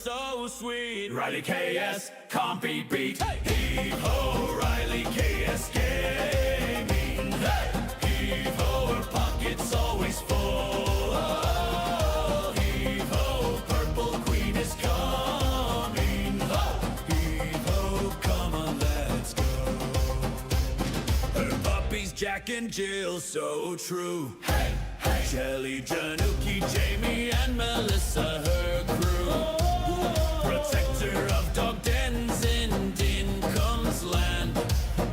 So sweet, Riley KS can't be beat. Heave ho, Riley KS gaming. Heave ho, her pockets always full. Heave ho, purple queen is coming. Heave ho, come on, let's go. Her puppies, Jack and Jill, so true. Hey, hey. Shelly, Januki, Jamie, and Melissa, her crew. Protector of dog dens in Dincomb's land.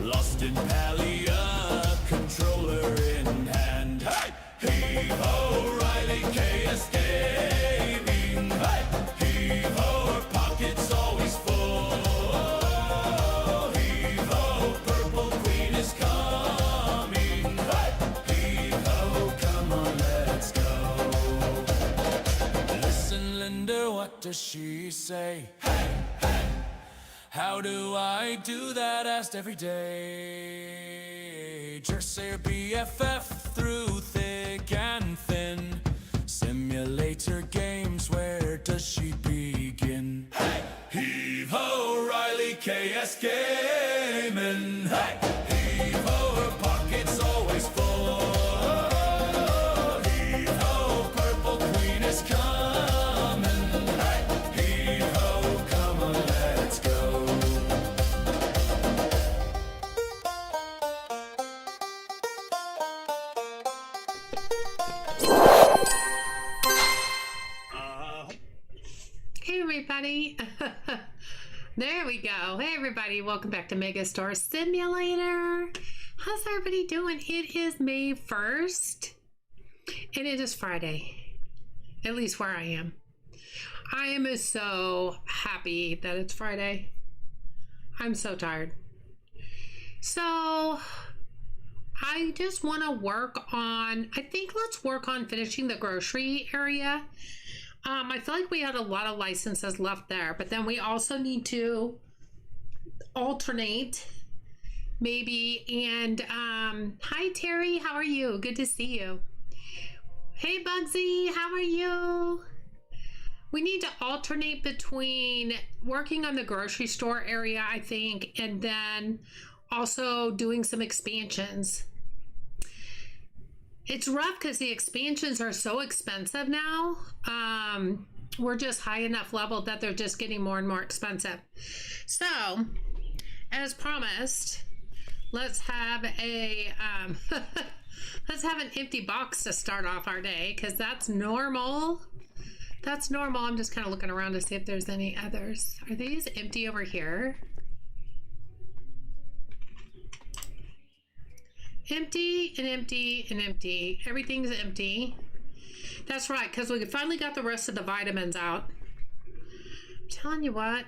Lost in Palia, controller in hand. Hey! Heave-ho, Riley KS gaming. Hey! Heave-ho, her pocket's always full. Heave-ho, purple queen is coming. Hey! Heave-ho, come on, let's go. Listen, Linda, what does she say? Hey, hey. How do I do that? Asked every day. Jersey or BFF through thick and thin. Simulator games, where does she begin? Hey, heave ho, Riley KS gaming. Hey, heave ho, her pocket's always full. Heave ho, purple queen is coming. Hey everybody. There we go. Hey everybody, welcome back to Megastore Simulator. How's everybody doing? It is May 1st and it is Friday, at least where I am. I am so happy that it's Friday. I'm so tired. So I just want to work on, let's work on finishing the grocery area. I feel like we had a lot of licenses left there, but then we also need to alternate maybe. And hi Terry, how are you? Good to see you. Hey Bugsy, how are you? We need to alternate between working on the grocery store area, I think, and then also doing some expansions. It's rough because the expansions are so expensive now. We're just high enough level that they're just getting more and more expensive. So, as promised, let's have a let's have an empty box to start off our day, because that's normal. That's normal. I'm just kind of looking around to see if there's any others. Are these empty over here? Empty and empty and empty. Everything's empty. That's right, because we finally got the rest of the vitamins out. I'm telling you what,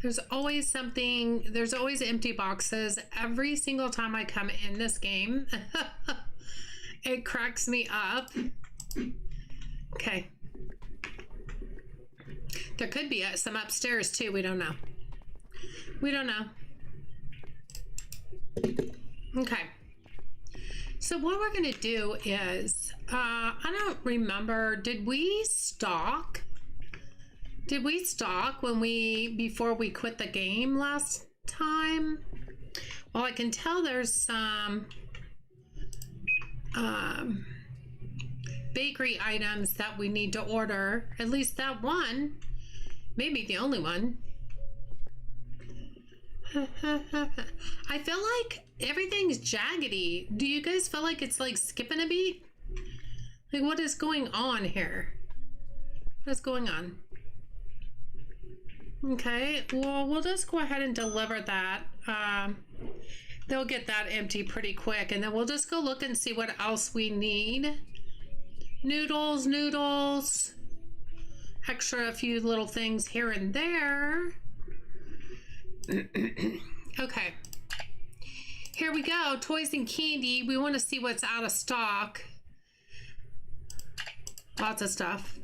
there's always something, there's always empty boxes every single time I come in this game. It cracks me up. Okay. There could be some upstairs too. We don't know. We don't know. Okay, so what we're gonna do is, I don't remember, did we stock when before we quit the game last time? Well, I can tell there's some bakery items that we need to order, at least that one, maybe the only one. I feel like everything's jaggedy. Do you guys feel like it's like skipping a beat? Like, what is going on here? What is going on? Okay, well, we'll just go ahead and deliver that. They'll get that empty pretty quick, and then we'll just go look and see what else we need. Noodles, extra a few little things here and there. Okay, here we go. Toys and candy. We want to see what's out of stock. Lots of stuff.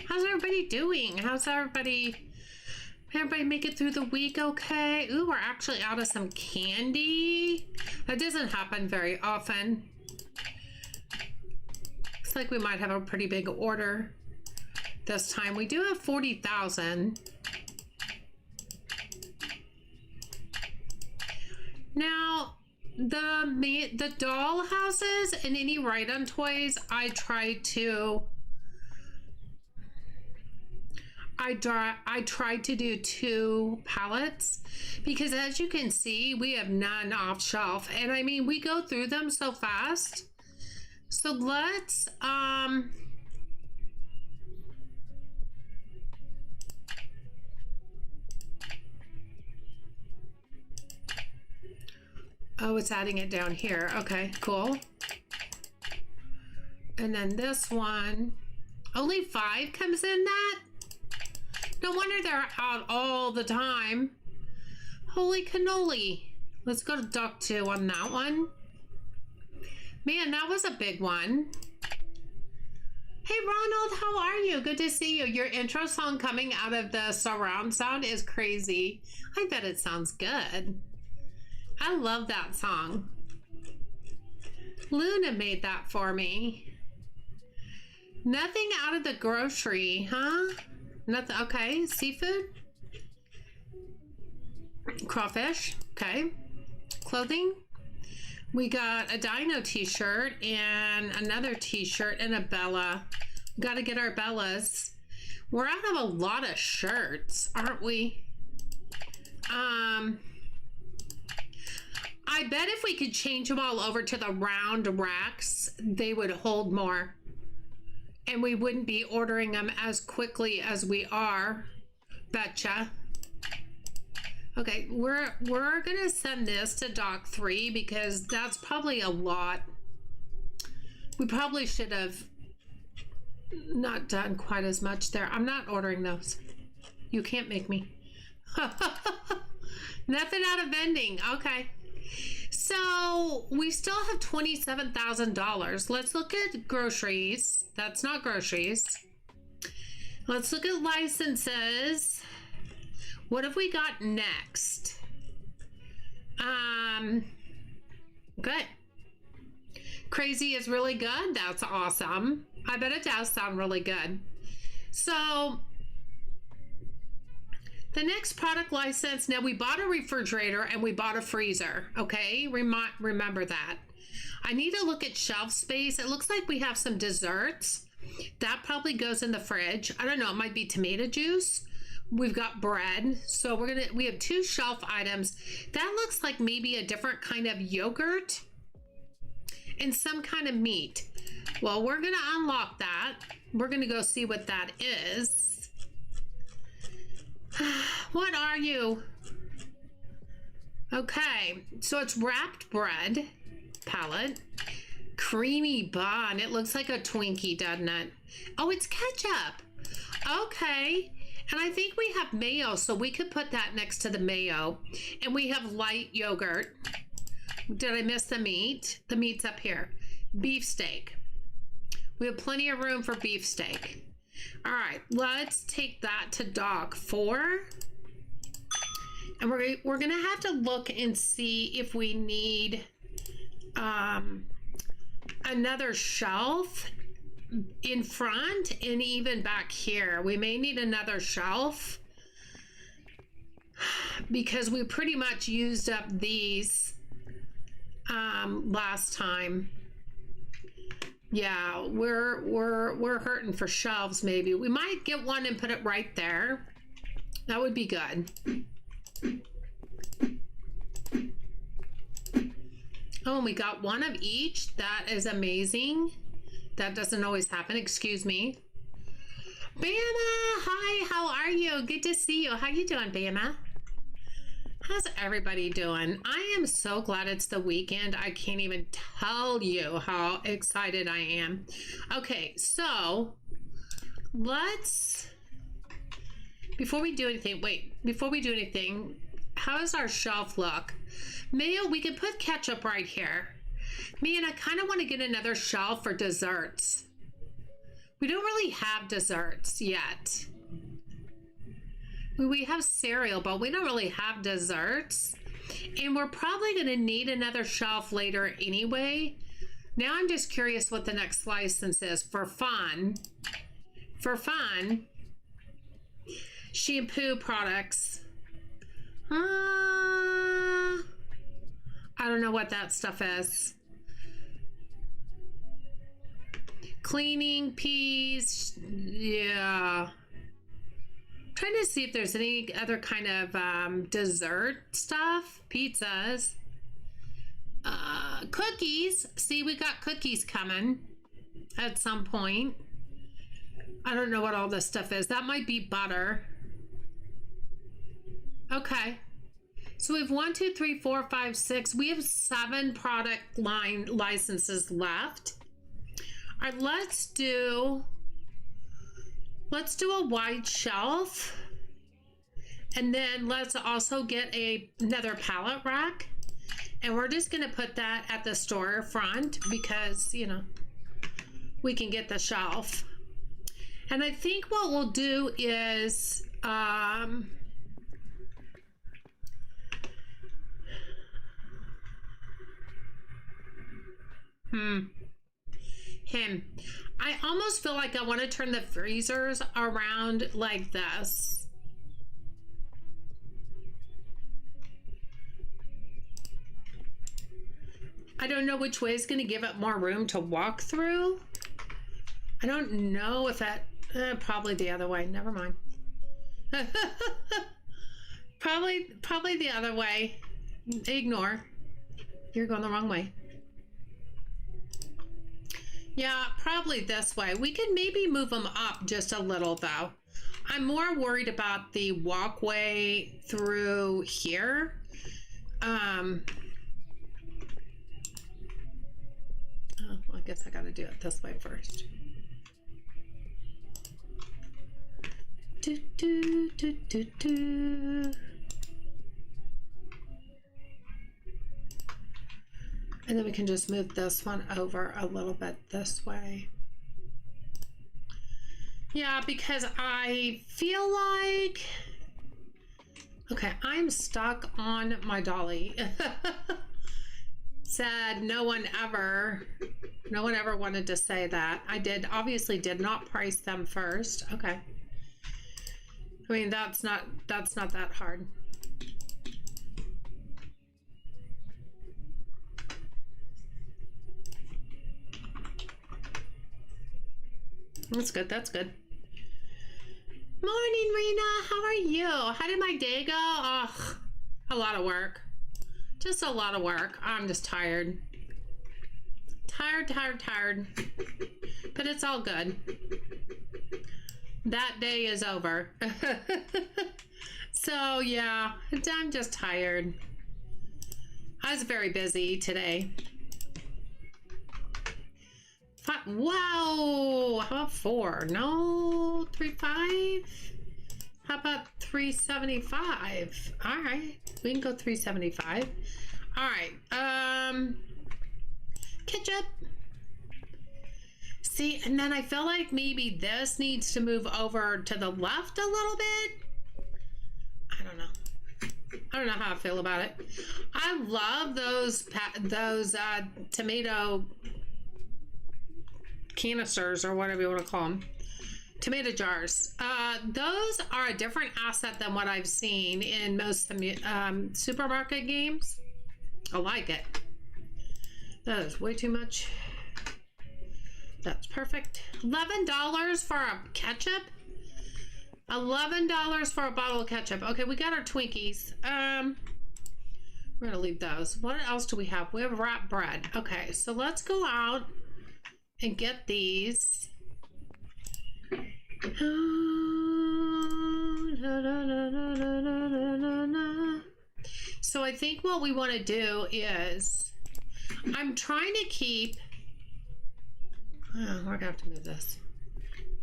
How's everybody doing? How's everybody make it through the week okay? Ooh, we're actually out of some candy. That doesn't happen very often. Looks like we might have a pretty big order this time. We do have 40,000. Now, the doll houses and any ride-on toys, I tried to do 2 pallets because, as you can see, we have none off shelf, and I mean, we go through them so fast. So let's oh, it's adding it down here. Okay, cool. And then this one, only 5 comes in that? No wonder they're out all the time. Holy cannoli. Let's go to Duck 2 on that one. Man, that was a big one. Hey, Ronald, how are you? Good to see you. Your intro song coming out of the surround sound is crazy. I bet it sounds good. I love that song. Luna made that for me. Nothing out of the grocery, huh? Nothing. Okay, seafood. Crawfish. Okay. Clothing. We got a Dino t-shirt and another t-shirt and a Bella. Got to get our Bellas. We're out of a lot of shirts, aren't we? I bet if we could change them all over to the round racks, they would hold more. And we wouldn't be ordering them as quickly as we are. Betcha. Okay, we're gonna send this to Dock 3 because that's probably a lot. We probably should have not done quite as much there. I'm not ordering those. You can't make me. Nothing out of vending. Okay. So we still have $27,000. Let's look at groceries. That's not groceries. Let's look at licenses. What have we got next? Good. Crazy is really good. That's awesome. I bet it does sound really good. So the next product license, now we bought a refrigerator and we bought a freezer, okay? Remember that. I need to look at shelf space. It looks like we have some desserts. That probably goes in the fridge. I don't know, it might be tomato juice. We've got bread. So we have 2 shelf items. That looks like maybe a different kind of yogurt and some kind of meat. Well, we're gonna unlock that. We're gonna go see what that is. What are you? Okay, so it's wrapped bread palette. Creamy bun. It looks like a Twinkie, doesn't it? Oh, it's ketchup. Okay. And I think we have mayo, so we could put that next to the mayo. And we have light yogurt. Did I miss the meat? The meat's up here. Beefsteak. We have plenty of room for beefsteak. All right, let's take that to Dock 4. And we're gonna have to look and see if we need another shelf in front and even back here. We may need another shelf because we pretty much used up these last time. Yeah, we're hurting for shelves. Maybe we might get one and put it right there. That would be good. Oh, and we got one of each. That is amazing. That doesn't always happen. Excuse me. Bama, hi, how are you? Good to see you. How you doing, Bama? How's everybody doing? I am so glad it's the weekend. I can't even tell you how excited I am. Okay, so let's, before we do anything, how does our shelf look? Mayo, we can put ketchup right here. Man, I kind of want to get another shelf for desserts. We don't really have desserts yet. We have cereal, but we don't really have desserts. And we're probably going to need another shelf later anyway. Now I'm just curious what the next license is for fun. For fun, shampoo products. I don't know what that stuff is. Cleaning peas. Yeah. Trying to see if there's any other kind of dessert stuff. Pizzas. Cookies. See, we got cookies coming at some point. I don't know what all this stuff is. That might be butter. Okay. So we have 1, 2, 3, 4, 5, 6. We have 7 product line licenses left. All right, let's do a wide shelf. And then let's also get another pallet rack. And we're just going to put that at the store front because, you know, we can get the shelf. And I think what we'll do is, I almost feel like I want to turn the freezers around like this. I don't know which way is going to give it more room to walk through. I don't know if that, probably the other way. Never mind. probably the other way. Ignore. You're going the wrong way. Yeah, probably this way. We could maybe move them up just a little though. I'm more worried about the walkway through here. Oh, well, I guess I got to do it this way first. Do, do, do, do, do. And then we can just move this one over a little bit this way. Yeah, because I feel like, okay, I'm stuck on my dolly. Said no one ever wanted to say that. I obviously did not price them first. Okay. I mean, that's not that hard. That's good. That's good. Morning, Rena. How are you? How did my day go? Ugh, a lot of work. Just a lot of work. I'm just tired. Tired. But it's all good. That day is over. So, yeah, I'm just tired. I was very busy today. Wow, how about 4? No, 3.5? How about 375? All right, we can go 375. All right, ketchup. See, and then I feel like maybe this needs to move over to the left a little bit. I don't know how I feel about it. I love those tomato canisters or whatever you want to call them, tomato jars. Those are a different asset than what I've seen in most supermarket games. I like it. That is way too much. That's perfect. $11 for a ketchup. $11 for a bottle of ketchup. Okay, we got our Twinkies. We're gonna leave those. What else do we have? We have wrapped bread. Okay, so let's go out and get these. So I think what we want to do is, I'm trying to keep, we're gonna have to move this.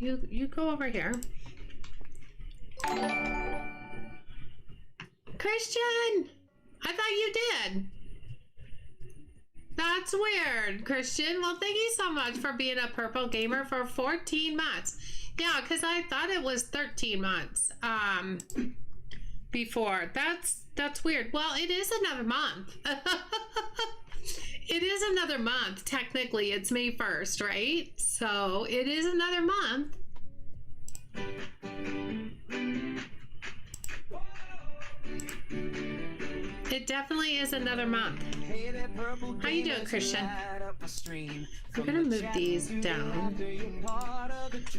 You go over here. Christian, I thought you did. That's weird, Christian. Well, thank you so much for being a purple gamer for 14 months. Yeah, because I thought it was 13 months before. That's weird. Well, it is another month. It is another month. Technically, it's May 1st, right? So it is another month. It definitely is another month. How you doing, Christian? I'm gonna move these down.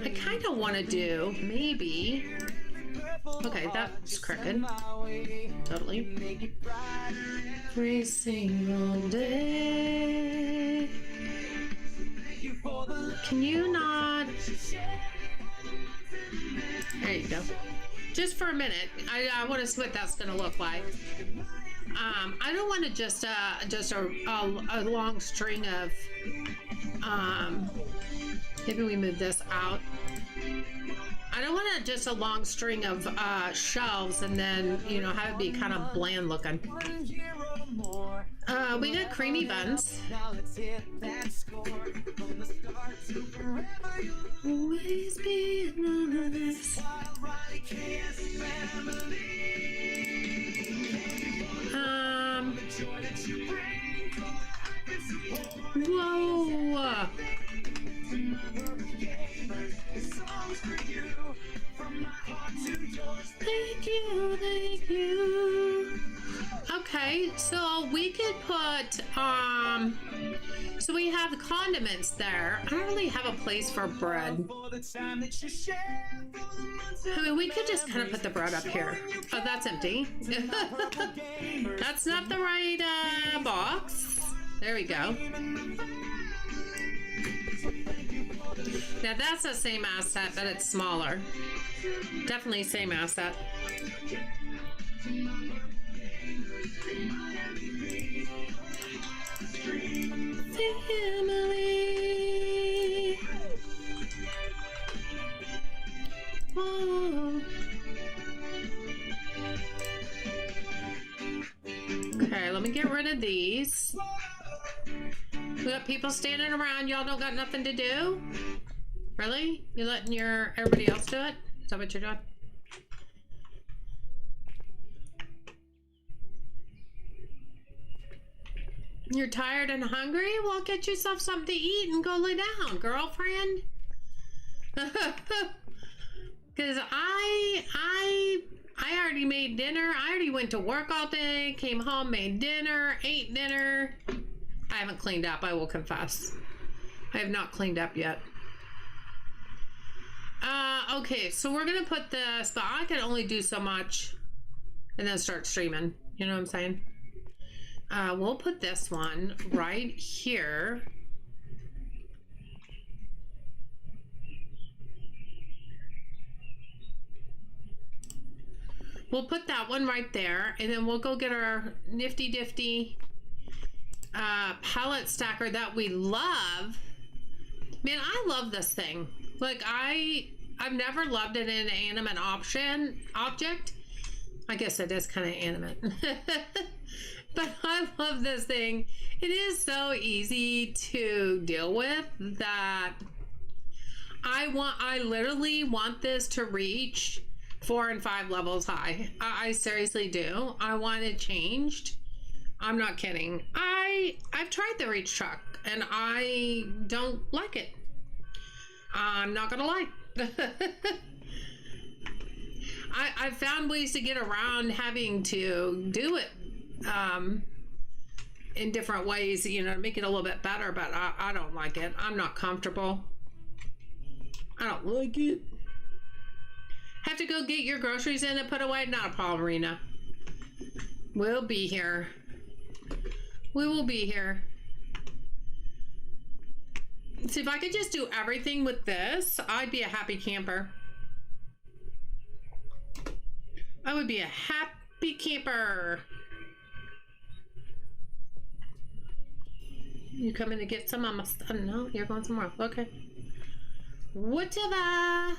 I kind of want to do maybe. Okay, that's crooked. Totally. Every single day. Can you not? There you go. Just for a minute. I want to see what that's going to look like. I don't want to just a long string of. Maybe we move this out. I don't want to just a long string of shelves and then, you know, have it be kind of bland looking. We got creamy buns. Always be anonymous. Whoa. Thank you. Okay, so we could put, so we have the condiments there. I don't really have a place for bread. I mean, we could just kind of put the bread up here. Oh, that's empty. That's not the right box. There we go. Now that's the same asset, but it's smaller. Definitely same asset. Family. Oh. Okay, let me get rid of these. We got people standing around. Y'all don't got nothing to do? Really? You letting everybody else do it? Is that what you're doing? You're tired and hungry? Well, get yourself something to eat and go lay down, girlfriend. Because I already made dinner. I already went to work all day, came home, made dinner, ate dinner. I haven't cleaned up, I will confess. I have not cleaned up yet. Okay, so we're gonna put this, but I can only do so much and then start streaming. You know what I'm saying? We'll put this one right here. We'll put that one right there, and then we'll go get our nifty difty pallet stacker that we love. Man, I love this thing. Like, I've never loved an inanimate object. I guess it is kind of animate. But I love this thing. It is so easy to deal with that I literally want this to reach 4 and 5 levels high. I seriously do. I want it changed. I'm not kidding. I've tried the reach truck and I don't like it. I'm not gonna lie. I've found ways to get around having to do it in different ways, you know, to make it a little bit better, but I don't like it. I'm not comfortable. I don't like it. Have to go get your groceries in and put away? Not a problem, Rena. We'll be here. We will be here. See, if I could just do everything with this, I'd be a happy camper. I would be a happy camper. You coming to get some? No, you're going somewhere. Okay. Whatever.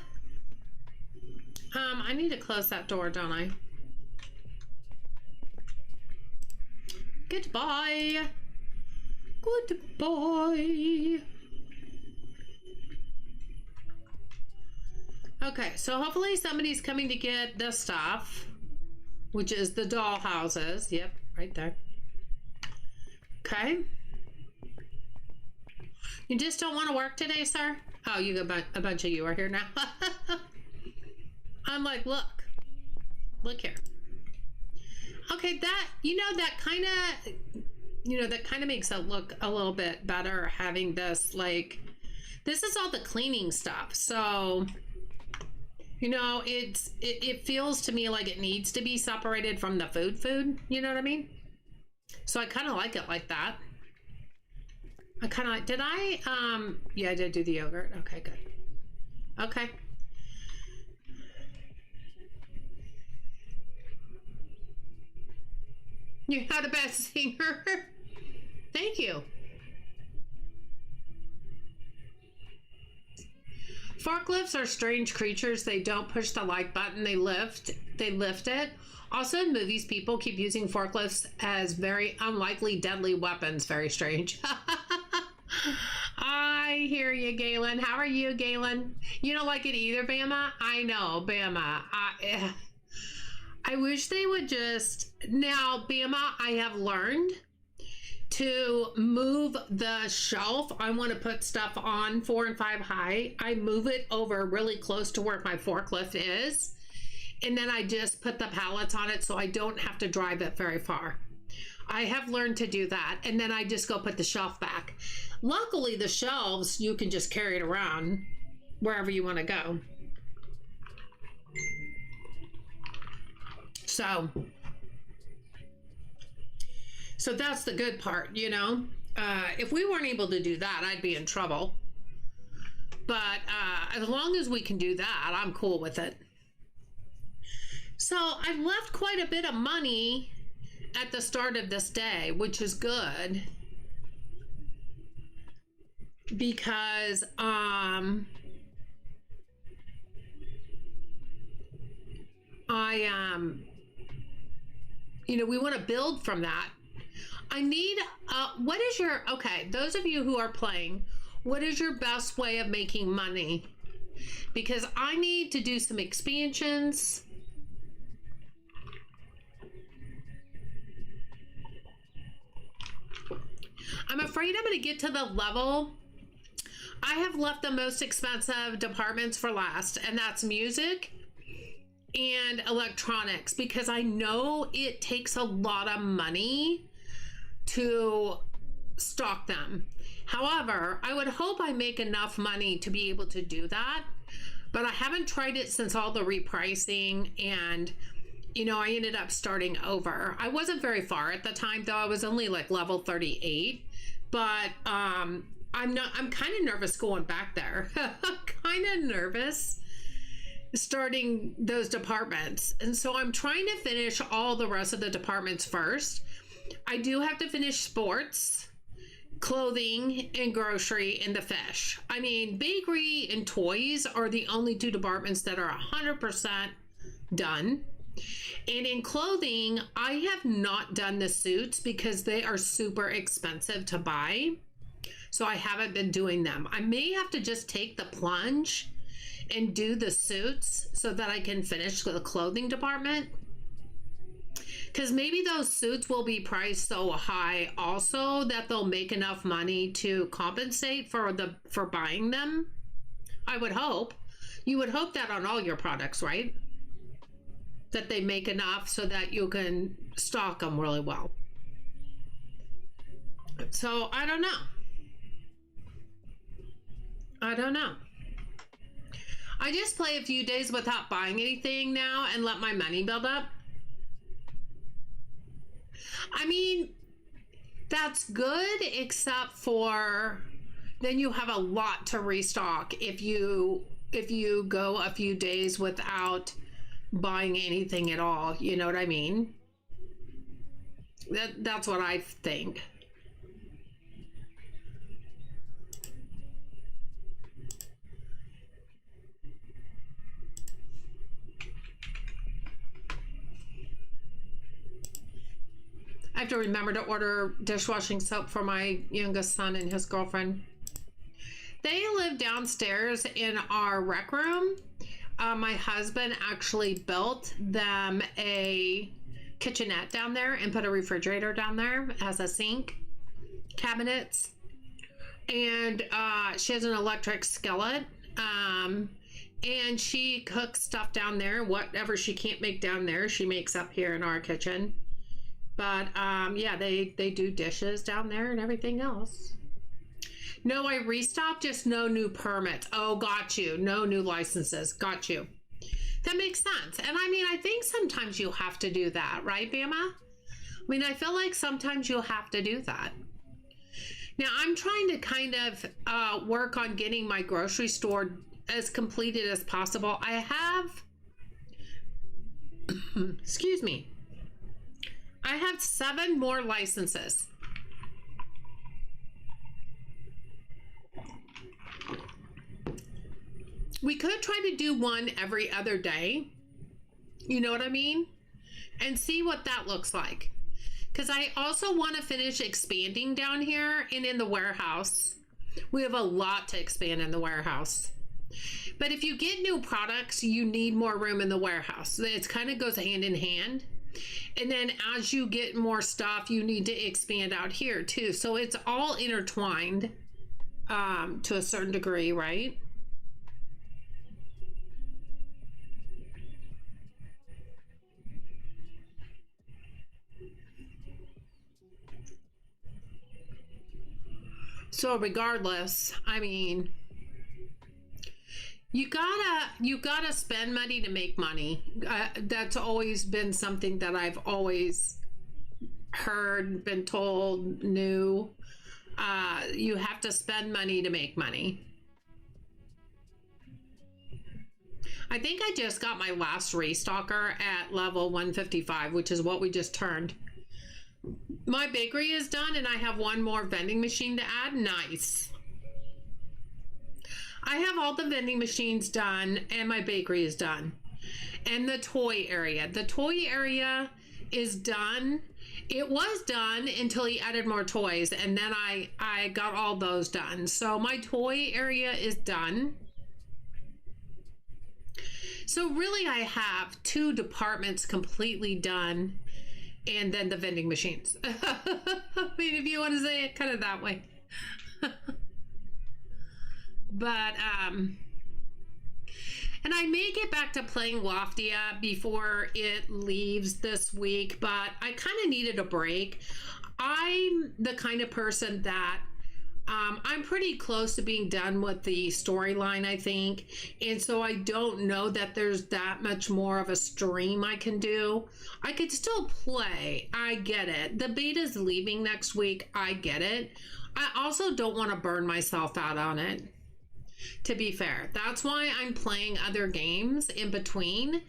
I need to close that door, don't I? Goodbye. Goodbye. Okay, so hopefully somebody's coming to get this stuff, which is the doll houses. Yep, right there. Okay. You just don't want to work today, sir? Oh, you got a bunch of you are here now. I'm like, look here. Okay, that, that kind of, that kind of makes it look a little bit better having this, like, this is all the cleaning stuff. So, it feels to me like it needs to be separated from the food, you know what I mean? So I kind of like it like that. I kind of, yeah, I did do the yogurt. Okay, good. Okay. You're not a bad singer. Thank you. Forklifts are strange creatures. They don't push the like button. They lift it. Also in movies, people keep using forklifts as very unlikely deadly weapons. Very strange. I hear you, Galen. How are you, Galen? You don't like it either, Bama? I know, Bama. I wish they would just... Now, Bama, I have learned to move the shelf. I want to put stuff on 4 and 5 high. I move it over really close to where my forklift is. And then I just put the pallets on it so I don't have to drive it very far. I have learned to do that. And then I just go put the shelf back. Luckily, the shelves, you can just carry it around wherever you want to go. So that's the good part, if we weren't able to do that, I'd be in trouble. But as long as we can do that, I'm cool with it. So I've left quite a bit of money at the start of this day, which is good. Because, we want to build from that. I need, those of you who are playing, what is your best way of making money? Because I need to do some expansions. I'm afraid I'm going to get to the level. I have left the most expensive departments for last, and that's music and electronics, because I know it takes a lot of money to stock them. However, I would hope I make enough money to be able to do that, but I haven't tried it since all the repricing, and I ended up starting over. I wasn't very far at the time, though. I was only like level 38, but I'm kind of nervous going back there. Kind of nervous starting those departments. And so I'm trying to finish all the rest of the departments first. I do have to finish sports, clothing, and grocery, and the fish. I mean, bakery and toys are the only 2 departments that are 100% done. And in clothing, I have not done the suits because they are super expensive to buy. So I haven't been doing them. I may have to just take the plunge and do the suits so that I can finish the clothing department. Because maybe those suits will be priced so high also that they'll make enough money to compensate for buying them. I would hope. You would hope that on all your products, right? That they make enough so that you can stock them really well. So I don't know. I just play a few days without buying anything now and let my money build up. I mean, that's good, except for then you have a lot to restock if you go a few days without buying anything at all. You know what I mean? That's what I think. I have to remember to order dishwashing soap for my youngest son and his girlfriend. They live downstairs in our rec room. My husband actually built them a kitchenette down there and put a refrigerator down there. It has a sink, cabinets, And she has an electric skillet. And she cooks stuff down there. Whatever she can't make down there, she makes up here in our kitchen. But yeah, they do dishes down there and everything else. No, I restocked, just no new permits. Oh, got you. No new licenses. Got you. That makes sense. And I mean, I think sometimes you have to do that, right, Bama? I mean, I feel like sometimes you'll have to do that. Now, I'm trying to kind of work on getting my grocery store as completed as possible. I have, excuse me, I have 7 more licenses. We could try to do one every other day. You know what I mean? And see what that looks like. Because I also want to finish expanding down here and in the warehouse. We have a lot to expand in the warehouse. But if you get new products, you need more room in the warehouse. It kind of goes hand in hand. And then as you get more stuff, you need to expand out here too. So it's all intertwined to a certain degree, right? So regardless, I mean, you gotta spend money to make money. That's always been something that I've always heard, been told, knew. You have to spend money to make money. I think I just got my last restocker at level 155, which is what we just turned. My bakery is done and I have one more vending machine to add. Nice. I have all the vending machines done and my bakery is done. And the toy area. The toy area is done. It was done until he added more toys and then I got all those done. So my toy area is done. So really I have 2 departments completely done. And then the vending machines. I mean, if you want to say it kind of that way. But, and I may get back to playing Loftia before it leaves this week, but I kind of needed a break. I'm the kind of person that I'm pretty close to being done with the storyline, I think. And so I don't know that there's that much more of a stream I can do. I could still play. I get it. The beta's leaving next week. I get it. I also don't want to burn myself out on it, to be fair. That's why I'm playing other games in between.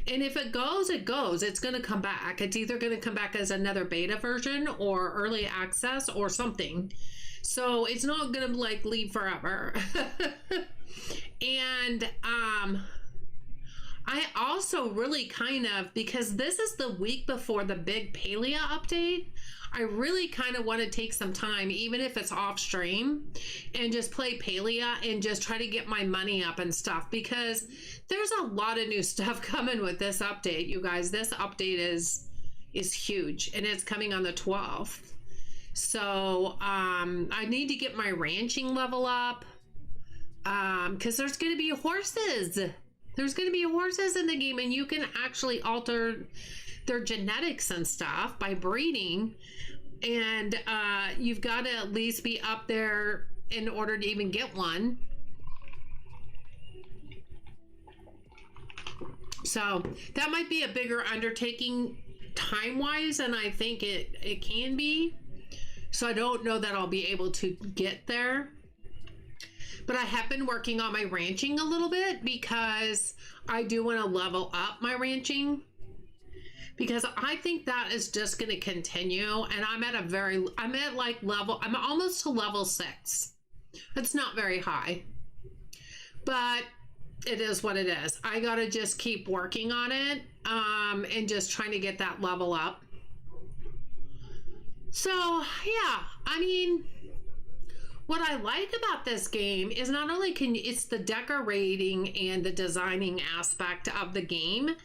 And if it goes, it goes. It's going to come back. It's either going to come back as another beta version or early access or something. So it's not gonna like leave forever. And I also really kind of, because this is the week before the big Palea update, I really kind of want to take some time, even if it's off stream, and just play Palea and just try to get my money up and stuff, because there's a lot of new stuff coming with this update, you guys. This update is huge and it's coming on the 12th. So I need to get my ranching level up because there's going to be horses. There's going to be horses in the game, and you can actually alter their genetics and stuff by breeding. And you've got to at least be up there in order to even get one. So that might be a bigger undertaking time-wise than I think it can be. So I don't know that I'll be able to get there. But I have been working on my ranching a little bit because I do want to level up my ranching. Because I think that is just going to continue. And I'm almost to level 6. It's not very high. But it is what it is. I got to just keep working on it and just trying to get that level up. So, yeah, I mean, what I like about this game is not only it's the decorating and the designing aspect of the game.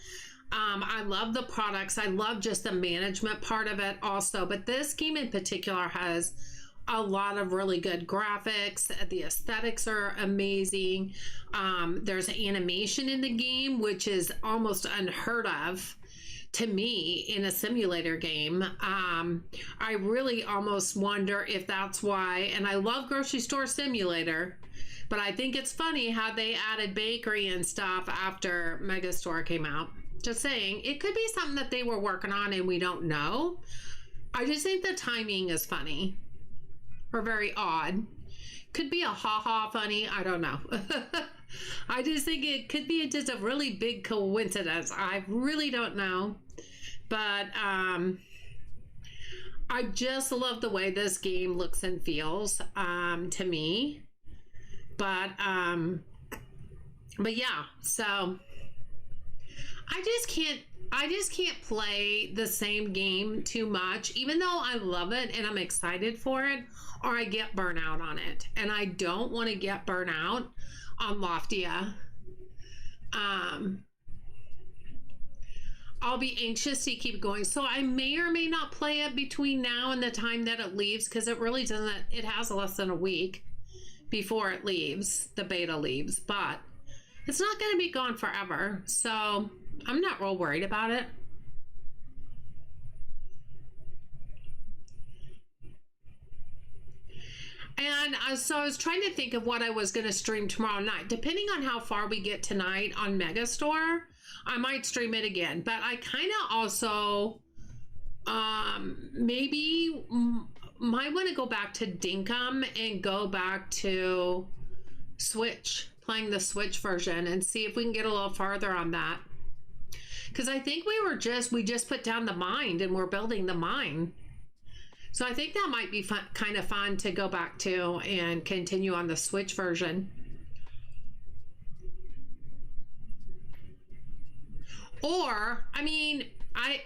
I love the products. I love just the management part of it also. But this game in particular has a lot of really good graphics. The aesthetics are amazing. There's animation in the game, which is almost unheard of to me in a simulator game. I really almost wonder if that's why, and I love Grocery Store Simulator, but I think it's funny how they added bakery and stuff after Megastore came out. Just saying, it could be something that they were working on and we don't know. I just think the timing is funny or very odd. Could be a ha-ha funny, I don't know. I just think it could be just a really big coincidence. I really don't know. But I just love the way this game looks and feels to me. But yeah, so I just can't play the same game too much, even though I love it and I'm excited for it, or I get burnout on it. And I don't want to get burnout on Loftia. I'll be anxious to keep going. So I may or may not play it between now and the time that it leaves, because it really doesn't, it has less than a week before it leaves, the beta leaves, but it's not going to be gone forever. So I'm not real worried about it. And so I was trying to think of what I was going to stream tomorrow night. Depending on how far we get tonight on Megastore, I might stream it again. But I kind of also maybe might want to go back to Dinkum and go back to Switch, playing the Switch version, and see if we can get a little farther on that. Because I think we just put down the mine and we're building the mine. So I think that might be fun, kind of fun to go back to and continue on the Switch version. Or, I mean, I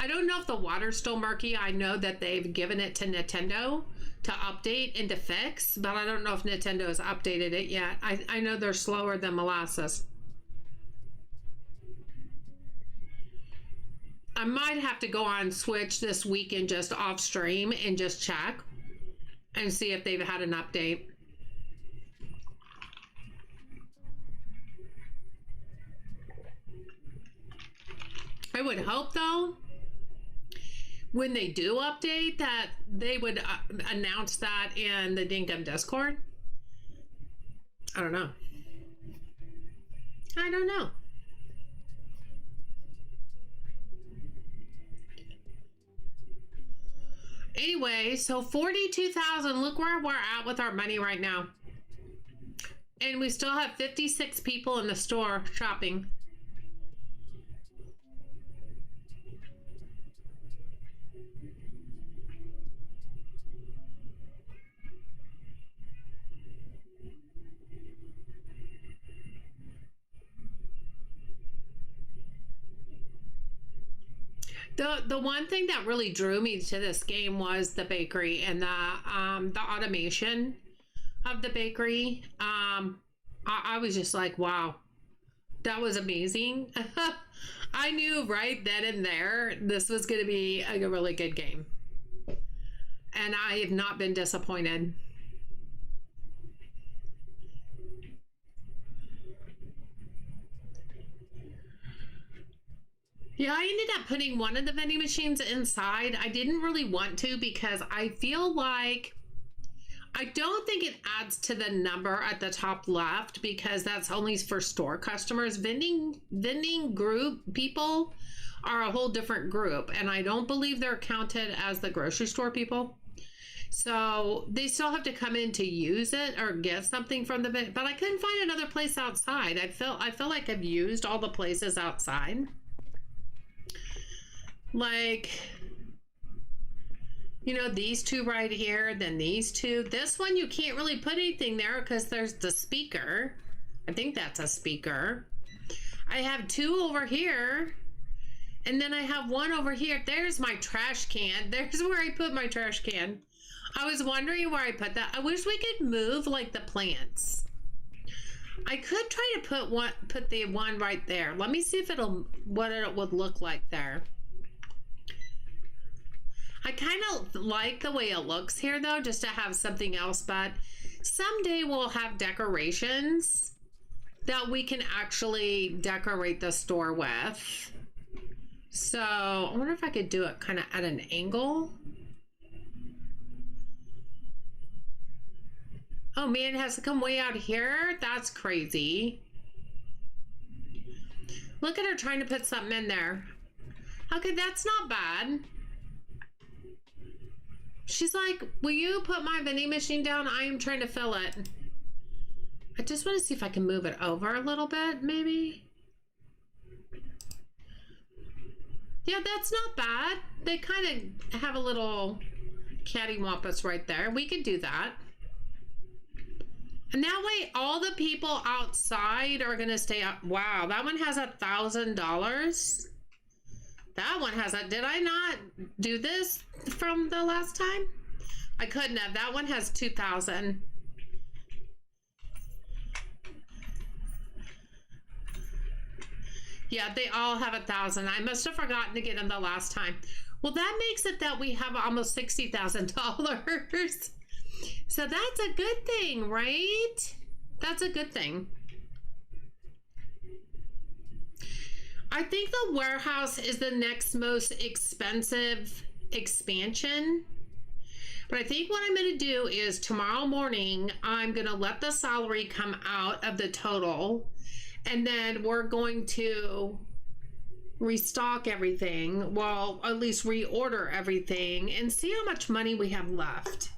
don't know if the water's still murky. I know that they've given it to Nintendo to update and to fix, but I don't know if Nintendo has updated it yet. I know they're slower than molasses. I might have to go on Switch this weekend just off stream and just check and see if they've had an update. I would hope, though, when they do update, that they would announce that in the Dinkum Discord. I don't know. I don't know. Anyway, so 42,000, look where we're at with our money right now. And we still have 56 people in the store shopping. The one thing that really drew me to this game was the bakery and the automation of the bakery. I was just like, wow, that was amazing. I knew right then and there this was going to be a really good game, and I have not been disappointed. Yeah, I ended up putting one of the vending machines inside. I didn't really want to because I feel like I don't think it adds to the number at the top left, because that's only for store customers. Vending group people are a whole different group, and I don't believe they're counted as the grocery store people. So they still have to come in to use it or get something from the vending. But I couldn't find another place outside. I feel like I've used all the places outside. Like, you know, these two right here, then these two. This one, you can't really put anything there because there's the speaker. I think that's a speaker. I have two over here, and then I have one over here. There's my trash can. There's where I put my trash can. I was wondering where I put that. I wish we could move like the plants. I could try to put the one right there. Let me see if what it would look like there. I kind of like the way it looks here though, just to have something else, but someday we'll have decorations that we can actually decorate the store with. So I wonder if I could do it kind of at an angle. Oh man, it has to come way out here? That's crazy. Look at her trying to put something in there. Okay, that's not bad. She's like, will you put my vending machine down? I am trying to fill it. I just want to see if I can move it over a little bit, maybe. Yeah, that's not bad. They kind of have a little cattywampus right there. We could do that. And that way, all the people outside are going to stay up. Wow, that one has $1,000. That one has a, did I not do this from the last time? I couldn't have. That one has 2,000. Yeah, they all have 1,000. I must have forgotten to get them the last time. Well, that makes it that we have almost $60,000. So that's a good thing, right? That's a good thing. I think the warehouse is the next most expensive expansion. But I think what I'm going to do is tomorrow morning, I'm going to let the salary come out of the total. And then we're going to restock everything. Well, at least reorder everything and see how much money we have left.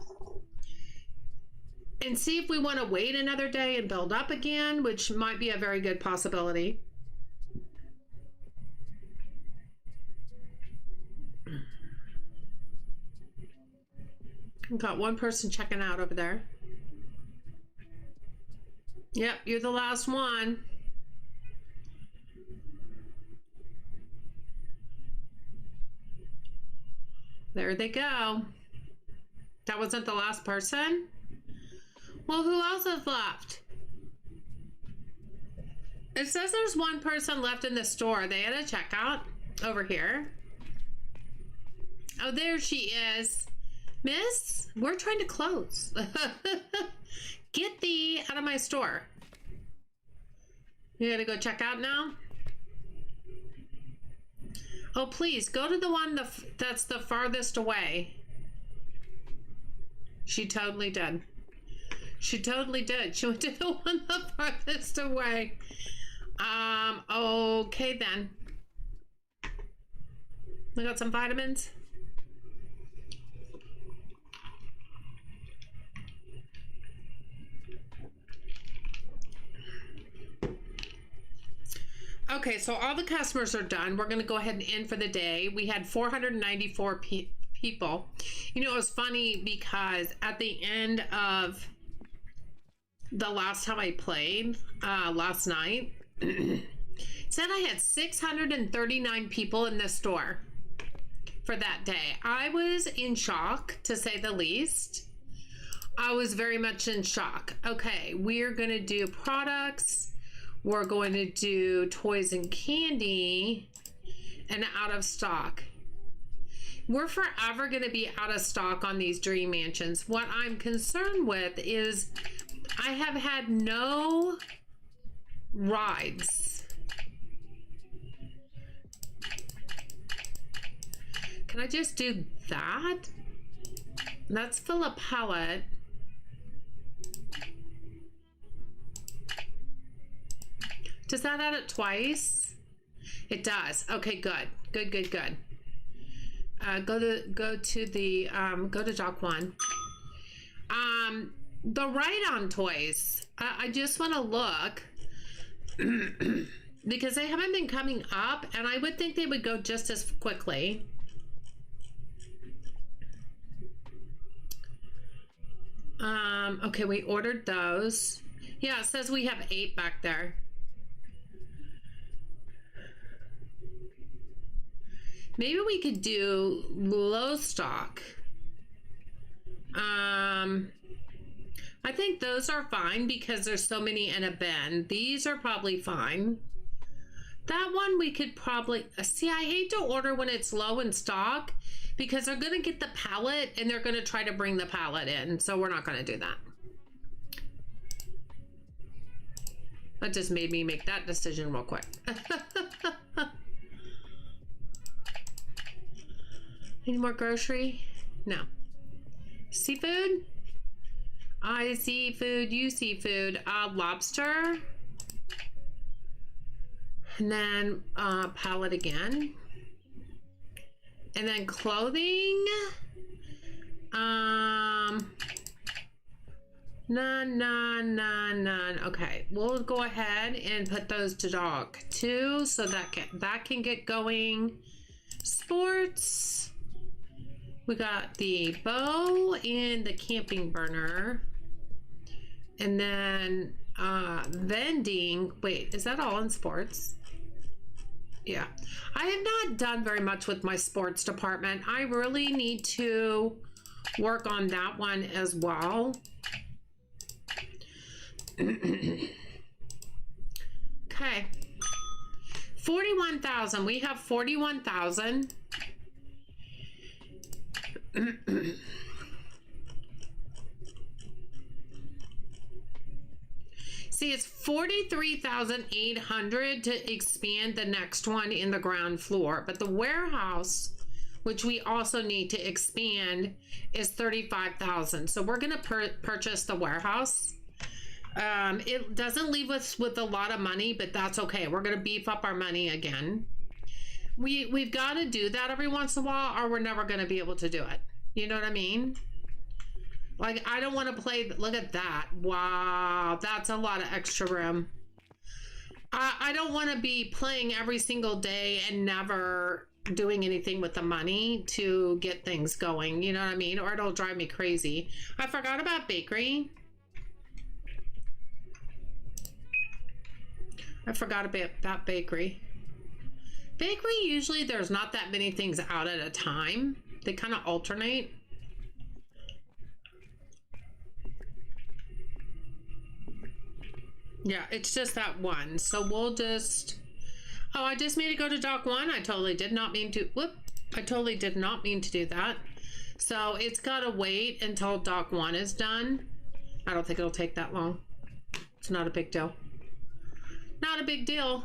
And see if we want to wait another day and build up again, which might be a very good possibility. I've got one person checking out over there. Yep, you're the last one. There they go. That wasn't the last person? Well, who else is left? It says there's one person left in the store. They had a checkout over here. Oh, there she is. Miss, we're trying to close. Get thee out of my store. You gotta go check out now? Oh, please, go to the one that's the farthest away. She totally did. She totally did. She went to the one the farthest away. Okay then. We got some vitamins. Okay, so all the customers are done. We're going to go ahead and end for the day. We had 494 people. You know, it was funny because at the end of the last time I played, last night, it said I had 639 people in the store for that day. I was in shock, to say the least. I was very much in shock. Okay, we're going to do products. We're going to do toys and candy and out of stock. We're forever going to be out of stock on these dream mansions. What I'm concerned with is I have had no rides. Can I just do that? Let's fill a pallet. Does that add it twice? It does. Okay, good. Good, good, good. Go to dock one. The ride-on toys. I just want to look because they haven't been coming up, and I would think they would go just as quickly. Okay, we ordered those. Yeah, it says we have 8 back there. Maybe we could do low stock. I think those are fine because there's so many in a bin. These are probably fine. That one we could probably see. I hate to order when it's low in stock because they're going to get the pallet and they're going to try to bring the pallet in. So we're not going to do that. That just made me make that decision real quick. Any more grocery? No. Seafood? I see food, you see food. Lobster. And then pallet again. And then clothing. None. Okay, we'll go ahead and put those to dog too, so that can get going. Sports. We got the bow and the camping burner. And then vending. Wait, is that all in sports? Yeah. I have not done very much with my sports department. I really need to work on that one as well. Okay. 41,000. We have 41,000. See, it's 43,800 to expand the next one in the ground floor, but the warehouse, which we also need to expand, is 35,000. So we're going to purchase the warehouse. It doesn't leave us with a lot of money, but that's okay. We're going to beef up our money again. We've got to do that every once in a while, or we're never going to be able to do it. You know what I mean? Like, I don't want to play. Look at that. Wow, that's a lot of extra room. I don't want to be playing every single day and never doing anything with the money to get things going. You know what I mean? Or it'll drive me crazy. I forgot about bakery. I forgot about bakery. Bakery, usually there's not that many things out at a time. They kind of alternate. Yeah, it's just that one. So we'll just... Oh, I just made it go to dock 1. I totally did not mean to... Whoop. I totally did not mean to do that. So it's got to wait until dock 1 is done. I don't think it'll take that long. It's not a big deal. Not a big deal.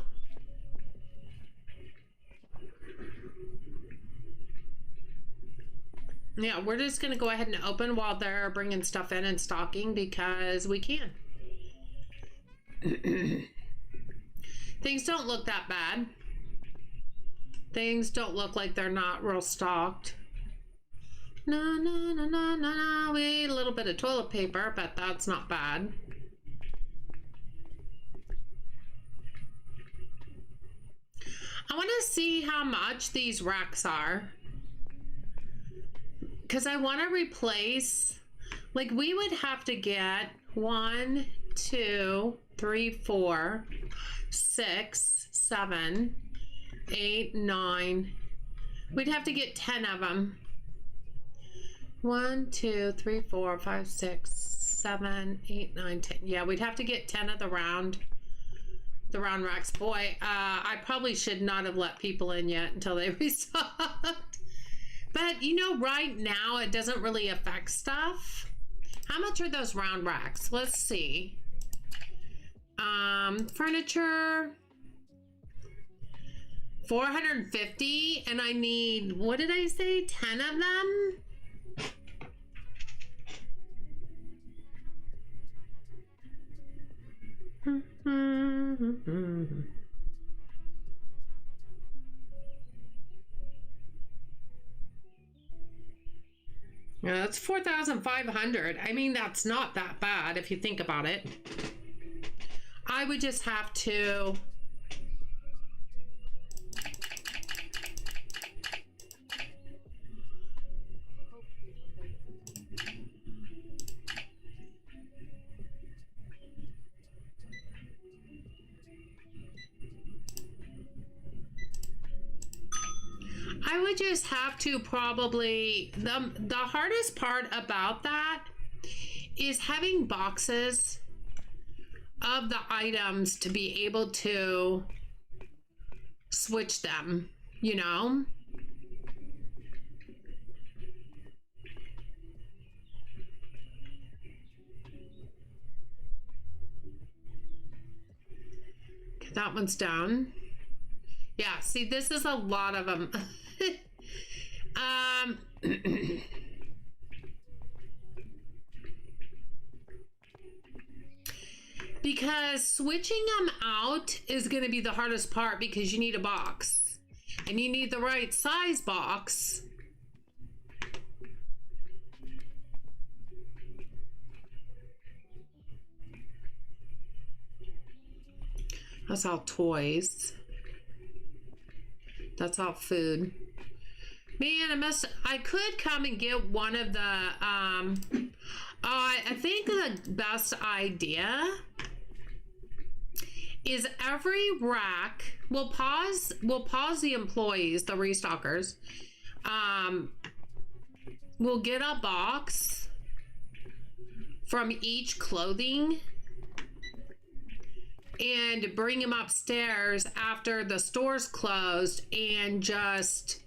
Yeah, we're just going to go ahead and open while they're bringing stuff in and stocking because we can. Things don't look that bad. Things don't look like they're not real stocked. No. We ate a little bit of toilet paper, but that's not bad. I want to see how much these racks are. Because I want to replace, like, we would have to get 1, 2, 3, 4, 6, 7, 8, 9. We'd have to get 10 of them. 1, 2, 3, 4, 5, 6, 7, 8, 9, 10. Yeah, we'd have to get 10 of the round racks. Boy, I probably should not have let people in yet until they restocked. But, you know, right now it doesn't really affect stuff. How much are those round racks? Let's see. Furniture. 450. And I need, what did I say? 10 of them? Yeah, that's 4,500. I mean, that's not that bad if you think about it. I would just have to... I would just have to probably, the hardest part about that is having boxes of the items to be able to switch them, you know? Okay, that one's down. Yeah, see, this is a lot of them. Because switching them out is going to be the hardest part because you need a box. And you need the right size box. That's all toys. That's all food. Man, I could come and get one of the, I think the best idea is every rack, we'll pause the employees, the restockers. We'll get a box from each clothing and bring them upstairs after the store's closed and just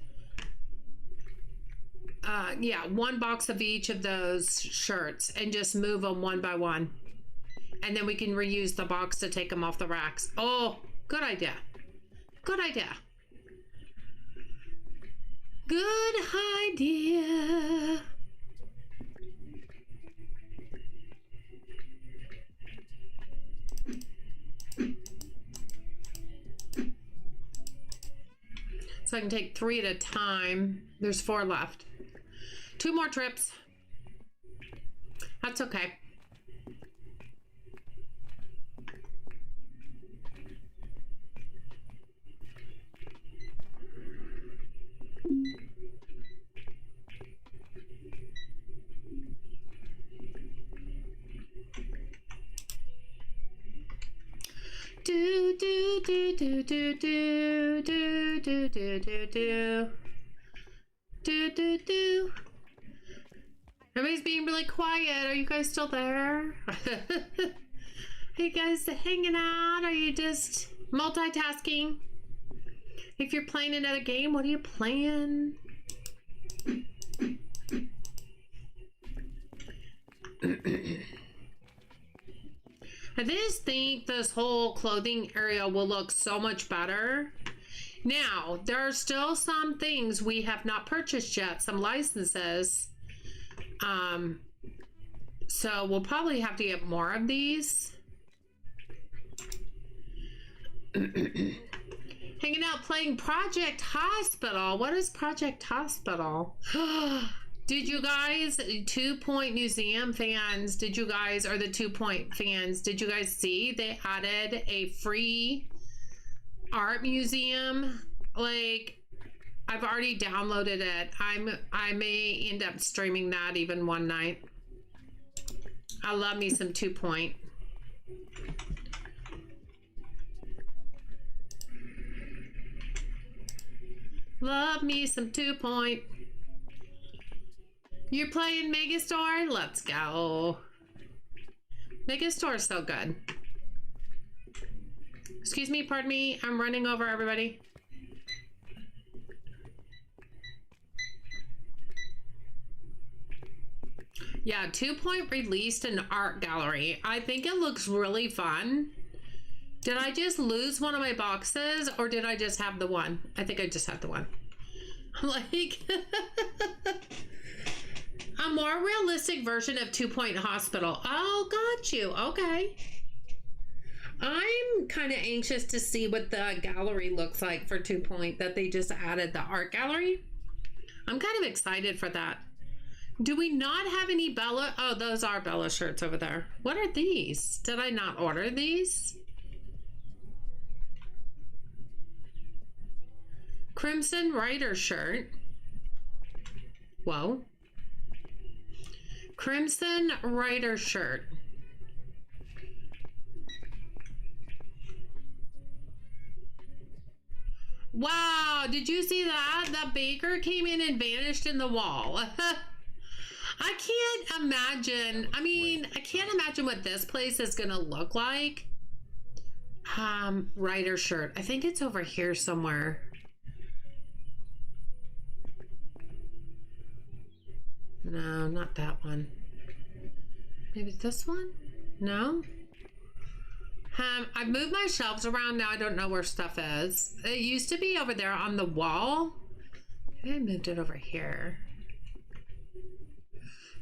yeah, one box of each of those shirts and just move them one by one. And then we can reuse the box to take them off the racks. Oh, good idea. Good idea. Good idea. So I can take 3 at a time. There's 4 left. 2 more trips. That's okay. Do do do do do do do do do do do do do do. Everybody's being really quiet. Are you guys still there? Are you guys hanging out? Are you just multitasking? If you're playing another game, what are you playing? I just think this whole clothing area will look so much better. Now, there are still some things we have not purchased yet, some licenses. So we'll probably have to get more of these. Hanging out playing Project Hospital. What is Project Hospital? Did you guys, 2 Point Museum fans, did you guys, or the 2 Point fans, did you guys see they added a free art museum? Like, I've already downloaded it. I may end up streaming that even one night. I love me some 2 Point. Love me some 2 Point. You're playing Megastore? Let's go. Megastore's so good. Excuse me, pardon me. I'm running over everybody. Yeah, 2 Point released an art gallery. I think it looks really fun. Did I just lose one of my boxes or did I just have the one? I think I just had the one. I'm like... A more realistic version of 2 Point Hospital. Oh, got you. Okay. I'm kind of anxious to see what the gallery looks like for 2 Point that they just added the art gallery. I'm kind of excited for that. Do we not have any Bella? Oh, those are Bella shirts over there. What are these? Did I not order these? Crimson Rider shirt. Whoa. Crimson Rider shirt. Wow, did you see that? The baker came in and vanished in the wall. I can't imagine. I mean, I can't imagine what this place is gonna look like. Rider shirt. I think it's over here somewhere. No, not that one. Maybe this one? No? I've moved my shelves around. Now I don't know where stuff is. It used to be over there on the wall. I moved it over here.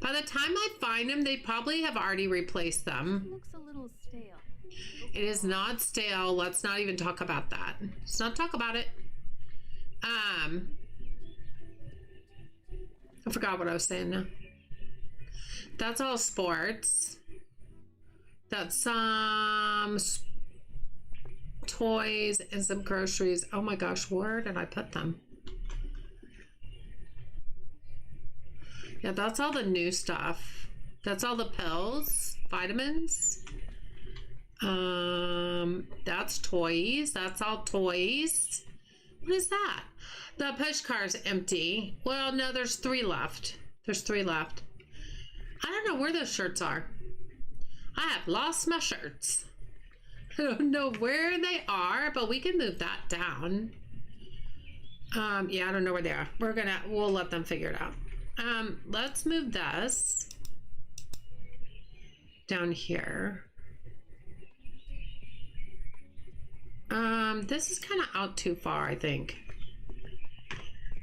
By the time I find them, they probably have already replaced them. Looks a little stale. It is not stale. Let's not even talk about that. Let's not talk about it. I forgot what I was saying now. That's all sports. That's some toys and some groceries. Oh my gosh, where did I put them? Yeah, that's all the new stuff. That's all the pills, vitamins. That's toys. That's all toys. What is that? The push car's empty. Well, no, there's 3 left. There's 3 left. I don't know where those shirts are. I have lost my shirts. I don't know where they are, but we can move that down. Yeah, I don't know where they are. We'll let them figure it out. Let's move this down here. This is kind of out too far, I think.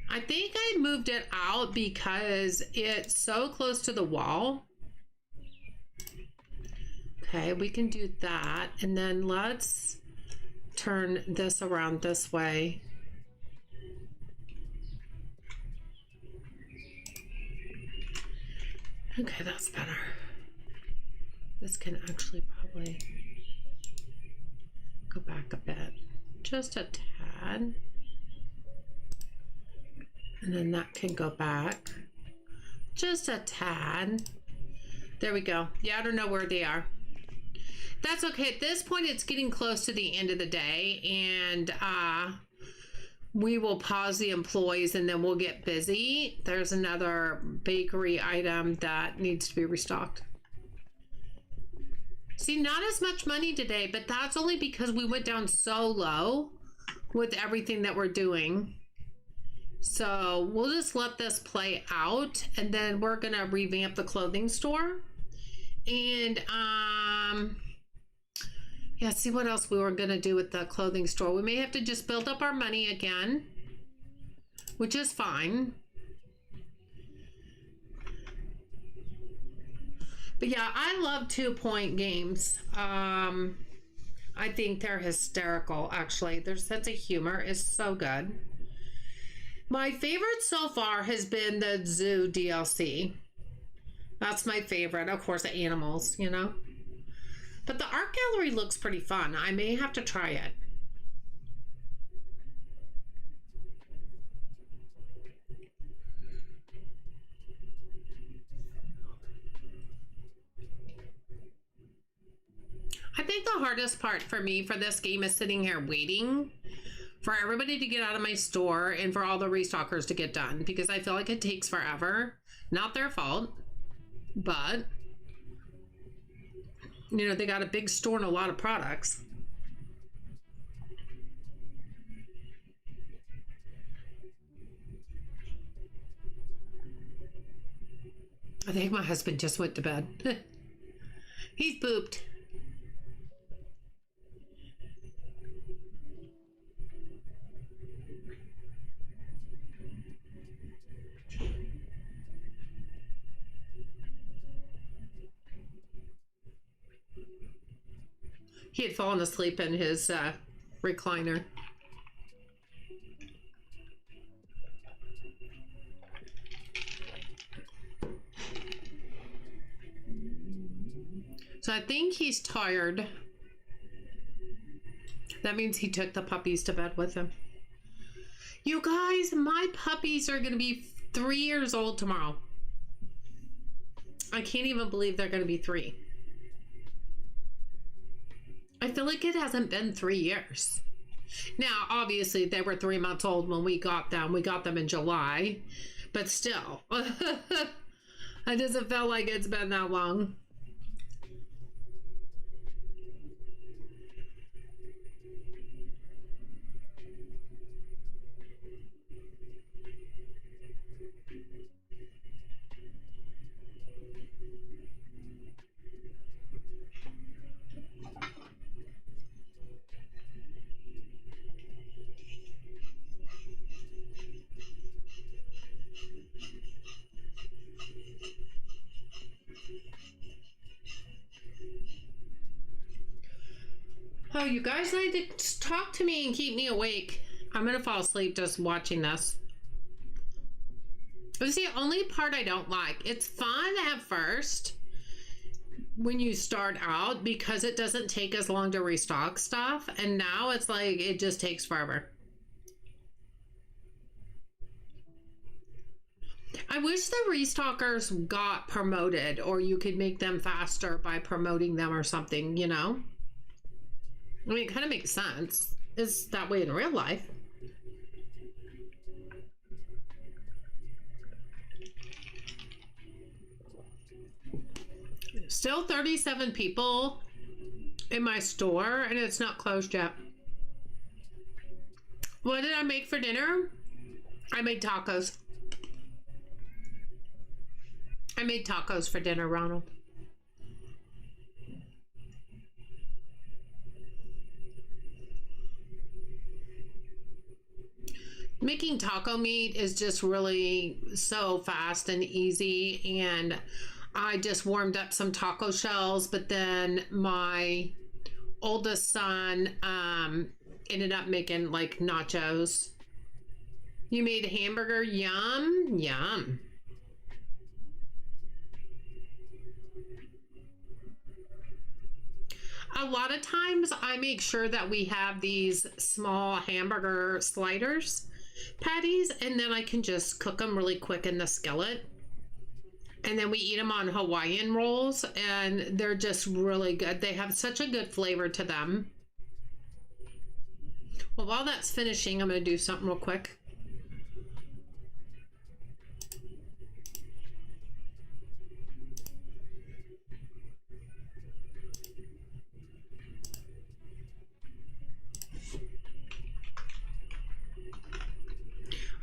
I think I moved it out because it's so close to the wall. Okay, we can do that. And then let's turn this around this way. Okay, that's better. This can actually probably go back a bit. Just a tad. And then that can go back just a tad. There we go. Yeah, I don't know where they are. That's okay. At this point, it's getting close to the end of the day, and we will pause the employees and then we'll get busy. There's another bakery item that needs to be restocked. See, not as much money today, but that's only because we went down so low with everything that we're doing. So we'll just let this play out, and then we're gonna revamp the clothing store. And yeah, see what else we were gonna do with the clothing store. We may have to just build up our money again, which is fine. But yeah, I love 2-point games. I think they're hysterical, actually. Their sense of humor is so good. My favorite so far has been the zoo DLC. That's my favorite. Of course, the animals, you know. But the art gallery looks pretty fun. I may have to try it. I think the hardest part for me for this game is sitting here waiting for everybody to get out of my store and for all the restockers to get done, because I feel like it takes forever. Not their fault, but you know, they got a big store and a lot of products. I think my husband just went to bed. He's pooped. He had fallen asleep in his recliner. So I think he's tired. That means he took the puppies to bed with him. You guys, my puppies are going to be 3 years old tomorrow. I can't even believe they're going to be 3. I feel like it hasn't been 3 years. Now, obviously, they were 3 months old when we got them. We got them in July. But still, it doesn't feel like it's been that long. Oh, you guys need to talk to me and keep me awake. I'm gonna fall asleep just watching this. It's the only part I don't like. It's fun at first when you start out because it doesn't take as long to restock stuff, and now it's like it just takes forever. I wish the restockers got promoted, or you could make them faster by promoting them or something, you know? I mean, it kind of makes sense. It's that way in real life. Still 37 people in my store, and it's not closed yet. What did I make for dinner? I made tacos. I made tacos for dinner, Ronald. Making taco meat is just really so fast and easy, and I just warmed up some taco shells, but then my oldest son ended up making like nachos. You made a hamburger? Yum, yum. A lot of times I make sure that we have these small hamburger sliders patties, and then I can just cook them really quick in the skillet. And then we eat them on Hawaiian rolls, and they're just really good. They have such a good flavor to them. Well, while that's finishing, I'm going to do something real quick.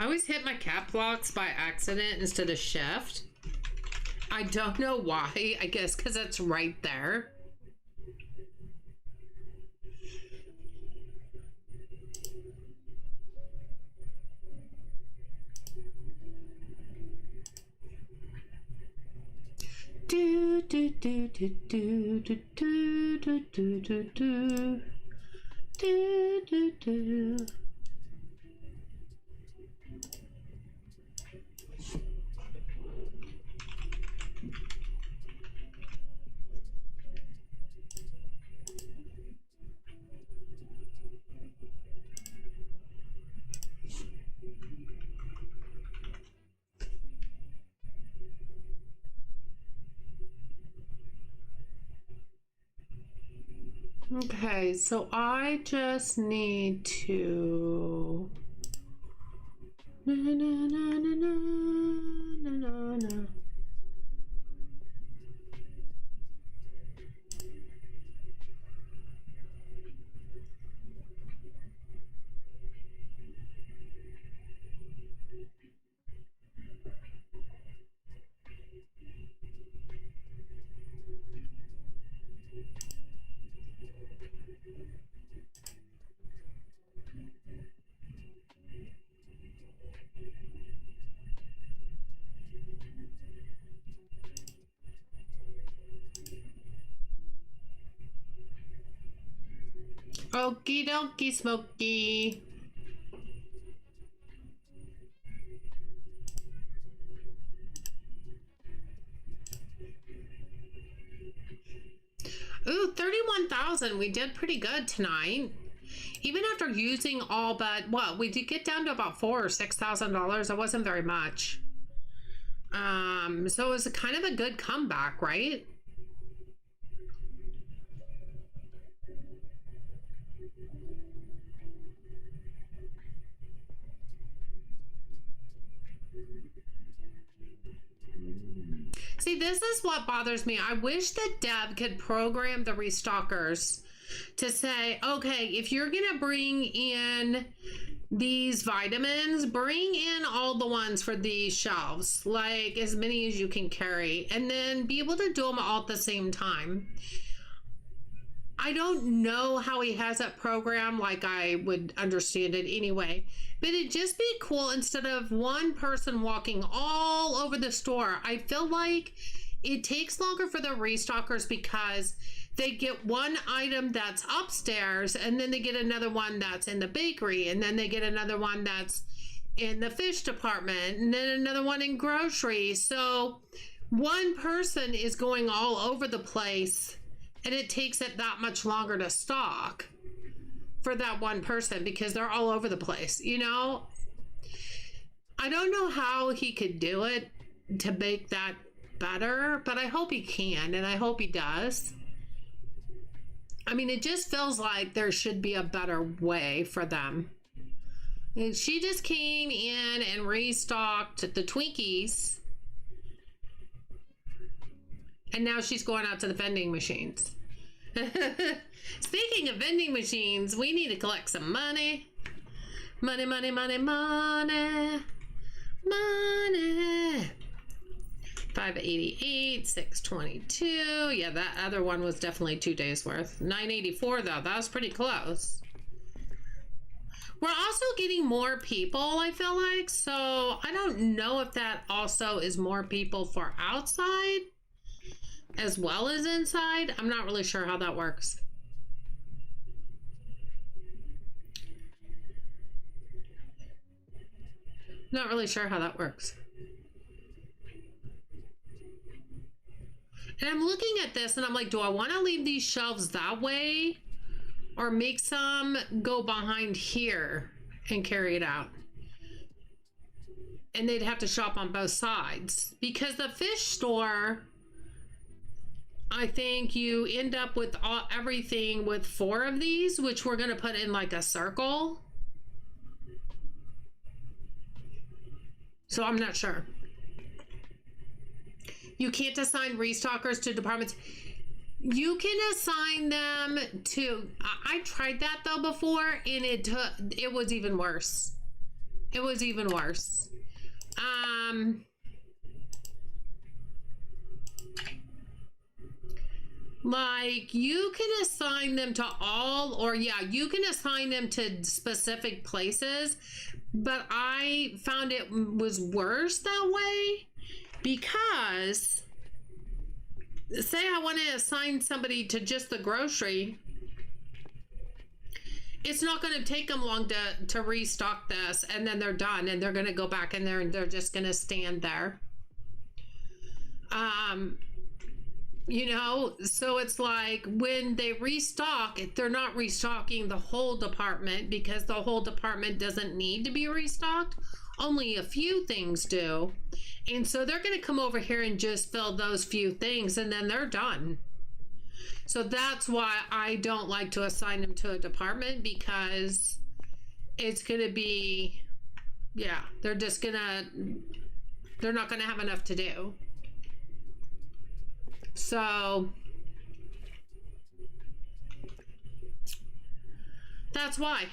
I always hit my cap blocks by accident instead of shift. I don't know why. I guess because it's right there. Do do do do do do do do do do do do do. Okay, so I just need to na, na, na, na, na, na, na. Okie dokie smoky. Ooh, 31,000. We did pretty good tonight. Even after using all but what we did get down to about $4,000 or $6,000. It wasn't very much. So it was a kind of a good comeback, right? See, this is what bothers me. I wish that Deb could program the restockers to say, okay, if you're going to bring in these vitamins, bring in all the ones for these shelves, like as many as you can carry, and then be able to do them all at the same time. I don't know how he has that program, like I would understand it anyway, but it'd just be cool instead of one person walking all over the store. I feel like it takes longer for the restockers because they get one item that's upstairs, and then they get another one that's in the bakery, and then they get another one that's in the fish department, and then another one in grocery. So one person is going all over the place, and it takes it that much longer to stock for that one person because they're all over the place, you know? I don't know how he could do it to make that better, but I hope he can, and I hope he does. I mean, it just feels like there should be a better way for them. And she just came in and restocked the Twinkies, and now she's going out to the vending machines. Speaking of vending machines, we need to collect some money. Money, money, money, money. Money. 588, 622. Yeah, that other one was definitely 2 days worth. 984 though, that was pretty close. We're also getting more people, I feel like, so I don't know if that also is more people for outside as well as inside. I'm not really sure how that works. Not really sure how that works. And I'm looking at this and I'm like, do I want to leave these shelves that way or make some go behind here and carry it out? And they'd have to shop on both sides because the fish store, I think you end up with everything with 4 of these, which we're going to put in like a circle. So I'm not sure. You can't assign restockers to departments. You can assign them to, I tried that though before, and it was even worse. It was even worse. Like you can assign them to all, or yeah, you can assign them to specific places, but I found it was worse that way. Because say I want to assign somebody to just the grocery, it's not going to take them long to restock this, and then they're done and they're going to go back in there and they're just going to stand there. You know, so it's like when they restock, they're not restocking the whole department because the whole department doesn't need to be restocked. Only a few things do. And so they're going to come over here and just fill those few things and then they're done. So that's why I don't like to assign them to a department, because it's going to be, yeah, they're not going to have enough to do. So that's why.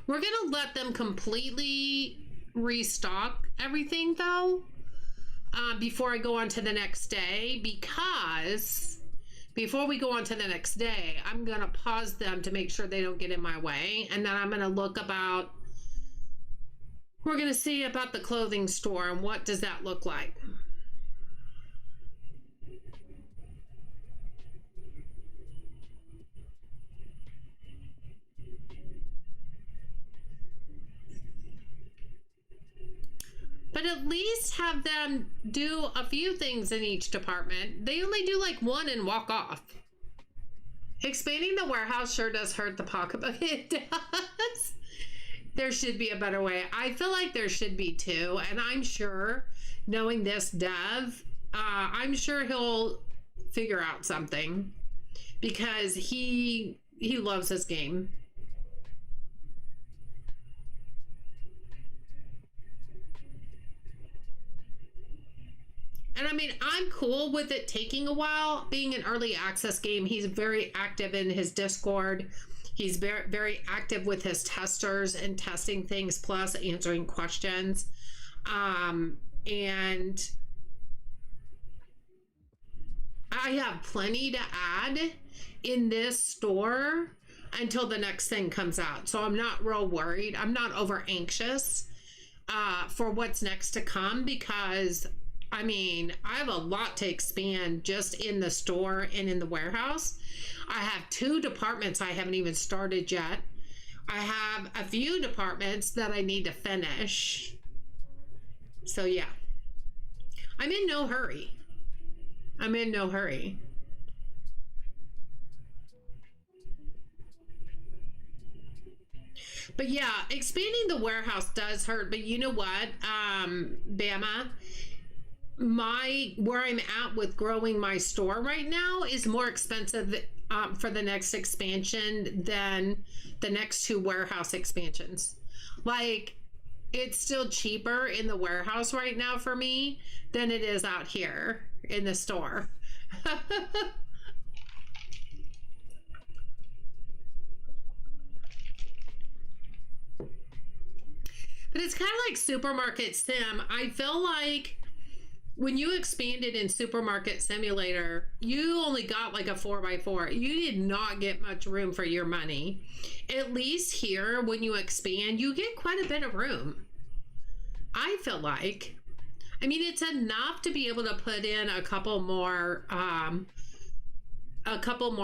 We're going to let them completely restock everything though, before I go on to the next day, because before we go on to the next day, I'm going to pause them to make sure they don't get in my way. And then I'm going to look about, we're going to see about the clothing store and what does that look like. But at least have them do a few things in each department. They only do like one and walk off. Expanding the warehouse sure does hurt the pocketbook. It does. There should be a better way. I feel like there should be too. And I'm sure, knowing this dev, I'm sure he'll figure out something, because he loves this game. And I mean, I'm cool with it taking a while. Being an early access game, he's very active in his Discord. He's very, very active with his testers and testing things, plus answering questions. And I have plenty to add in this store until the next thing comes out. So I'm not real worried. I'm not over anxious for what's next to come, because I mean, I have a lot to expand just in the store and in the warehouse. I have 2 departments I haven't even started yet. I have a few departments that I need to finish. So yeah, I'm in no hurry. I'm in no hurry. But yeah, expanding the warehouse does hurt. But you know what, Bama? Where I'm at with growing my store right now is more expensive for the next expansion than the next 2 warehouse expansions. Like, it's still cheaper in the warehouse right now for me than it is out here in the store. But it's kind of like Supermarket Sim. I feel like when you expanded in Supermarket Simulator, you only got like a 4x4. You did not get much room for your money. At least here, when you expand, you get quite a bit of room. I feel like. I mean, it's enough to be able to put in a couple more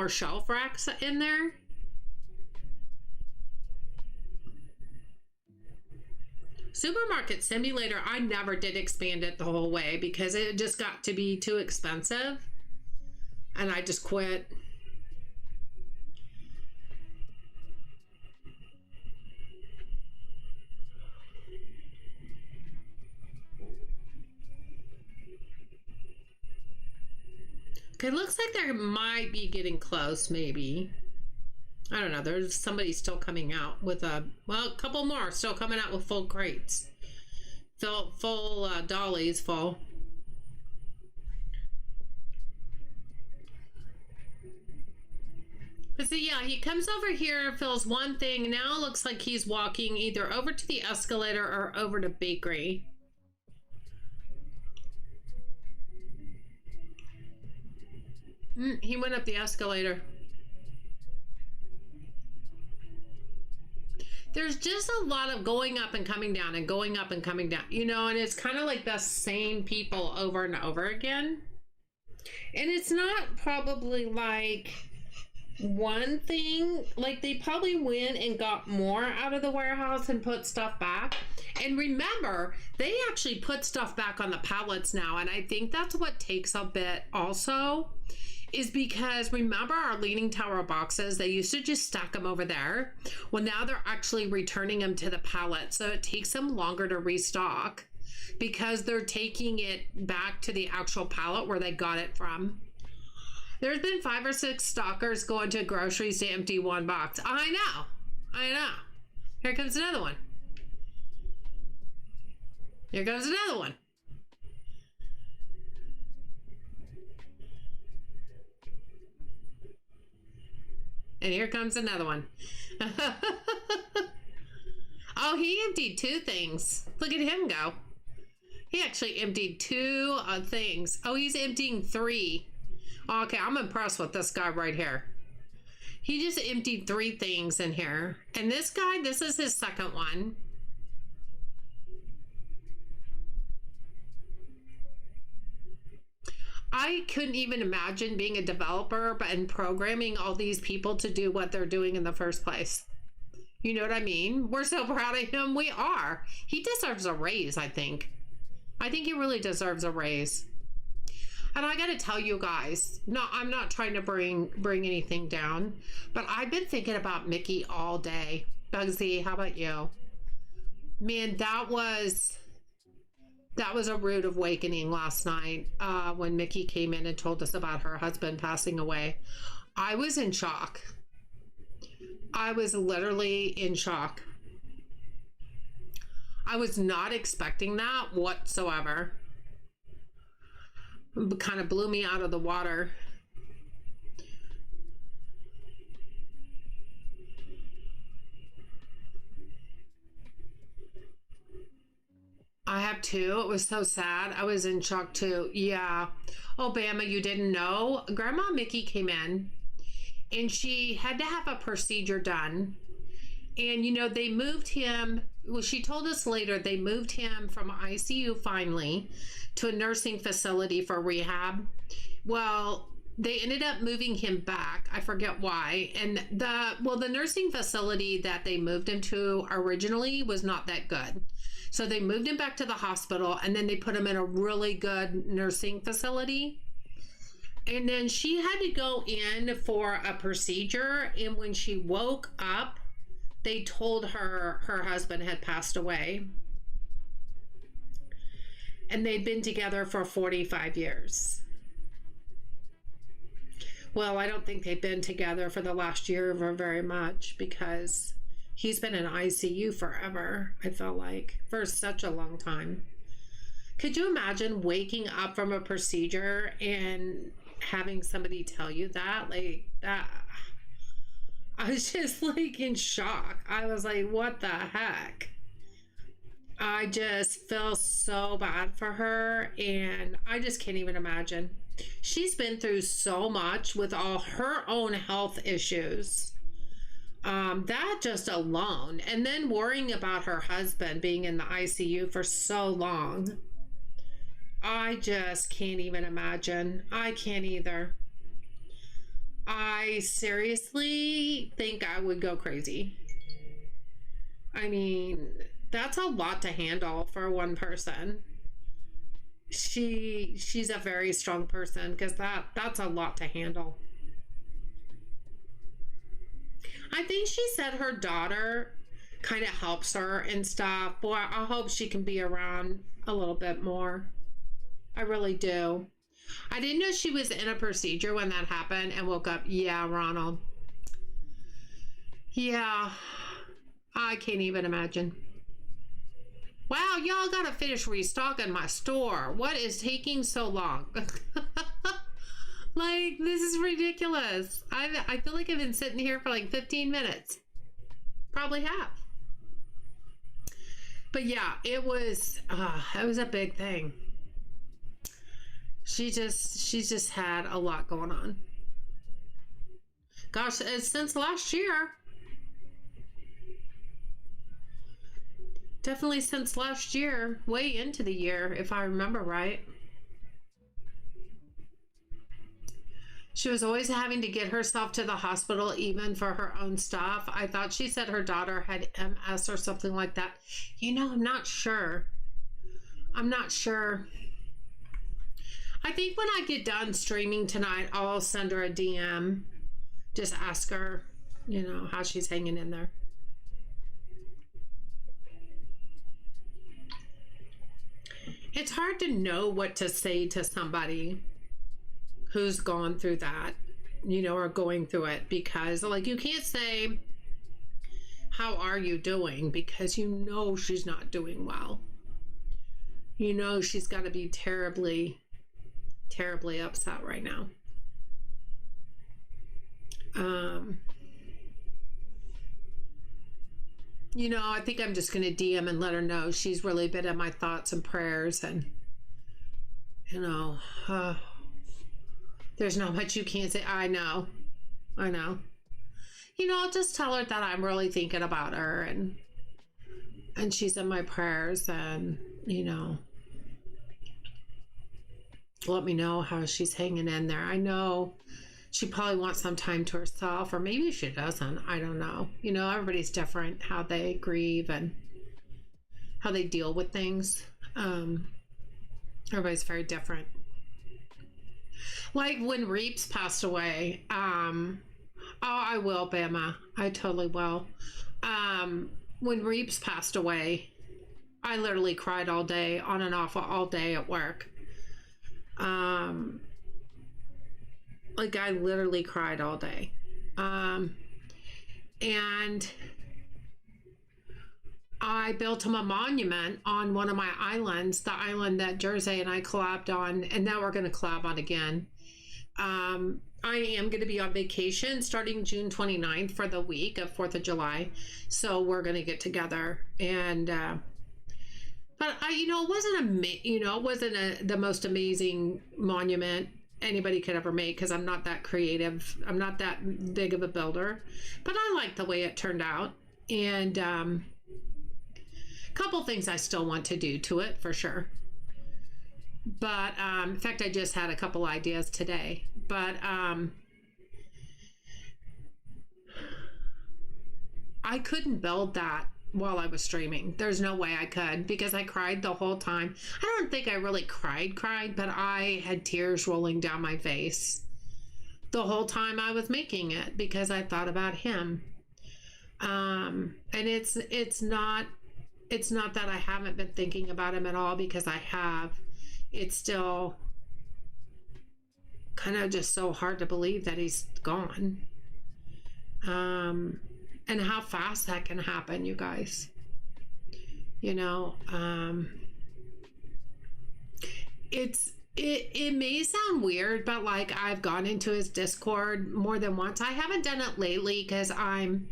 shelf racks in there. Supermarket Simulator, I never did expand it the whole way because it just got to be too expensive and I just quit. Okay, looks like they might be getting close, maybe. I don't know. There's somebody still coming out with a couple more still coming out with full crates. Full dollies full. But so yeah, he comes over here, fills one thing. Now it looks like he's walking either over to the escalator or over to bakery. He went up the escalator. There's just a lot of going up and coming down and going up and coming down, you know, and it's kind of like the same people over and over again. And it's not probably like one thing, like they probably went and got more out of the warehouse and put stuff back. And remember, they actually put stuff back on the pallets now. And I think that's what takes a bit also. Is because remember our Leaning Tower boxes, they used to just stack them over there. Well, now they're actually returning them to the pallet. So it takes them longer to restock because they're taking it back to the actual pallet where they got it from. There's been 5 or 6 stalkers going to groceries to empty one box. I know. Here comes another one. Here comes another one. And here comes another one. Oh, he emptied 2 things. Look at him go. He actually emptied 2 things. Oh, he's emptying 3. Okay, I'm impressed with this guy right here. He just emptied 3 things in here. And this guy, this is his second one. I couldn't even imagine being a developer and programming all these people to do what they're doing in the first place. You know what I mean? We're so proud of him. We are. He deserves a raise, I think. I think he really deserves a raise. And I got to tell you guys, no, I'm not trying to bring anything down, but I've been thinking about Mickey all day. Bugsy, how about you? Man, that was a rude awakening last night when Mickey came in and told us about her husband passing away. I was in shock. I was literally in shock. I was not expecting that whatsoever. It kind of blew me out of the water. I have 2. It was so sad. I was in shock too. Yeah. Oh, Bama, you didn't know? Grandma Mickey came in and she had to have a procedure done. And, you know, they moved him well, she told us later they moved him from ICU finally to a nursing facility for rehab. Well, they ended up moving him back. I forget why. And the nursing facility that they moved him to originally was not that good. So they moved him back to the hospital, and then they put him in a really good nursing facility. And then she had to go in for a procedure, and when she woke up, they told her her husband had passed away. And they'd been together for 45 years. Well, I don't think they've been together for the last year very much, because he's been in ICU forever, I felt like, for such a long time. Could you imagine waking up from a procedure and having somebody tell you that? Like, that, I was just like in shock. I was like, what the heck? I just feel so bad for her, and I just can't even imagine. She's been through so much with all her own health issues. That just alone, and then worrying about her husband being in the ICU for so long. I just can't even imagine. I can't either. I seriously think I would go crazy. I mean, that's a lot to handle for one person. She's a very strong person, because that's a lot to handle. I think she said her daughter kind of helps her and stuff. Boy, I hope she can be around a little bit more. I really do. I didn't know she was in a procedure when that happened and woke up. Yeah, Ronald. Yeah, I can't even imagine. Wow, y'all gotta finish restocking my store. What is taking so long? Like, this is ridiculous. I feel like I've been sitting here for like 15 minutes. Probably have. But yeah, it was a big thing. She's just had a lot going on. Gosh, since last year. Definitely since last year, way into the year, if I remember right. She was always having to get herself to the hospital, even for her own stuff. I thought she said her daughter had MS or something like that. You know, I'm not sure. I'm not sure. I think when I get done streaming tonight, I'll send her a DM. Just ask her, you know, how she's hanging in there. It's hard to know what to say to somebody who's gone through that, you know, or going through it, because like, you can't say, how are you doing? Because you know she's not doing well. You know she's got to be terribly, terribly upset right now. You know, I think I'm just going to DM and let her know she's really been in my thoughts and prayers, and, you know, there's not much you can't say. I know. You know, I'll just tell her that I'm really thinking about her, and she's in my prayers, and, you know, let me know how she's hanging in there. I know she probably wants some time to herself, or maybe she doesn't. I don't know. You know, everybody's different, how they grieve and how they deal with things. Everybody's very different. Like when Reeps passed away, oh, I will, Bama. I totally will. When Reeps passed away, I literally cried all day, on and off all day at work. Like, I literally cried all day. And I built him a monument on one of my islands, the island that Jersey and I collabed on, and now we're going to collab on again. I am going to be on vacation starting June 29th for the week of 4th of July. So we're going to get together, and, but you know, it wasn't the most amazing monument anybody could ever make, because I'm not that creative. I'm not that big of a builder, but I like the way it turned out. And couple things I still want to do to it for sure. But in fact, I just had a couple ideas today. But I couldn't build that while I was streaming. There's no way I could, because I cried the whole time. I don't think I really cried, but I had tears rolling down my face the whole time I was making it, because I thought about him. And it's not that I haven't been thinking about him at all, because I have. It's still kind of just so hard to believe that he's gone. And how fast that can happen, you guys. You know, it may sound weird, but like, I've gone into his Discord more than once. I haven't done it lately because I'm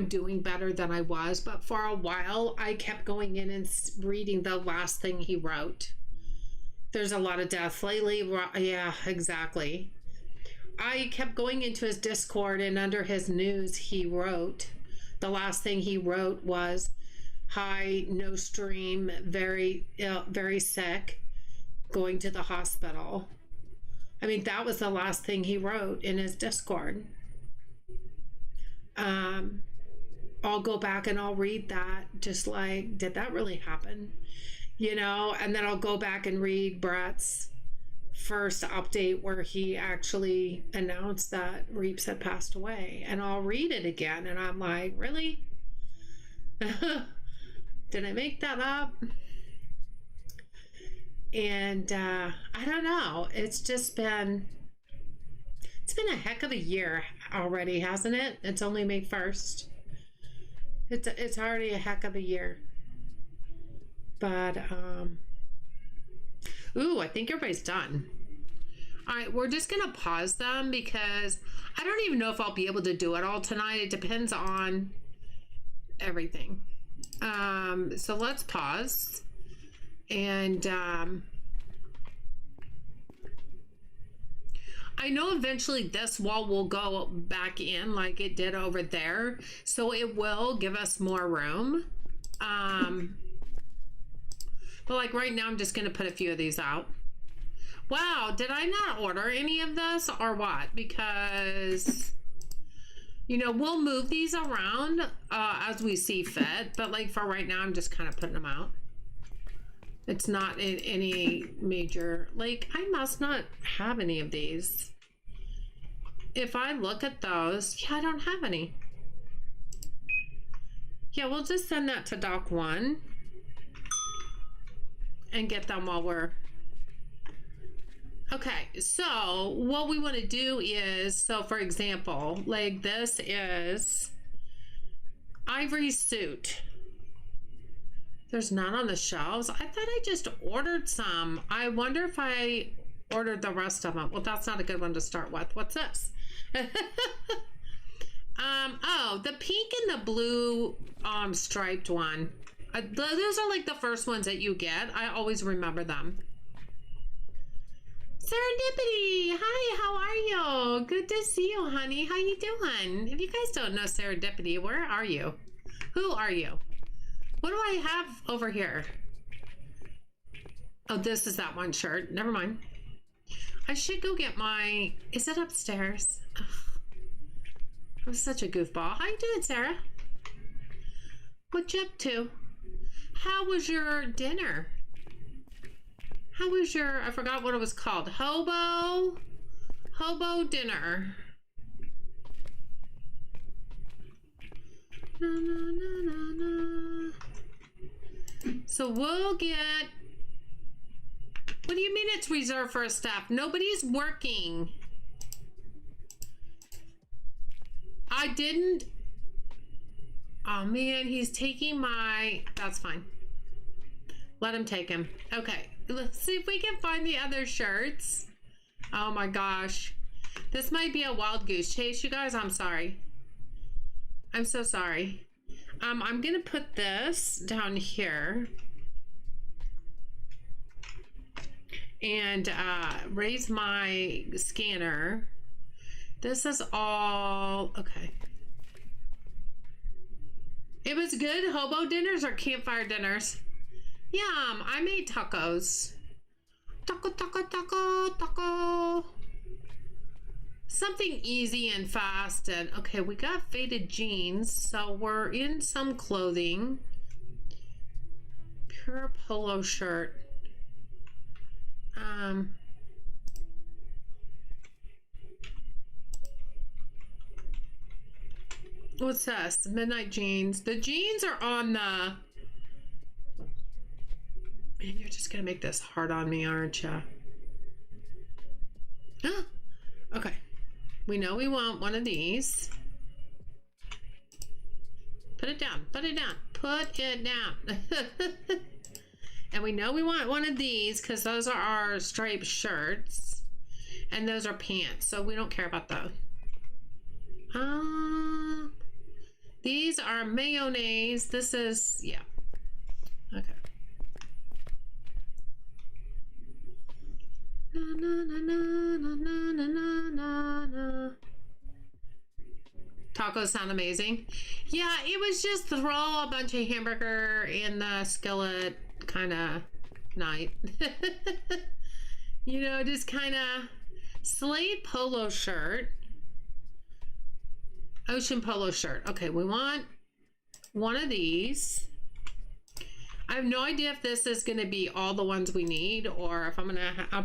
doing better than I was, but for a while I kept going in and reading the last thing he wrote. There's a lot of death lately. Yeah, exactly. I kept going into his Discord, and under his news he wrote, the last thing he wrote was, "Hi, no stream, very ill, very sick, going to the hospital." I mean, that was the last thing he wrote in his Discord. I'll go back and I'll read that, just like, did that really happen? You know, and then I'll go back and read Brett's first update where he actually announced that Reeps had passed away, and I'll read it again and I'm like, really? Did I make that up? And I don't know, it's been a heck of a year already, hasn't it? It's only May 1st. It's already a heck of a year. But ooh, I think everybody's done. All right, we're just gonna pause them because I don't even know if I'll be able to do it all tonight. It depends on everything. So let's pause, and I know eventually this wall will go back in like it did over there, so it will give us more room. But like right now, I'm just going to put a few of these out. Wow, did I not order any of this or what? Because, you know, we'll move these around as we see fit. But like for right now, I'm just kind of putting them out. It's not in any major, like, I must not have any of these. If I look at those, yeah, I don't have any. Yeah, we'll just send that to Doc 1 and get them while we're... Okay, so what we want to do is, so for example, like this is Ivory Suit. There's none on the shelves. I thought I just ordered some. I wonder if I ordered the rest of them. Well, that's not a good one to start with. What's this? Oh, the pink and the blue striped one. Those are like the first ones that you get. I always remember them. Serendipity, hi, how are you? Good to see you, honey. How you doing? If you guys don't know Serendipity, where are you? Who are you? What do I have over here? Oh, this is that one shirt. Never mind. I should go get my... Is it upstairs? Ugh. I'm such a goofball. How you doing, Sarah? What you up to? How was your dinner? How was your... I forgot what it was called. Hobo dinner. Na, na, na, na, na. So we'll get... What do you mean it's reserved for a staff? Nobody's working. I didn't... Oh man, he's taking my... That's fine. Let him take him. Okay, let's see if we can find the other shirts. Oh my gosh. This might be a wild goose chase, you guys. I'm sorry. I'm so sorry. I'm gonna put this down here and raise my scanner. This is all okay. It was good. Hobo dinners or campfire dinners? Yum, I made tacos. Taco, taco, taco, taco. Something easy and fast. And okay, we got faded jeans, so we're in some clothing. Pure polo shirt. What's this? Midnight jeans. The jeans are on the... Man, you're just gonna make this hard on me, aren't you? Okay. We know we want one of these. Put it down. Put it down. Put it down. And we know we want one of these because those are our striped shirts. And those are pants. So we don't care about those. These are mayonnaise. This is, yeah. Okay. Na, na, na, na, na, na, na, na, na. Tacos sound amazing. Yeah, it was just throw a bunch of hamburger in the skillet kind of night. You know, just kind of Slade polo shirt. Ocean polo shirt. Okay, we want one of these. I have no idea if this is going to be all the ones we need or if I'm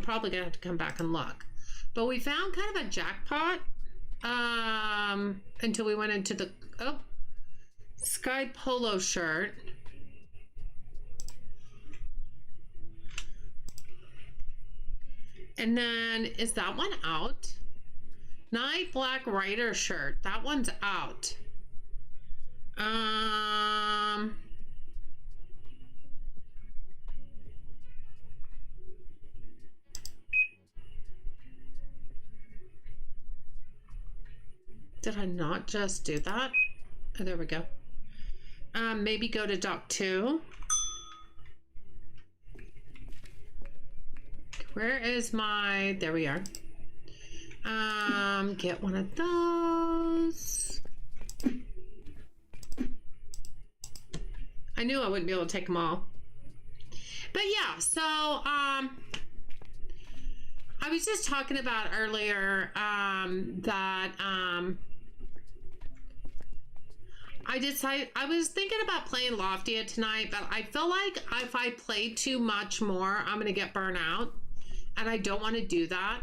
probably going to have to come back and look. But we found kind of a jackpot until we went into the sky polo shirt. And then is that one out? Night black rider shirt. That one's out. Did I not just do that? Oh, there we go. Maybe go to dock 2. Where is my... There we are. Get one of those. I knew I wouldn't be able to take them all. But yeah, so, I was just talking about earlier, that, I was thinking about playing Loftia tonight, but I feel like if I play too much more, I'm going to get burnt out. And I don't want to do that.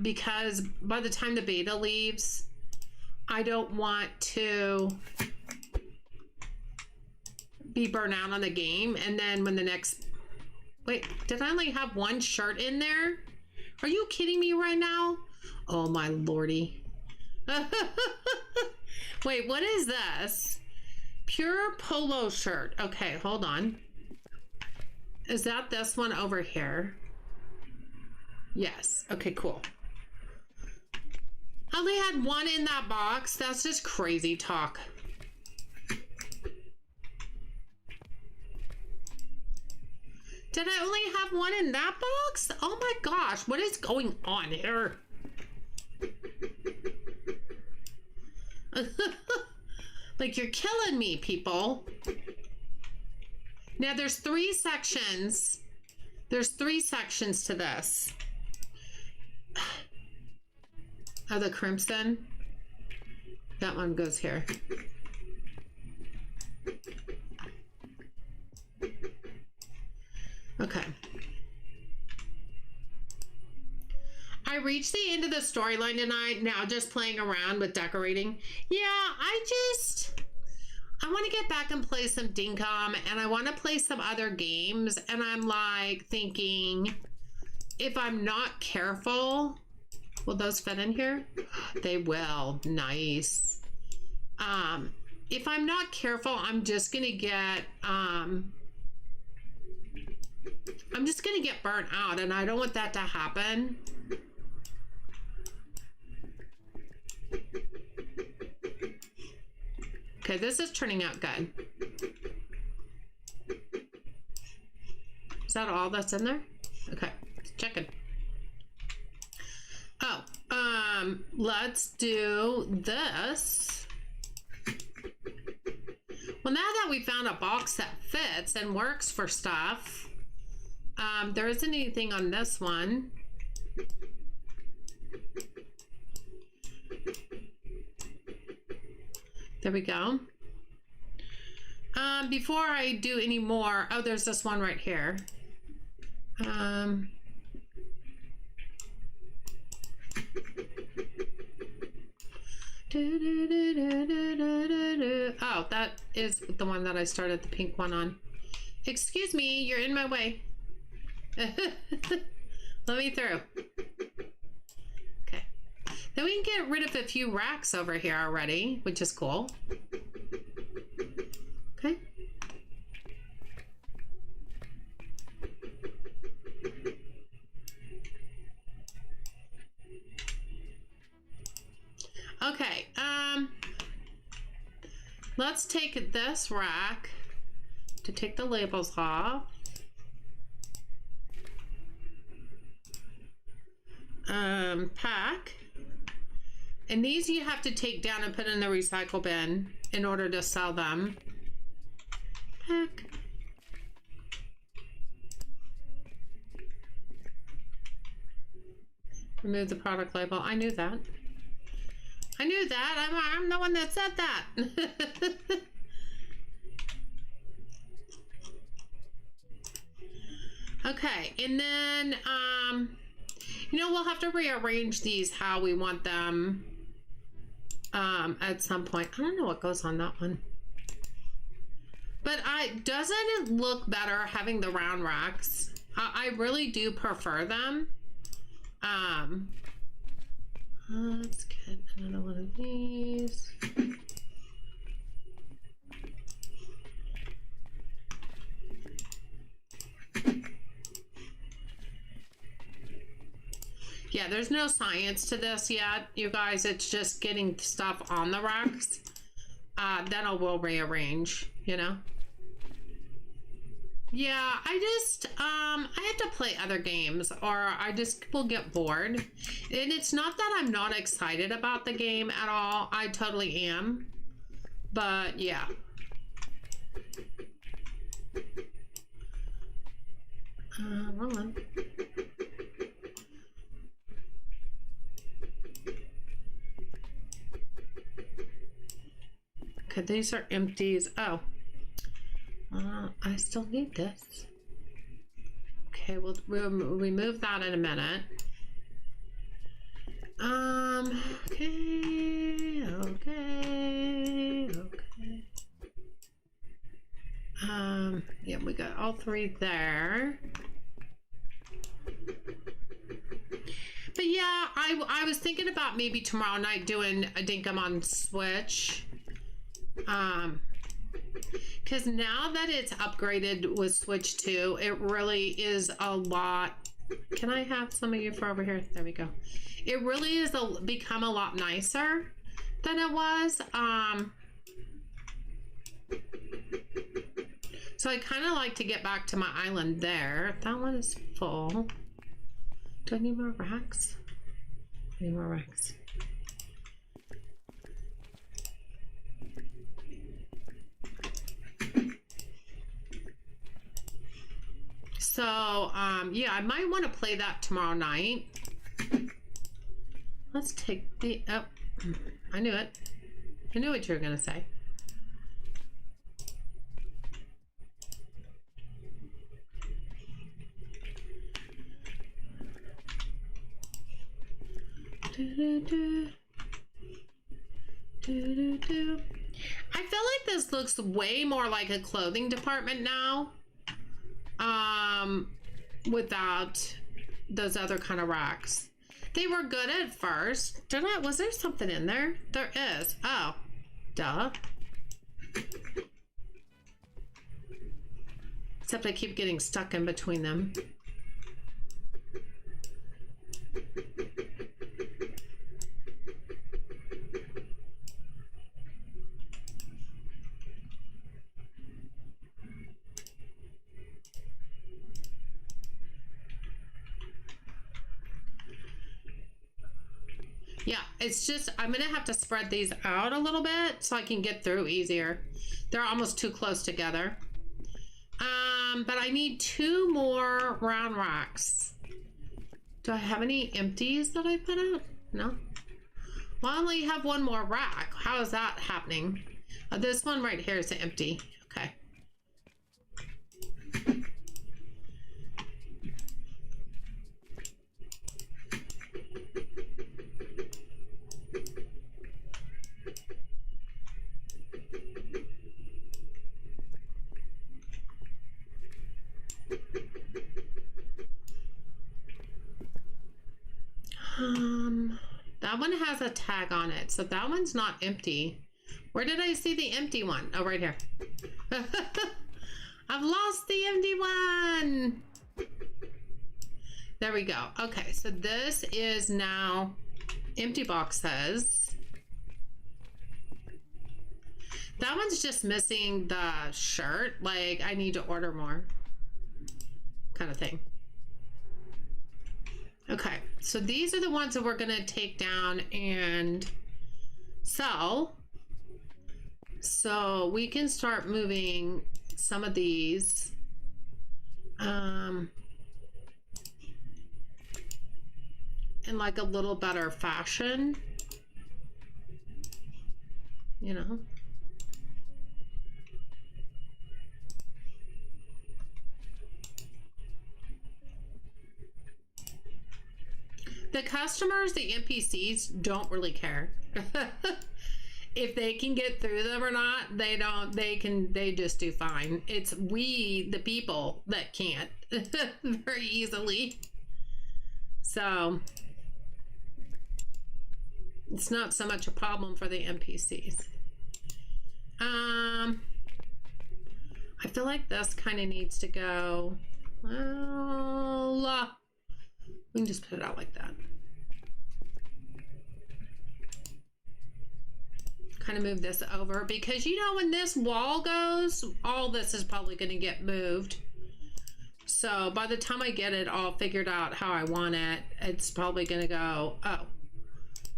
Because by the time the beta leaves, I don't want to be burnt out on the game. And then when the next... Wait, did I only have one shirt in there? Are you kidding me right now? Oh my lordy. Wait, what is this? Pure polo shirt. Okay, hold on. Is that this one over here? Yes. Okay, cool. I only had one in that box. That's just crazy talk. Did I only have one in that box? Oh my gosh, what is going on here? Like, you're killing me, people. Now, there's 3 sections. There's 3 sections to this. Oh, the crimson. That one goes here. Okay. I reached the end of the storyline tonight. Now just playing around with decorating. Yeah, I want to get back and play some Dinkum, and I want to play some other games, and I'm like thinking, if I'm not careful, will those fit in here? They will. Nice. If I'm not careful, I'm just gonna get burnt out, and I don't want that to happen. Okay, this is turning out good. Is that all that's in there? Okay, checking. Oh, let's do this. Well, now that we found a box that fits and works for stuff, there isn't anything on this one. There we go. Before I do any more, oh, there's this one right here. Oh, that is the one that I started the pink one on. Excuse me, you're in my way. Let me through. Okay. Then we can get rid of a few racks over here already, which is cool. Okay. Okay, let's take this rack to take the labels off. Pack. And these you have to take down and put in the recycle bin in order to sell them. Pack. Remove the product label. I knew that. I knew that. I'm the one that said that. Okay, and then you know, we'll have to rearrange these how we want them at some point. I don't know what goes on that one. But doesn't it look better having the round racks? I really do prefer them. Let's get another one of these. Yeah, there's no science to this yet, you guys. It's just getting stuff on the racks. Then I will rearrange, you know? Yeah, I have to play other games or I just will get bored. And it's not that I'm not excited about the game at all. I totally am. But yeah. Wrong one. Okay, these are empties. Oh. I still need this. Okay, we'll remove that in a minute. Okay. Yeah, we got all three there. But yeah, I was thinking about maybe tomorrow night doing a Dinkum on Switch. Because now that it's upgraded with Switch 2, it really is a lot. Can I have some of you for over here? There we go. It really is become a lot nicer than it was. So I kind of like to get back to my island there. That one is full. Do I need more racks? I need more racks. So, yeah, I might want to play that tomorrow night. Let's take the, oh, I knew it. I knew what you were going to say. I feel like this looks way more like a clothing department now. Without those other kind of racks. They were good at first. Was there something in there? There is. Oh, duh. Except I keep getting stuck in between them. Yeah, it's just, I'm gonna have to spread these out a little bit so I can get through easier. They're almost too close together. But I need 2 more round racks. Do I have any empties that I put out? No. Well, I only have 1 more rack. How is that happening? This one right here is empty. Okay. That one has a tag on it, so that one's not empty. Where did I see the empty one? Oh, right here. I've lost the empty one. There we go. Okay, so this is now empty boxes. That one's just missing the shirt. Like, I need to order more kind of thing. Okay, so these are the ones that we're gonna take down and sell. So we can start moving some of these. In like a little better fashion, you know. The customers, the NPCs, don't really care. If they can get through them or not, they don't, they just do fine. It's we, the people, that can't very easily. So it's not so much a problem for the NPCs. I feel like this kind of needs to go, well, we can just put it out like that. Kind of move this over because, you know, when this wall goes, all this is probably going to get moved. So by the time I get it all figured out how I want it, it's probably going to go, oh.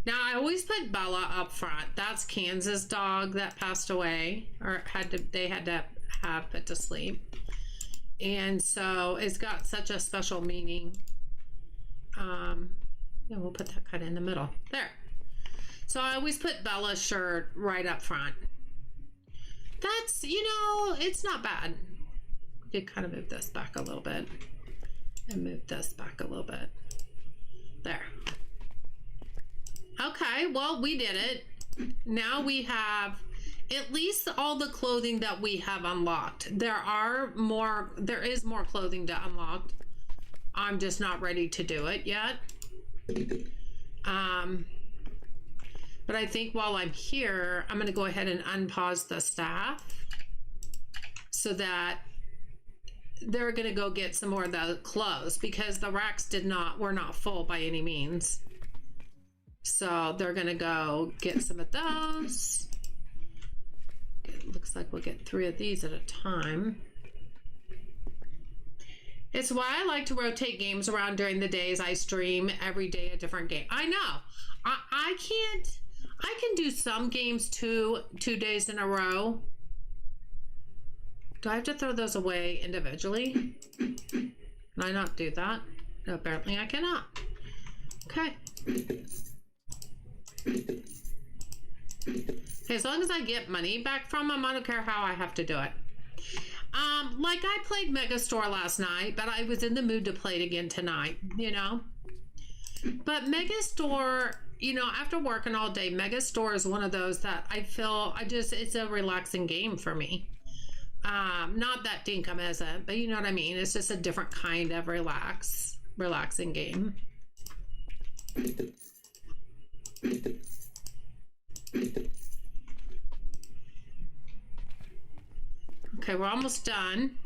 Now I always put Bella up front. That's Kansas' dog that passed away, or they had to have put to sleep. And so it's got such a special meaning. Yeah, we'll put that kind of in the middle. There. So I always put Bella's shirt right up front. That's, you know, it's not bad. We could kind of move this back a little bit. And move this back a little bit. There. Okay, well, we did it. Now we have at least all the clothing that we have unlocked. There is more clothing to unlock. I'm just not ready to do it yet. But I think while I'm here, I'm going to go ahead and unpause the staff so that they're going to go get some more of the clothes because the racks were not full by any means. So they're going to go get some of those. It looks like we'll get 3 of these at a time. It's why I like to rotate games around during the days I stream every day a different game. I know. I can do some games two days in a row. Do I have to throw those away individually? Can I not do that? No, apparently I cannot. Okay. As long as I get money back from them, I don't care how I have to do it. Like I played Megastore last night, but I was in the mood to play it again tonight, you know? But Megastore, you know, after working all day, Megastore is one of those that I feel, it's a relaxing game for me. Not that Dinkum isn't, but you know what I mean? It's just a different kind of relaxing game. Okay, we're almost done.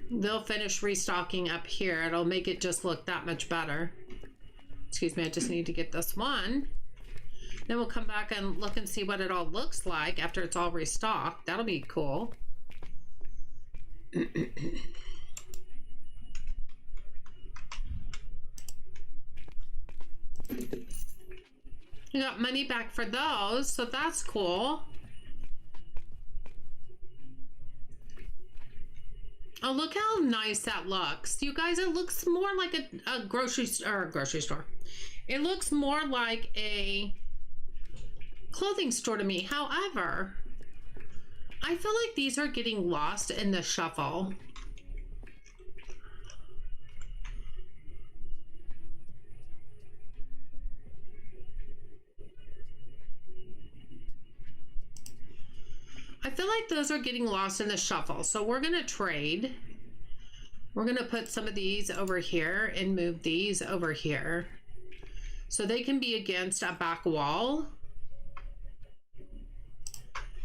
They'll finish restocking up here. It'll make it just look that much better. Excuse me, I just need to get this one. Then we'll come back and look and see what it all looks like after it's all restocked. That'll be cool. We got money back for those, so that's cool. Oh, look how nice that looks. You guys, it looks more like a grocery store. It looks more like a clothing store to me. However, I feel like these are getting lost in the shuffle. I feel like those are getting lost in the shuffle. So we're going to trade. We're going to put some of these over here and move these over here, so they can be against a back wall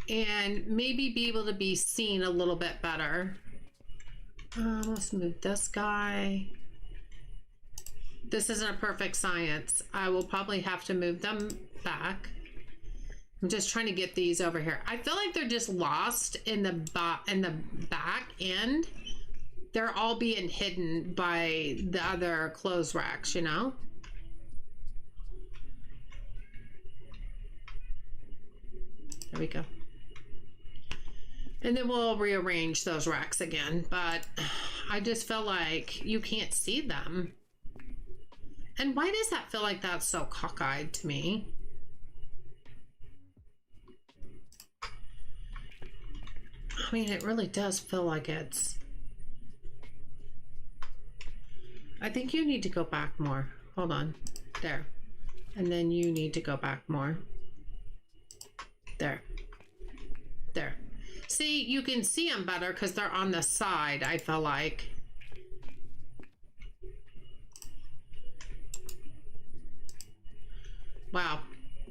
and maybe be able to be seen a little bit better. Let's move this guy. This isn't a perfect science. I will probably have to move them back. I'm just trying to get these over here. I feel like they're just lost in the back end. They're all being hidden by the other clothes racks, you know? There we go. And then we'll rearrange those racks again, but I just feel like you can't see them. And why does that feel like that's so cockeyed to me? I mean, it really does feel like it's... I think you need to go back more. Hold on. There. And then you need to go back more. There. There. See, you can see them better because they're on the side, I feel like. Wow.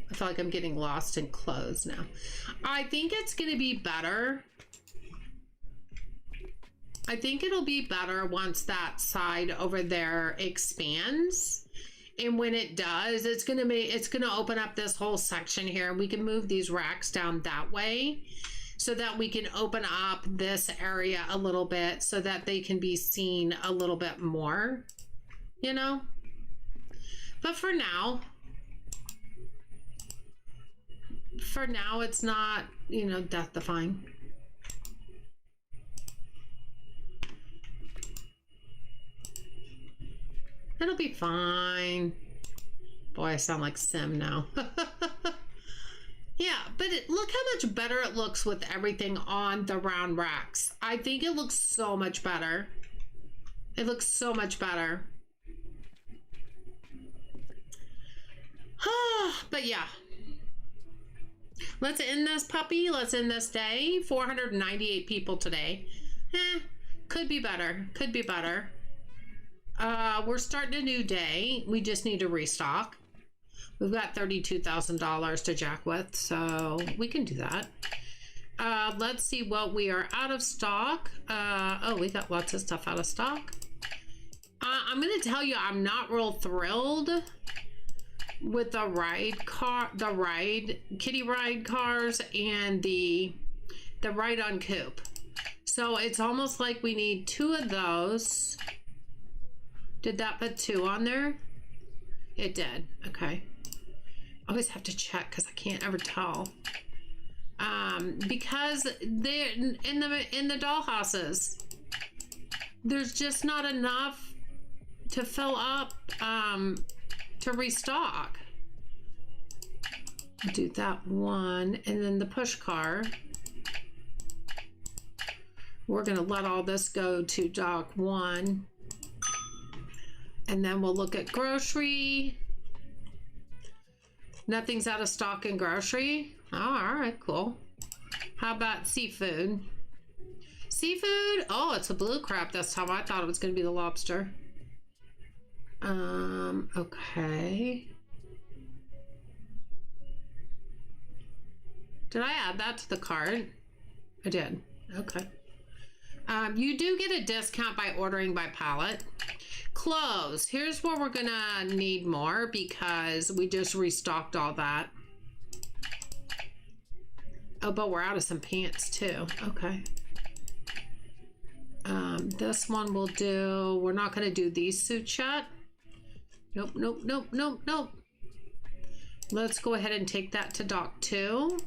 I feel like I'm getting lost in clothes now. I think it's going to be better. I think it'll be better once that side over there expands. And when it does, it's going to open up this whole section here. We can move these racks down that way so that we can open up this area a little bit so that they can be seen a little bit more, you know? But for now, it's not, you know, death defying. It'll be fine. Boy, I sound like Sim now. Yeah, but look how much better it looks with everything on the round racks. I think it looks so much better. It looks so much better. But yeah. Let's end this puppy. Let's end this day. 498 people today. Could be better. Could be better. We're starting a new day. We just need to restock. We've got $32,000 to jack with, so we can do that. Let's see what we are out of stock. Oh, we got lots of stuff out of stock. I'm going to tell you, I'm not real thrilled with the kitty ride cars and the ride on coupe. So it's almost like we need 2 of those. Did that put 2 on there? It did. Okay. I always have to check because I can't ever tell. Because they're in the dollhouses, there's just not enough to fill up to restock. Do that one, and then the push car. We're gonna let all this go to dock 1. And then we'll look at grocery. Nothing's out of stock in grocery. Oh, all right, cool. How about seafood? Seafood? Oh, it's a blue crab this time. I thought it was going to be the lobster. Okay. Did I add that to the cart? I did. Okay. You do get a discount by ordering by pallet. Clothes. Here's where we're gonna need more because we just restocked all that. Oh, but we're out of some pants too. Okay. This one we'll do. We're not gonna do these suits yet. Nope, nope, nope, nope, nope. Let's go ahead and take that to dock 2.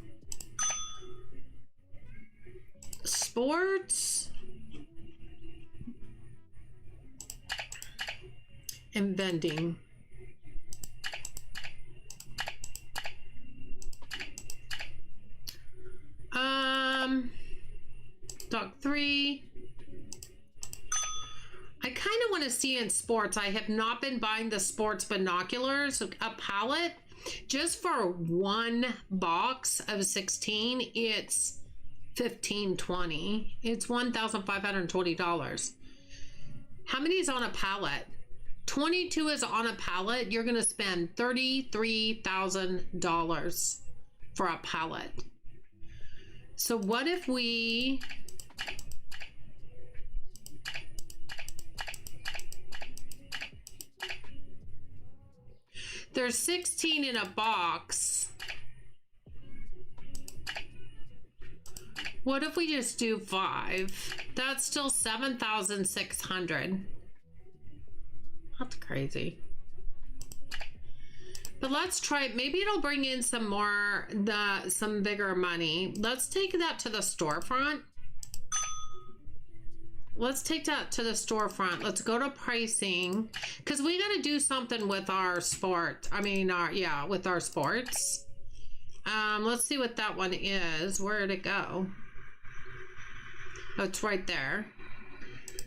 Sports. And vending. Dock 3. I kind of want to see in sports. I have not been buying the sports binoculars, a pallet. Just for one box of 16, it's $15.20. It's $1,520. How many is on a pallet? 22 is on a pallet. You're going to spend $33,000 for a pallet. So what if we... There's 16 in a box. What if we just do 5? That's still 7,600. That's crazy. But let's try, maybe it'll bring in some more, some bigger money. Let's take that to the storefront. Let's take that to the storefront. Let's go to pricing, because we got to do something with our sport. I mean, yeah, with our sports. Let's see what that one is. Where did it go? Oh, it's right there.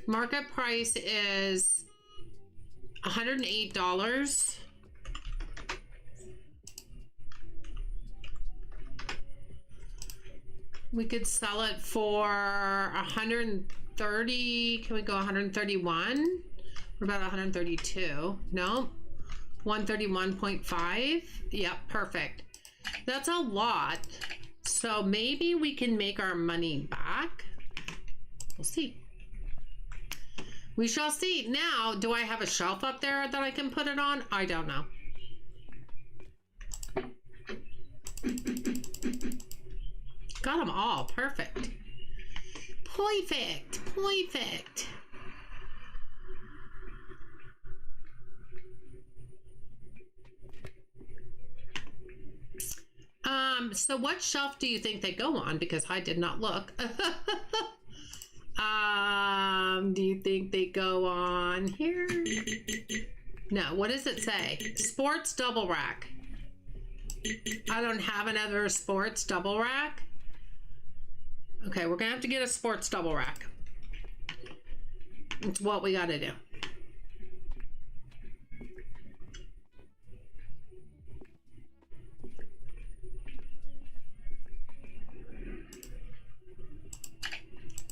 Market price is $108. We could sell it for 130. Can we go 131? We're about 132. No, 131.5. Yep, perfect. That's a lot. So maybe we can make our money back. We'll see. We shall see. Now, do I have a shelf up there that I can put it on? I don't know. Got them all. Perfect. Perfect. Perfect. So what shelf do you think they go on? Because I did not look. Do you think they go on here? No. What does it say? Sports double rack. I don't have another sports double rack. Okay, we're gonna have to get a sports double rack. It's what we gotta do.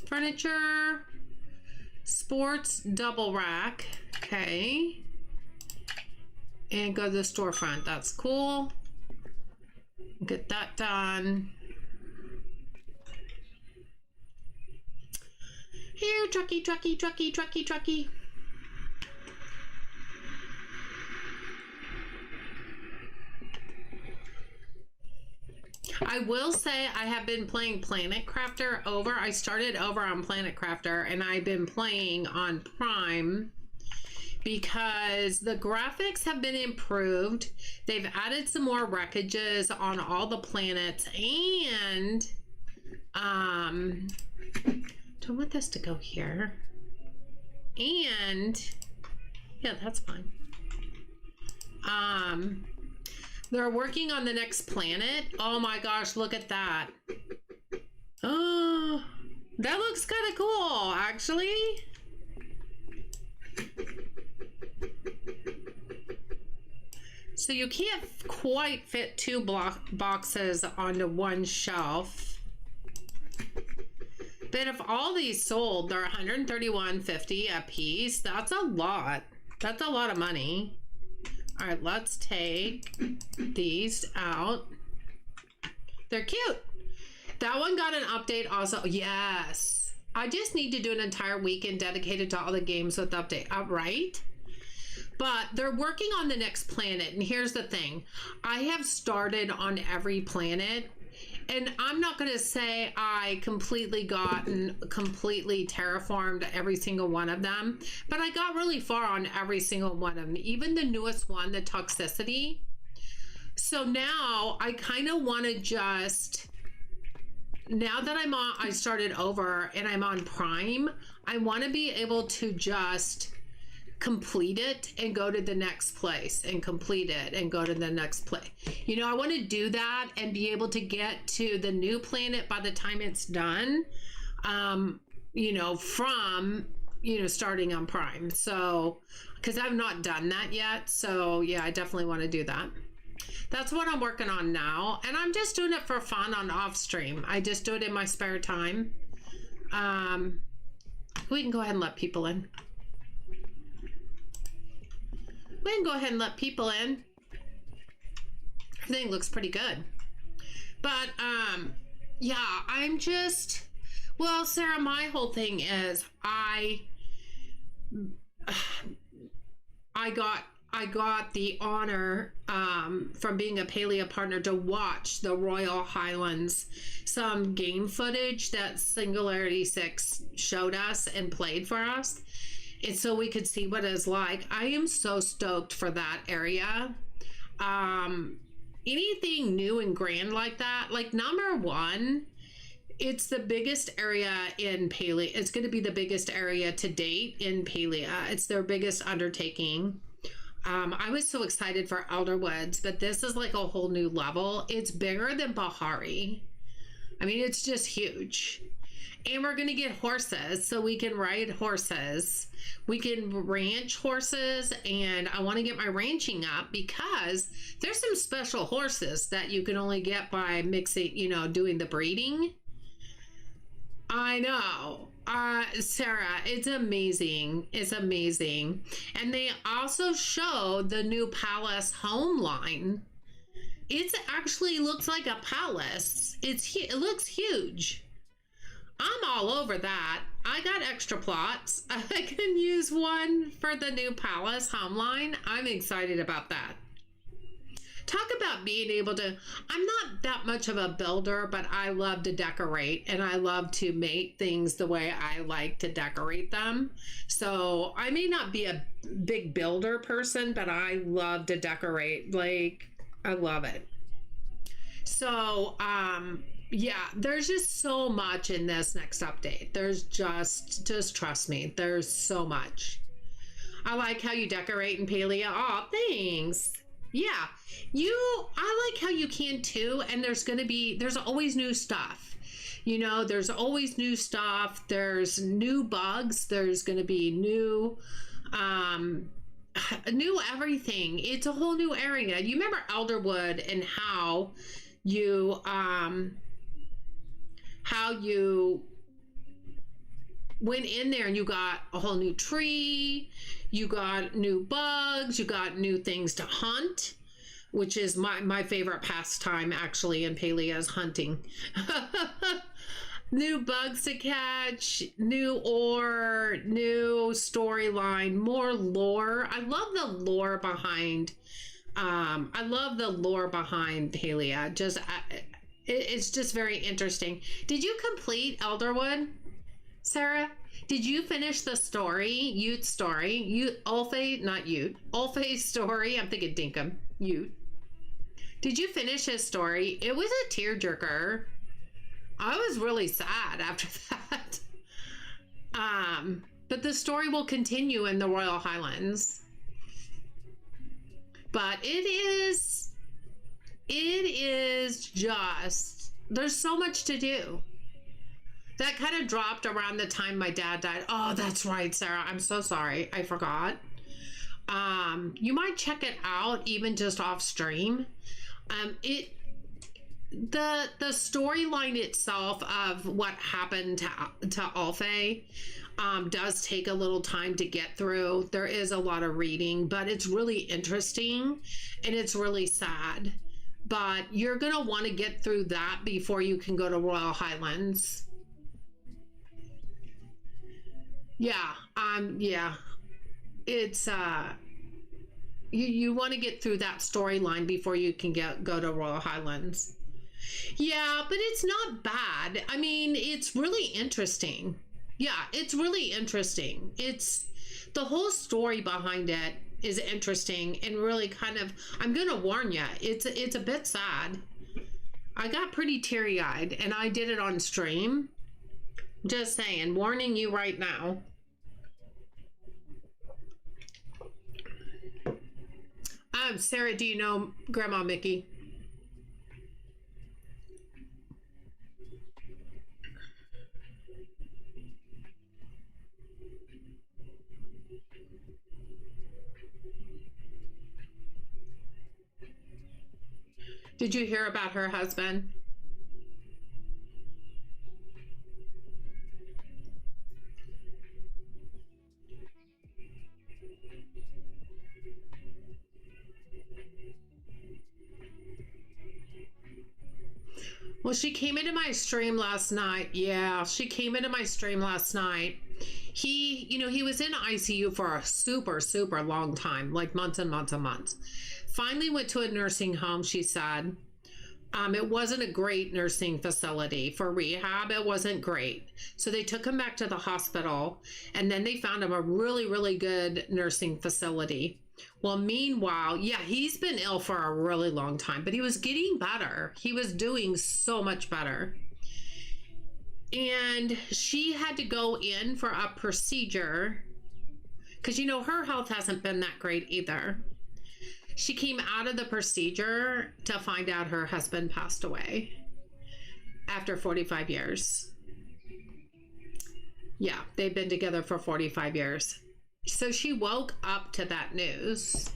Furniture, sports double rack. Okay. And go to the storefront. That's cool. Get that done. Here, trucky, trucky, trucky, trucky, trucky. I will say I have been playing Planet Crafter over. I started over on Planet Crafter and I've been playing on Prime because the graphics have been improved. They've added some more wreckages on all the planets and don't want this to go here. And yeah, that's fine. They're working on the next planet. Oh my gosh, look at that. Oh, that looks kind of cool, actually. So you can't quite fit two boxes onto one shelf. But if all these sold, they're $131.50 a piece. That's a lot. That's a lot of money. All right, let's take these out. They're cute. That one got an update also. Yes. I just need to do an entire weekend dedicated to all the games with update. Right? But they're working on the next planet. And here's the thing. I have started on every planet. And I'm not going to say I completely terraformed every single one of them, but I got really far on every single one of them, even the newest one, the toxicity. So now I kind of want to just, now that I started over and I'm on Prime, I want to be able to just complete it and go to the next place and complete it and go to the next place. You know, I want to do that and be able to get to the new planet by the time it's done, you know, from, you know, starting on Prime. So, because I've not done that yet. So yeah, I definitely want to do that. That's what I'm working on now. And I'm just doing it for fun on off stream. I just do it in my spare time. We can go ahead and let people in. We can go ahead and let people in. Everything looks pretty good. But, yeah, I'm just, well, Sarah, my whole thing is I got the honor from being a Palea partner to watch the Royal Highlands, some game footage that Singularity 6 showed us and played for us. And so we could see what it's like. I am so stoked for that area. Anything new and grand like that, like number one, it's the biggest area in Palea. It's going to be the biggest area to date in Palea. It's their biggest undertaking. I was so excited for Elderwoods, but this is like a whole new level. It's bigger than Bahari. I mean, it's just huge. And we're going to get horses, so we can ride horses. We can ranch horses, and I want to get my ranching up because there's some special horses that you can only get by mixing, you know, doing the breeding. I know. Sarah, it's amazing. It's amazing. And they also show the new palace home line. It actually looks like a palace. It looks huge. I'm all over that. I got extra plots. I can use one for the new palace home line. I'm excited about that. Talk about being able to, I'm not that much of a builder, but I love to decorate and I love to make things the way I like to decorate them. So I may not be a big builder person, but I love to decorate. Like, I love it. So, yeah, there's just so much in this next update. There's just trust me, there's so much. I like how you decorate in Palea. Oh, thanks. Yeah, I like how you can too. And there's always new stuff. You know, there's always new stuff. There's new bugs. There's going to be new everything. It's a whole new area. You remember Elderwood and how you went in there and you got a whole new tree, you got new bugs, you got new things to hunt, which is my favorite pastime actually in Palea is hunting. New bugs to catch, new ore, new storyline, more lore. I love the lore behind Palea. It's just very interesting. Did you complete Elderwood, Sarah? Did you finish the story, Ute story? Ulfe's story. I'm thinking Dinkum, Ute. Did you finish his story? It was a tearjerker. I was really sad after that. But the story will continue in the Royal Highlands. But it is just, there's so much to do. That kind of dropped around the time my dad died. Oh, that's right, Sarah. I'm so sorry. I forgot. You might check it out even just off stream. The storyline itself of what happened to Ulfe does take a little time to get through. There is a lot of reading, but it's really interesting and it's really sad. But you're going to want to get through that before you can go to Royal Highlands. Yeah, it's you want to get through that storyline before you can go to Royal Highlands. Yeah, but it's not bad. I mean, it's really interesting. Yeah, it's really interesting. It's the whole story behind it is interesting and really kind of, I'm gonna warn you, it's a bit sad. I got pretty teary-eyed and I did it on stream. Just saying, warning you right now. Sarah, do you know Grandma Mickey? Did you hear about her husband? Well, she came into my stream last night. Yeah, she came into my stream last night. He was in ICU for a super, super long time, like months and months and months. Finally went to a nursing home, she said. It wasn't a great nursing facility for rehab. It wasn't great. So they took him back to the hospital, and then they found him a really, really good nursing facility. Well, meanwhile, yeah, he's been ill for a really long time, but he was getting better. He was doing so much better. And she had to go in for a procedure because, her health hasn't been that great either. She came out of the procedure to find out her husband passed away after 45 years. Yeah, they've been together for 45 years. So she woke up to that news.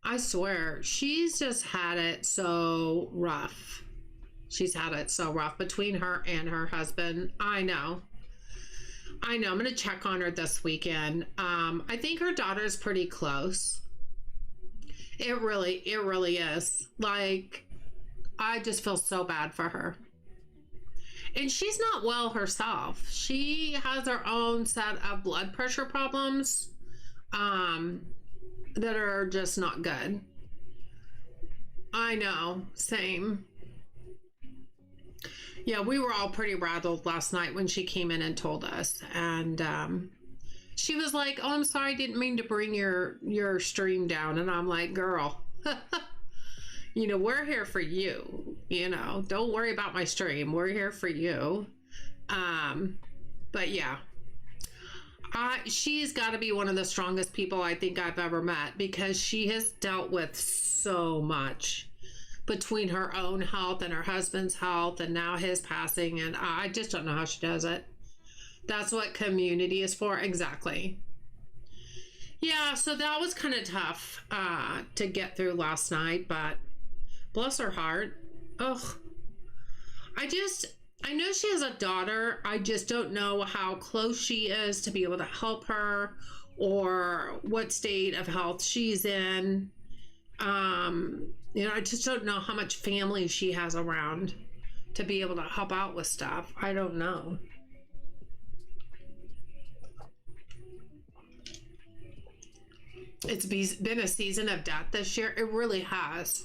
I swear, she's just had it so rough. She's had it so rough between her and her husband. I know. I'm going to check on her this weekend. I think her daughter's pretty close. It really is. Like, I just feel so bad for her. And she's not well herself. She has her own set of blood pressure problems that are just not good. I know, same. Yeah, we were all pretty rattled last night when she came in and told us. And she was like, "Oh, I'm sorry, I didn't mean to bring your stream down." And I'm like, "Girl, we're here for you. Don't worry about my stream. We're here for you." But yeah, she's got to be one of the strongest people I think I've ever met, because she has dealt with so much between her own health and her husband's health and now his passing. And I just don't know how she does it. That's what community is for. Exactly. Yeah, so that was kind of tough to get through last night, but bless her heart. Ugh. I know she has a daughter. I just don't know how close she is to be able to help her or what state of health she's in. I just don't know how much family she has around to be able to help out with stuff. I don't know. It's been a season of death this year. It really has.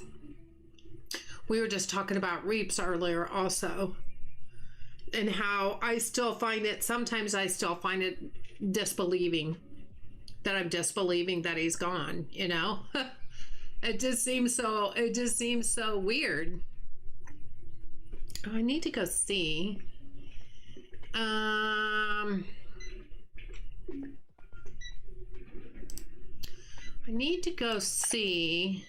We were just talking about Reaps earlier also, and how sometimes I still find it disbelieving that I'm disbelieving that he's gone, It just seems so weird. Oh, I need to go see. I need to go see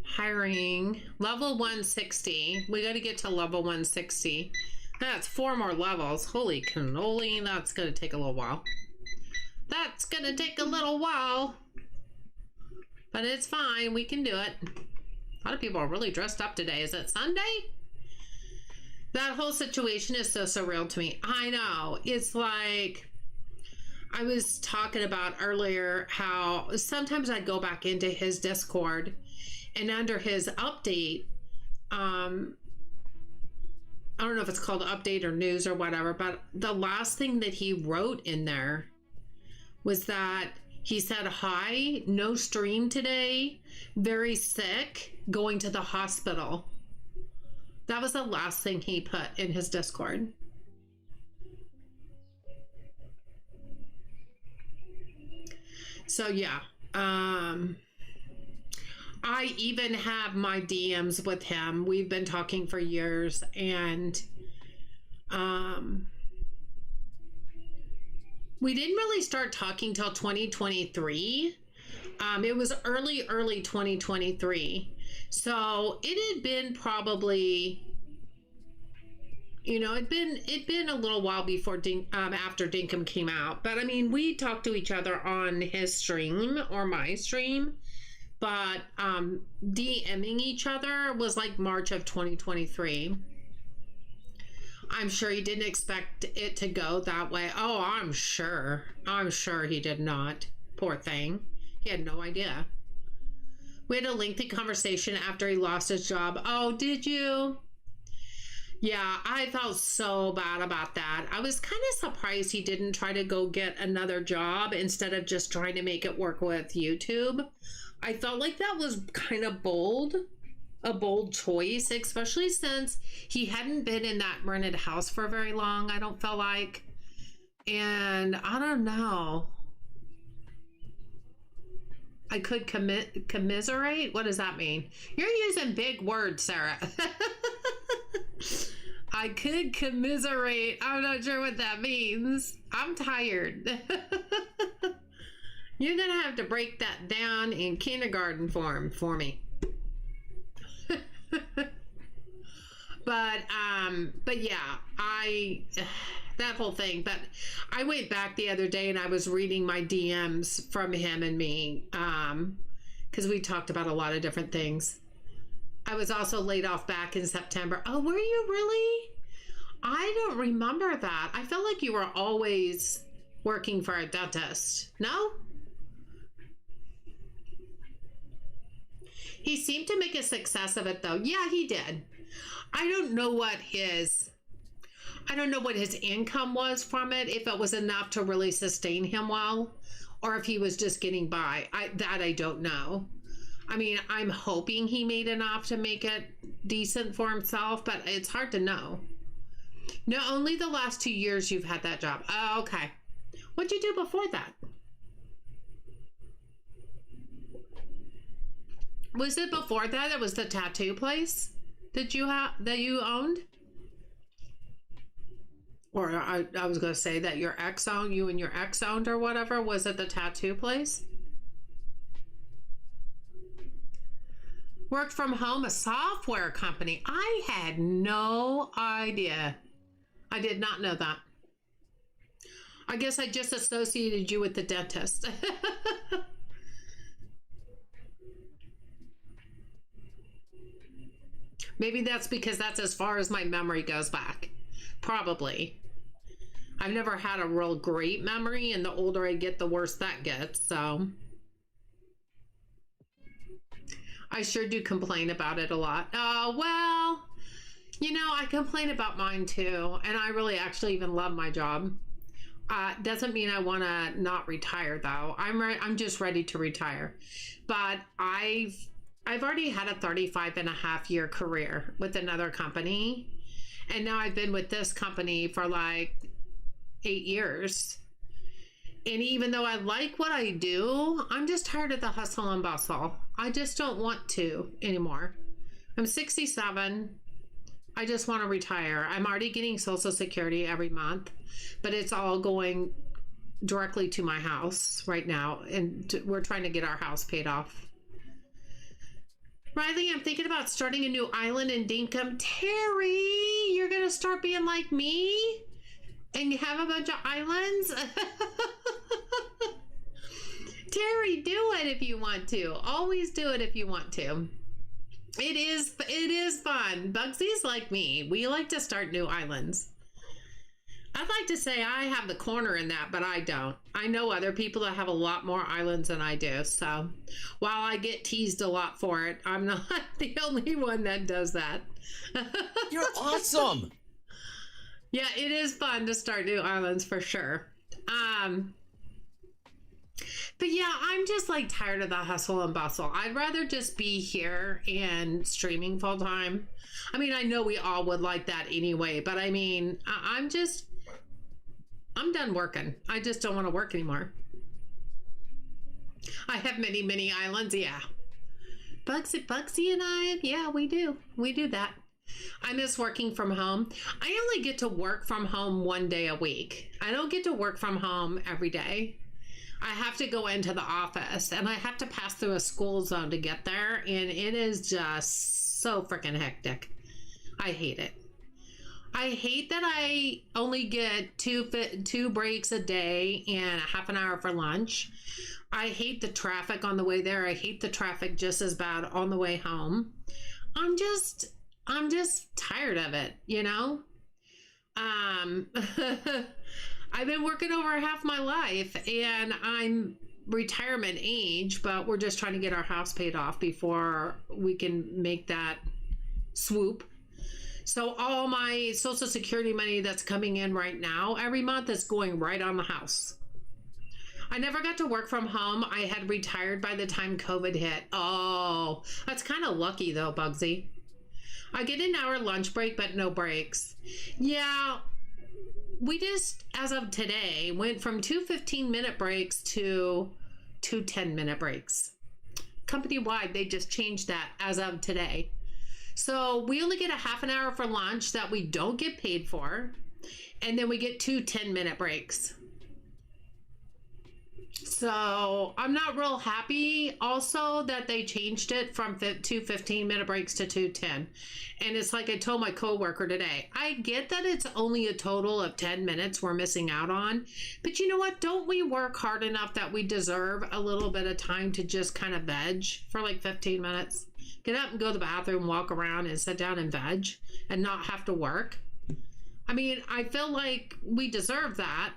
hiring level 160. We got to get to level 160. That's 4 more levels. Holy cannoli. That's going to take a little while. But it's fine. We can do it. A lot of people are really dressed up today. Is it Sunday? That whole situation is so surreal to me. I know. It's like I was talking about earlier how sometimes I go back into his Discord, and under his update, I don't know if it's called update or news or whatever, but the last thing that he wrote in there was that he said, "Hi, no stream today, very sick, going to the hospital." That was the last thing he put in his Discord. So yeah, I even have my DMs with him. We've been talking for years, and we didn't really start talking till 2023. It was early 2023. So it had been probably, it'd been a little while before after Dinkum came out. But I mean, we talked to each other on his stream or my stream, but DMing each other was like March of 2023. I'm sure he didn't expect it to go that way. Oh, I'm sure he did not. Poor thing. He had no idea. We had a lengthy conversation after he lost his job. Oh, did you? Yeah, I felt so bad about that. I was kind of surprised he didn't try to go get another job instead of just trying to make it work with YouTube. I felt like that was kind of bold. A bold choice, especially since he hadn't been in that rented house for very long, I don't feel like. And I don't know. I could commiserate? What does that mean? You're using big words, Sarah. I could commiserate. I'm not sure what that means. I'm tired. You're going to have to break that down in kindergarten form for me. But yeah, that whole thing. But I went back the other day and I was reading my DMs from him and me, because we talked about a lot of different things. I was also laid off back in September. Oh, were you really? I don't remember that. I felt like you were always working for a dentist. No? He seemed to make a success of it, though. Yeah, he did. I don't know what his income was from it, if it was enough to really sustain him well, or if he was just getting by. I don't know. I mean, I'm hoping he made enough to make it decent for himself, but it's hard to know. No, only the last 2 years you've had that job. Oh, okay. What'd you do before that? Was it before that? It was the tattoo place that you owned? Or I was going to say that your ex owned, you and your ex owned or whatever. Was it the tattoo place? Worked from home, a software company. I had no idea. I did not know that. I guess I just associated you with the dentist. Maybe that's because that's as far as my memory goes back. Probably. I've never had a real great memory, and the older I get, the worse that gets, so. I sure do complain about it a lot. Oh, well, I complain about mine too, and I really actually even love my job. Doesn't mean I want to not retire, though. I'm just ready to retire. But I've already had a 35-and-a-half-year career with another company. And now I've been with this company for like 8 years. And even though I like what I do, I'm just tired of the hustle and bustle. I just don't want to anymore. I'm 67. I just want to retire. I'm already getting Social Security every month, but it's all going directly to my house right now. And we're trying to get our house paid off. Riley, I'm thinking about starting a new island in Dinkum. Terry, you're going to start being like me and have a bunch of islands? Terry, do it if you want to. Always do it if you want to. It is fun. Bugsy's like me. We like to start new islands. I'd like to say I have the corner in that, but I don't. I know other people that have a lot more islands than I do. So while I get teased a lot for it, I'm not the only one that does that. You're awesome. Yeah, it is fun to start new islands for sure. But yeah, I'm just like tired of the hustle and bustle. I'd rather just be here and streaming full time. I mean, I know we all would like that anyway, but I mean, I'm done working. I just don't want to work anymore. I have many, many islands. Yeah. Bugsy and I, yeah, we do. We do that. I miss working from home. I only get to work from home 1 day a week. I don't get to work from home every day. I have to go into the office and I have to pass through a school zone to get there. And it is just so freaking hectic. I hate it. I hate that I only get two breaks a day and a half an hour for lunch. I hate the traffic on the way there. I hate the traffic just as bad on the way home. I'm just tired of it, you know? I've been working over half my life and I'm retirement age, but we're just trying to get our house paid off before we can make that swoop. So all my Social Security money that's coming in right now every month is going right on the house. I never got to work from home. I had retired by the time COVID hit. Oh, that's kind of lucky though, Bugsy. I get an hour lunch break, but no breaks. Yeah, we just, as of today, went from 2 15-minute breaks to 2 10-minute breaks. Company-wide, they just changed that as of today. So we only get a half an hour for lunch that we don't get paid for. And then we get 2 10-minute breaks. So I'm not real happy also that they changed it from 2 15-minute breaks to 2 10. And it's like I told my coworker today, I get that it's only a total of 10 minutes we're missing out on. But you know what? Don't we work hard enough that we deserve a little bit of time to just kind of veg for like 15 minutes? Get up and go to the bathroom, walk around and sit down and veg and not have to work. I mean, I feel like we deserve that.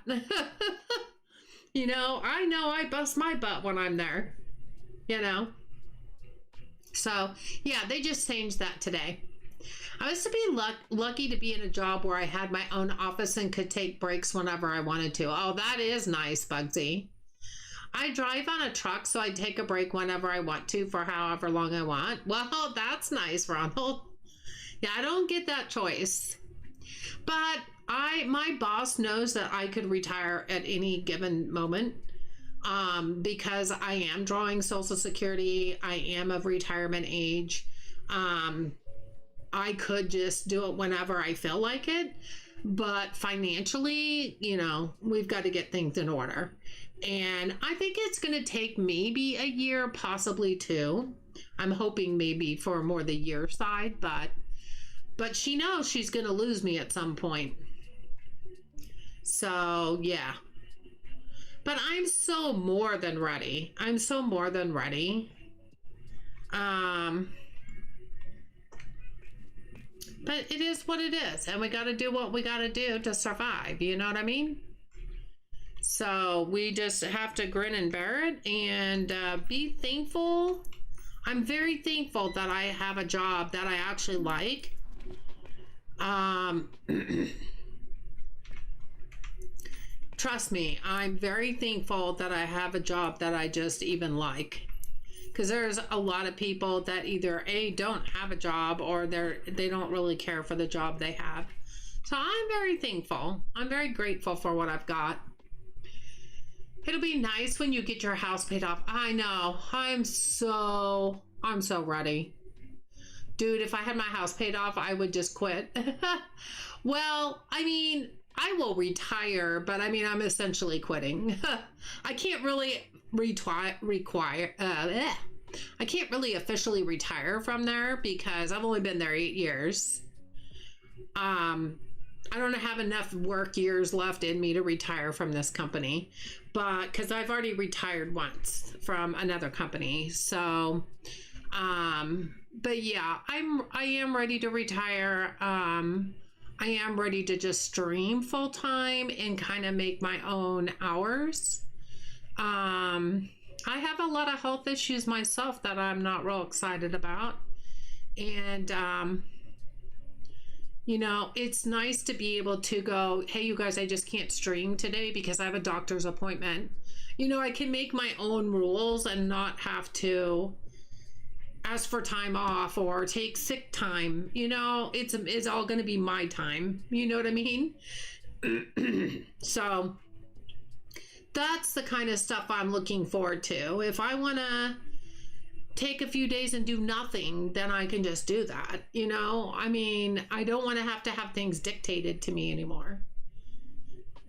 You know I bust my butt when I'm there, you know? So, yeah, they just changed that today. I was to be lucky to be in a job where I had my own office and could take breaks whenever I wanted to. Oh, that is nice, Bugsy. I drive on a truck, so I take a break whenever I want to for however long I want. Well, that's nice, Ronald. Yeah, I don't get that choice. But my boss knows that I could retire at any given moment because I am drawing Social Security. I am of retirement age. I could just do it whenever I feel like it. But financially, you know, we've got to get things in order. And I think it's going to take maybe a year, possibly two. I'm hoping maybe for more the year side, but she knows she's going to lose me at some point. So, yeah. But I'm so more than ready. I'm so more than ready. But it is what it is. And we got to do what we got to do to survive. You know what I mean? So we just have to grin and bear it and be thankful. I'm very thankful that I have a job that I actually like. Trust me, I'm very thankful that I have a job that I just even like. Because there's a lot of people that either A, don't have a job or they don't really care for the job they have. So I'm very thankful. I'm very grateful for what I've got. It'll be nice when you get your house paid off. I know. I'm so ready. Dude, if I had my house paid off, I would just quit. Well, I mean, I will retire, but I mean, I'm essentially quitting. I can't really I can't really officially retire from there because I've only been there 8 years. I don't have enough work years left in me to retire from this company, but because I've already retired once from another company. So, but yeah, I am ready to retire. I am ready to just stream full time and kind of make my own hours. I have a lot of health issues myself that I'm not real excited about. And, you know, it's nice to be able to go, hey, you guys, I just can't stream today because I have a doctor's appointment. You know, I can make my own rules and not have to ask for time off or take sick time. You know, it's all going to be my time. You know what I mean? So That's the kind of stuff I'm looking forward to. If I want to take a few days and do nothing, then I can just do that. You know, I mean, I don't want to have things dictated to me anymore.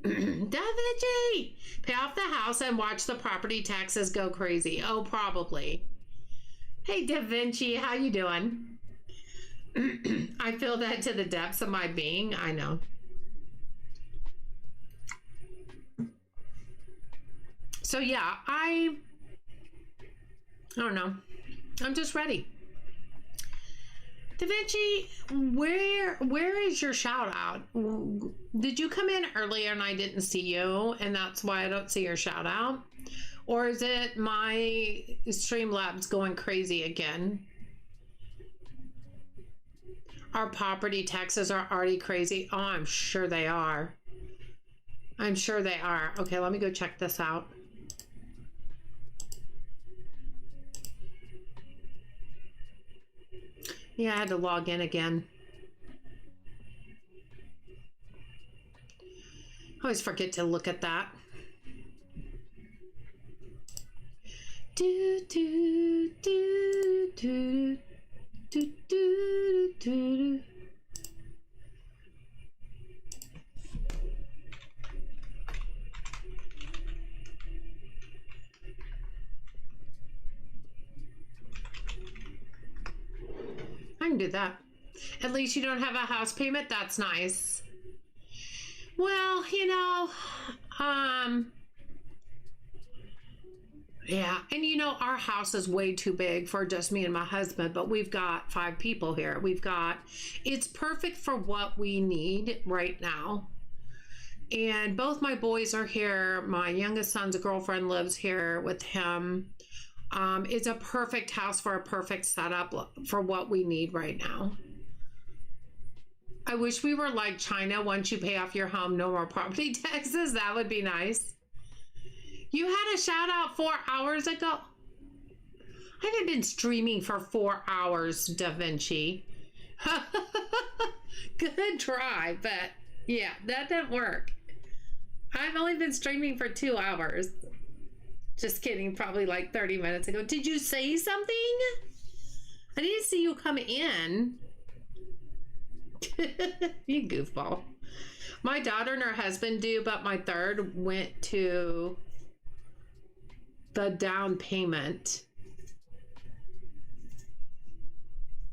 Da Vinci! Pay off the house and watch the property taxes go crazy. Oh, probably. Hey, Da Vinci, how you doing? I feel that to the depths of my being. I know. So yeah, I don't know. I'm just ready. Da Vinci, where is your shout out? Did you come in earlier and I didn't see you and that's why I don't see your shout out? Or is it my Streamlabs going crazy again? Our property taxes are already crazy. Oh, I'm sure they are. I'm sure they are. Okay, let me go check this out. Yeah, I had to log in again. I always forget to look at that. Do, do, do, do, do, do, do. I can do that. At least you don't have a house payment. That's nice. Well, you know, yeah, and you know, our house is way too big for just me and my husband, but we've got 5 people here. It's perfect for what we need right now. And both my boys are here. My youngest son's girlfriend lives here with him. It's a perfect house for a perfect setup for what we need right now. I wish we were like China. Once you pay off your home, no more property taxes. That would be nice. You had a shout out 4 hours ago. I haven't been streaming for 4 hours, Da Vinci. Good try, but yeah, that didn't work. I've only been streaming for 2 hours. Just kidding, probably like 30 minutes ago. Did you say something? I didn't see you come in. You goofball. My daughter and her husband do, but my third went to the down payment.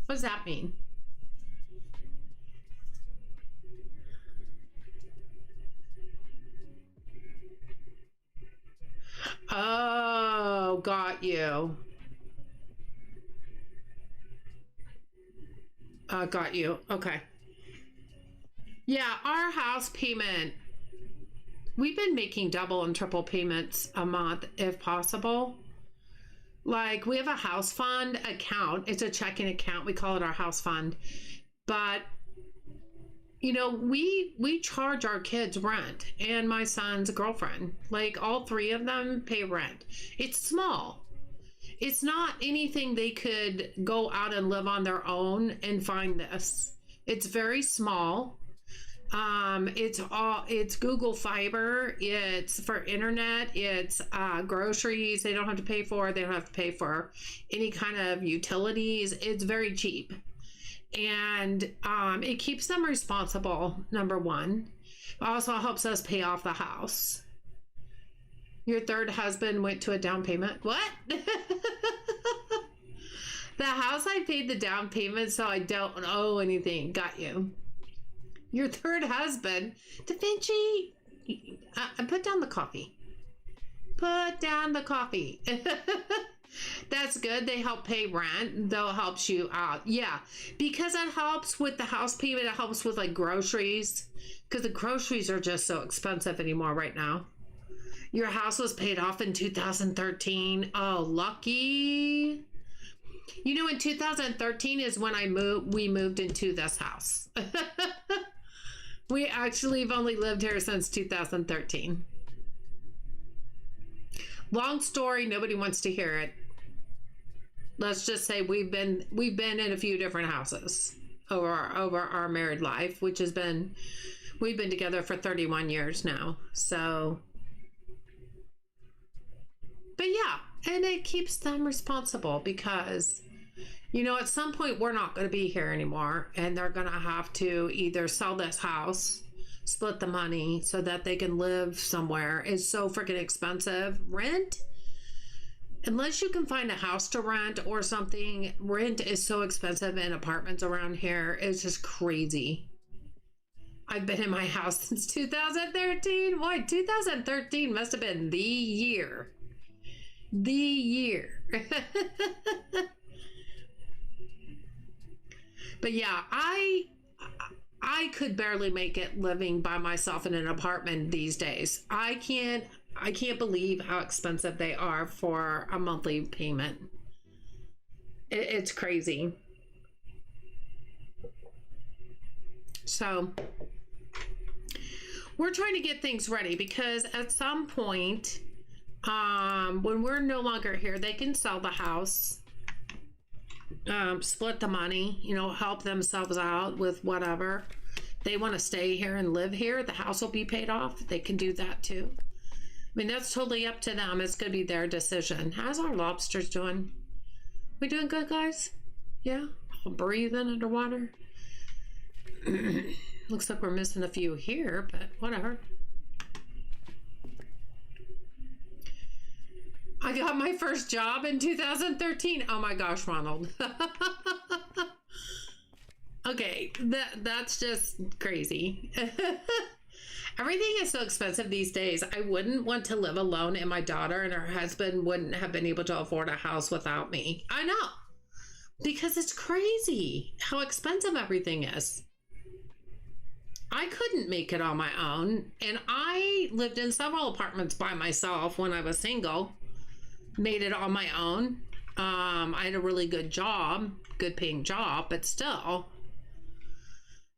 What does that mean? Oh, got you. Got you. Okay. Yeah, our house payment, we've been making double and triple payments a month if possible. Like, we have a house fund account. It's a checking account. We call it our house fund. But you know, we charge our kids rent and my son's girlfriend. Like, all 3 of them pay rent. It's small. It's not anything they could go out and live on their own and find this. It's very small. It's Google Fiber. It's for internet. It's groceries. They don't have to pay for. They don't have to pay for any kind of utilities. It's very cheap. And it keeps them responsible, number one. It also helps us pay off the house. Your third husband went to a down payment? What? The house, I paid the down payment, so I don't owe anything. Got you. Your third husband? Da Vinci, put down the coffee. Put down the coffee. That's good. They help pay rent. They'll help you out. Yeah, because it helps with the house payment. It helps with like groceries, because the groceries are just so expensive anymore right now. Your house was paid off in 2013. Oh, lucky. You know, in 2013 is when we moved into this house. We actually have only lived here since 2013. Long story, nobody wants to hear it. Let's just say we've been in a few different houses over our married life, which has been, we've been together for 31 years now. So But yeah, and it keeps them responsible because, you know, at some point we're not going to be here anymore, and they're going to have to either sell this house, split the money so that they can live somewhere. It's so freaking expensive. Rent, unless you can find a house to rent or something, rent is so expensive in apartments around here. It's just crazy. I've been in my house since 2013. Boy, 2013 must have been the year. The year. But yeah, I could barely make it living by myself in an apartment these days. I can't believe how expensive they are for a monthly payment. It's crazy. So we're trying to get things ready because at some point, when we're no longer here, they can sell the house, split the money, you know, help themselves out with whatever. They want to stay here and live here. The house will be paid off. They can do that too. I mean, that's totally up to them. It's going to be their decision. How's our lobsters doing? We doing good, guys? Yeah? All breathing underwater? Looks like we're missing a few here, but whatever. I got my first job in 2013. Oh my gosh, Ronald. Okay, that's just crazy. Everything is so expensive these days. I wouldn't want to live alone, and my daughter and her husband wouldn't have been able to afford a house without me. I know, because it's crazy how expensive everything is. I couldn't make it on my own, and I lived in several apartments by myself when I was single. Made it on my own. I had a really good job, good paying job, but still,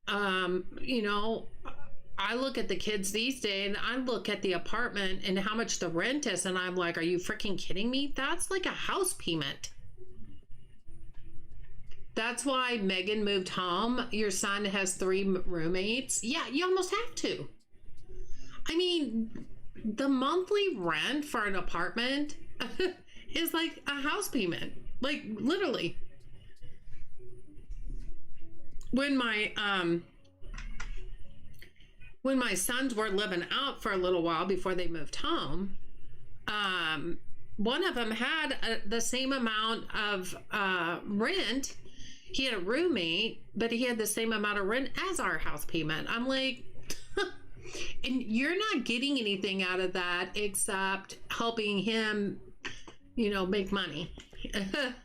you know, I look at the kids these days and I look at the apartment and how much the rent is, and I'm like, are you freaking kidding me? That's like a house payment. That's why Megan moved home. Your son has 3 roommates. Yeah, you almost have to. I mean, the monthly rent for an apartment is like a house payment. Like, literally. When my sons were living out for a little while before they moved home, one of them had the same amount of rent. He had a roommate, but he had the same amount of rent as our house payment. I'm like, and you're not getting anything out of that except helping him, you know, make money.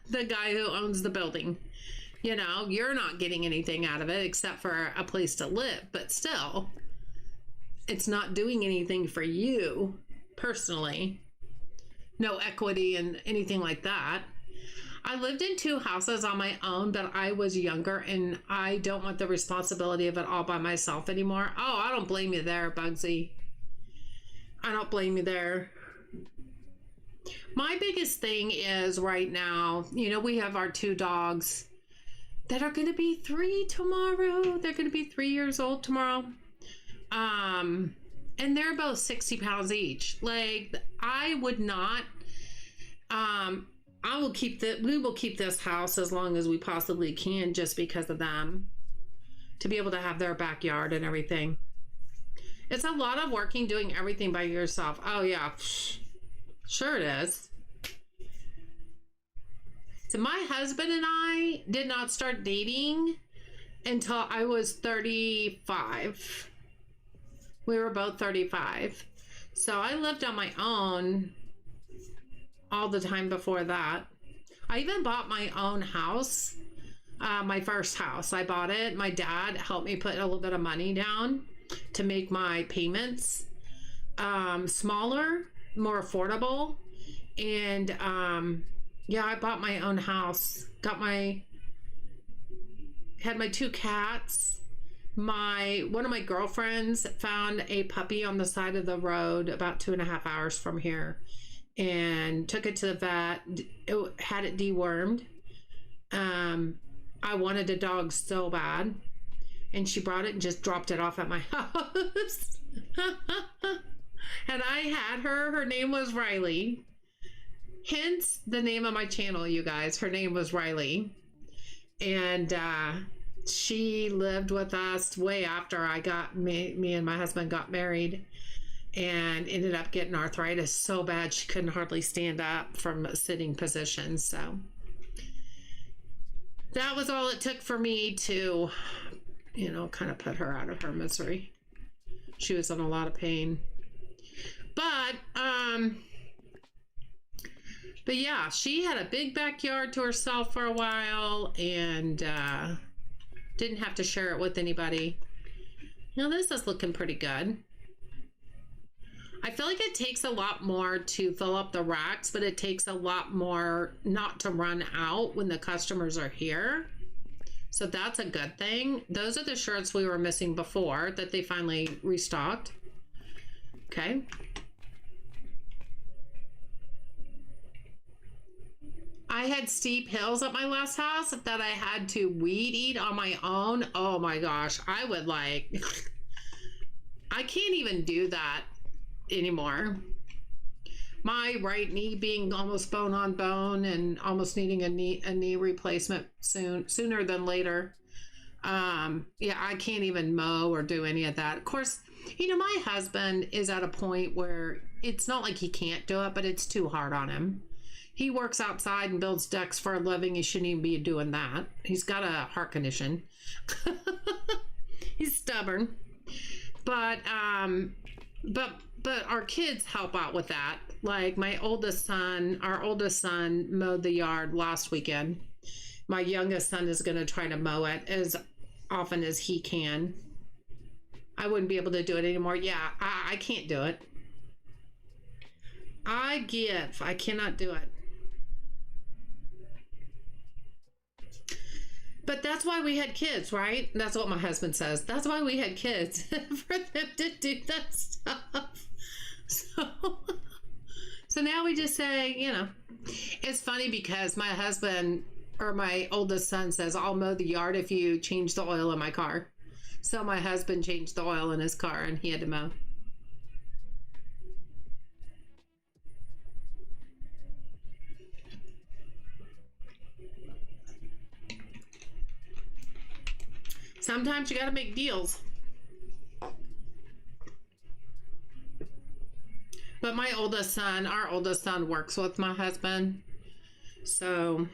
The guy who owns the building, you know, you're not getting anything out of it except for a place to live, but still, it's not doing anything for you personally. No equity and anything like that. I lived in 2 houses on my own, but I was younger and I don't want the responsibility of it all by myself anymore. Oh, I don't blame you there, Bugsy. I don't blame you there. My biggest thing is right now, you know, we have our 2 dogs that are going to be 3 tomorrow. They're going to be 3 years old tomorrow. And they're about 60 pounds each. Like, I would not, we will keep this house as long as we possibly can just because of them, to be able to have their backyard and everything. It's a lot of working doing everything by yourself. Oh yeah, sure it is. So my husband and I did not start dating until I was 35. We were both 35. So I lived on my own all the time before that. I even bought my own house, my first house. I bought it. My dad helped me put a little bit of money down to make my payments smaller, more affordable. And yeah, I bought my own house. Had my 2 cats. One of my girlfriends found a puppy on the side of the road about 2.5 hours from here and took it to the vet. It had it dewormed. I wanted a dog so bad, and she brought it and just dropped it off at my house. And I had her name was Riley. Hence the name of my channel, you guys. Her name was Riley. And she lived with us way after I got, me and my husband got married, and ended up getting arthritis so bad she couldn't hardly stand up from a sitting position. So that was all it took for me to, you know, kind of put her out of her misery. She was in a lot of pain. But yeah, she had a big backyard to herself for a while, and didn't have to share it with anybody. Now this is looking pretty good. I feel like it takes a lot more to fill up the racks, but it takes a lot more not to run out when the customers are here. So that's a good thing. Those are the shirts we were missing before that they finally restocked. Okay. I had steep hills at my last house that I had to weed eat on my own. Oh my gosh. I would like, I can't even do that anymore. My right knee being almost bone on bone and almost needing a knee replacement sooner than later. Yeah, I can't even mow or do any of that. Of course, you know, my husband is at a point where it's not like he can't do it, but it's too hard on him. He works outside and builds decks for a living. He shouldn't even be doing that. He's got a heart condition. He's stubborn. But our kids help out with that. Like our oldest son mowed the yard last weekend. My youngest son is going to try to mow it as often as he can. I wouldn't be able to do it anymore. Yeah, I can't do it. I cannot do it. But that's why we had kids, right? That's what my husband says. That's why we had kids, for them to do that stuff. So now we just say, you know, it's funny because my husband, or my oldest son, says, I'll mow the yard if you change the oil in my car. So my husband changed the oil in his car and he had to mow. Sometimes you got to make deals. But our oldest son works with my husband. So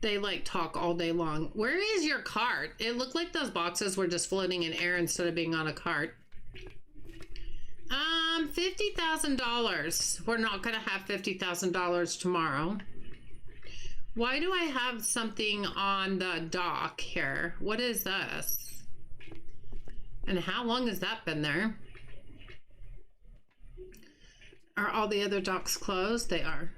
they like talk all day long. Where is your cart? It looked like those boxes were just floating in air instead of being on a cart. $50,000. We're not going to have $50,000 tomorrow. Why do I have something on the dock here? What is this? And how long has that been there? Are all the other docks closed? They are.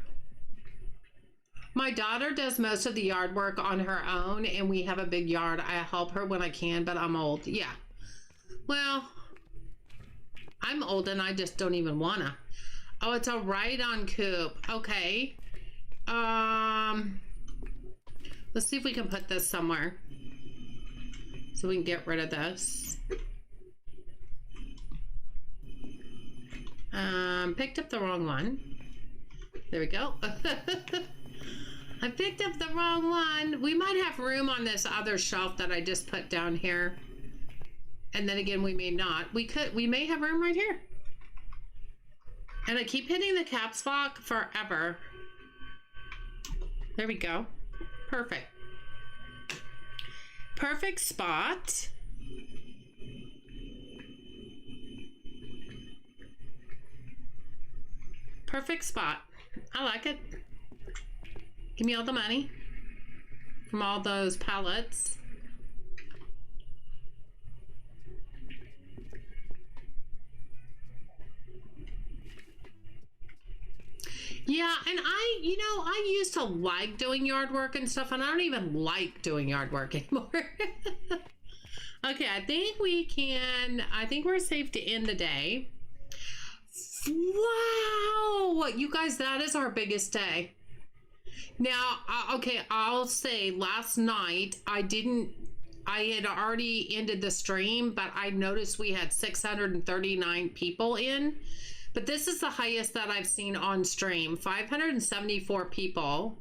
My daughter does most of the yard work on her own, and we have a big yard. I help her when I can, but I'm old. Yeah. Well, I'm old and I just don't even wanna. Oh, it's a ride-on coupe. Okay. Let's see if we can put this somewhere so we can get rid of this. Picked up the wrong one. There we go. I picked up the wrong one. We might have room on this other shelf that I just put down here. And then again, we may not. We may have room right here. And I keep hitting the caps lock forever. There we go. Perfect. Perfect spot. Perfect spot. I like it. Give me all the money from all those pallets. Yeah, and I used to like doing yard work and stuff, and I don't even like doing yard work anymore. Okay, I think we're safe to end the day. Wow, you guys, that is our biggest day. Now, okay, I'll say last night I had already ended the stream, but I noticed we had 639 people in. But this is the highest that I've seen on stream. 574 people.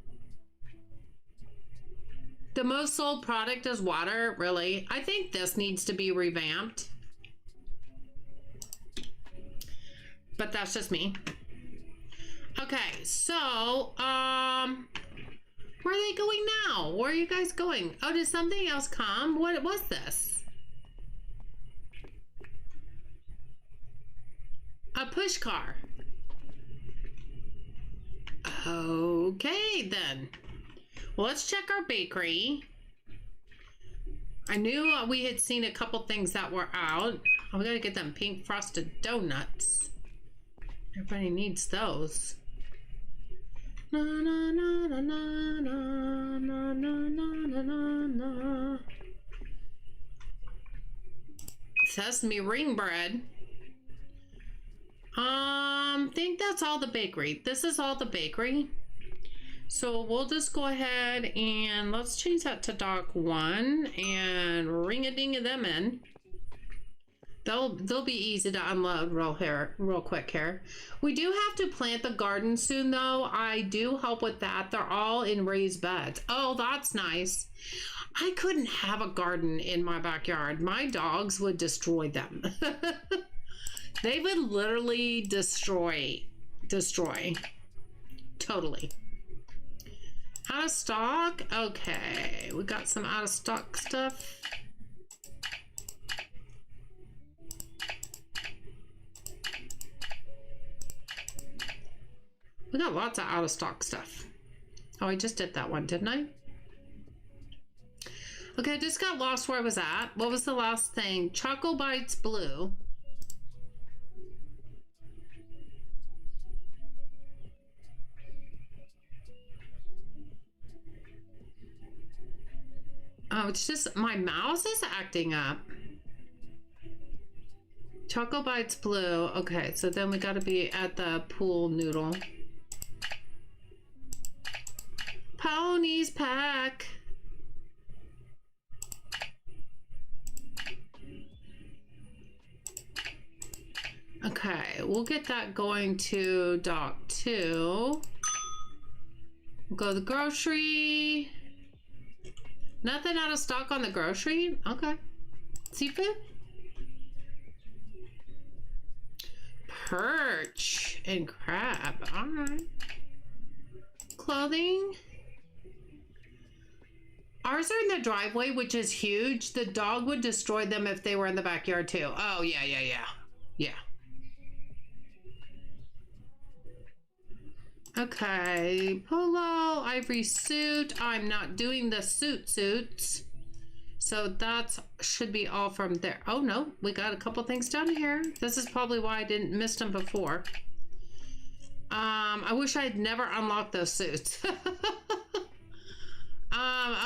The most sold product is water, really. I think this needs to be revamped. But that's just me. Okay, so, where are they going now? Where are you guys going? Oh, did something else come? What was this? A push car. Okay, then. Well, let's check our bakery. I knew we had seen a couple things that were out. Oh, we gotta get them pink frosted donuts. Everybody needs those. Na na na na na na na na na na. Sesame ring bread. Think that's all the bakery. This is all the bakery. So we'll just go ahead and let's change that to dock 1 and ring-a-ding them in. They'll be easy to unload real quick here. We do have to plant the garden soon though. I do help with that. They're all in raised beds. Oh, that's nice. I couldn't have a garden in my backyard. My dogs would destroy them. They would literally destroy. Totally. Out of stock? Okay, we got some out of stock stuff. We got lots of out of stock stuff. Oh, I just did that one, didn't I? Okay, I just got lost where I was at. What was the last thing? Choco Bites Blue. Oh, it's just my mouse is acting up. Choco Bites Blue. Okay, so then we got to be at the pool noodle. Ponies pack. Okay, we'll get that going to dock 2. We'll go to the grocery. Nothing out of stock on the grocery? Okay. Seafood? Perch and crab. All right. Clothing. Ours are in the driveway, which is huge. The dog would destroy them if they were in the backyard too. Oh, yeah. Okay, polo, ivory suit. I'm not doing the suits. So that should be all from there. Oh no, we got a couple things down here. This is probably why I didn't miss them before. I wish I'd never unlocked those suits.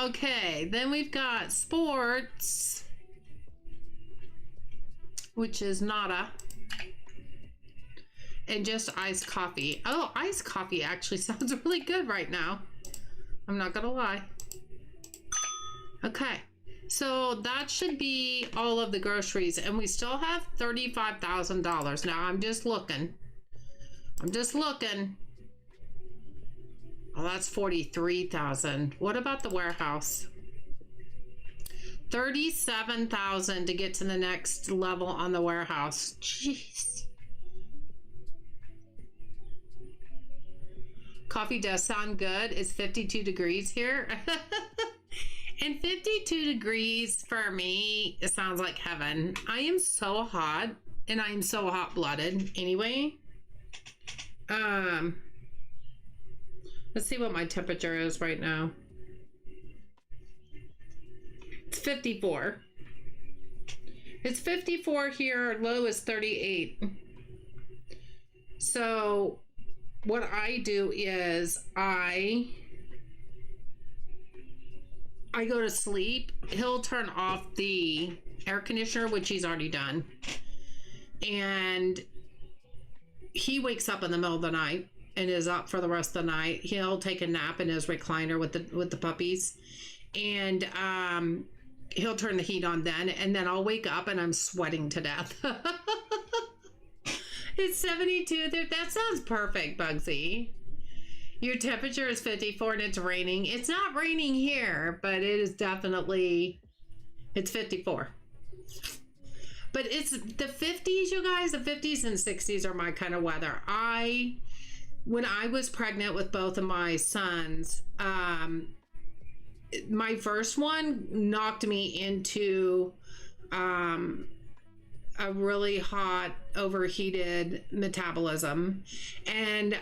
Okay, then we've got sports, which is nada. And just iced coffee. Oh, iced coffee actually sounds really good right now. I'm not gonna lie. Okay, so that should be all of the groceries, and we still have $35,000. Now I'm just looking. Oh, that's 43,000. What about the warehouse? 37,000 to get to the next level on the warehouse. Jeez. Coffee does sound good. It's 52 degrees here. And 52 degrees for me, it sounds like heaven. I am so hot, and I am so hot-blooded anyway. Let's see what my temperature is right now. It's 54. It's 54 here. Low is 38. So what I do is I go to sleep. He'll turn off the air conditioner, which he's already done. And he wakes up in the middle of the night and is up for the rest of the night. He'll take a nap in his recliner with the puppies. And he'll turn the heat on then, and then I'll wake up and I'm sweating to death. It's 72 there. That sounds perfect, Bugsy. Your temperature is 54 and it's raining. It's not raining here, but it is definitely, it's 54. But it's the 50s, you guys. The 50s and 60s are my kind of weather. When I was pregnant with both of my sons, my first one knocked me into a really hot, overheated metabolism. And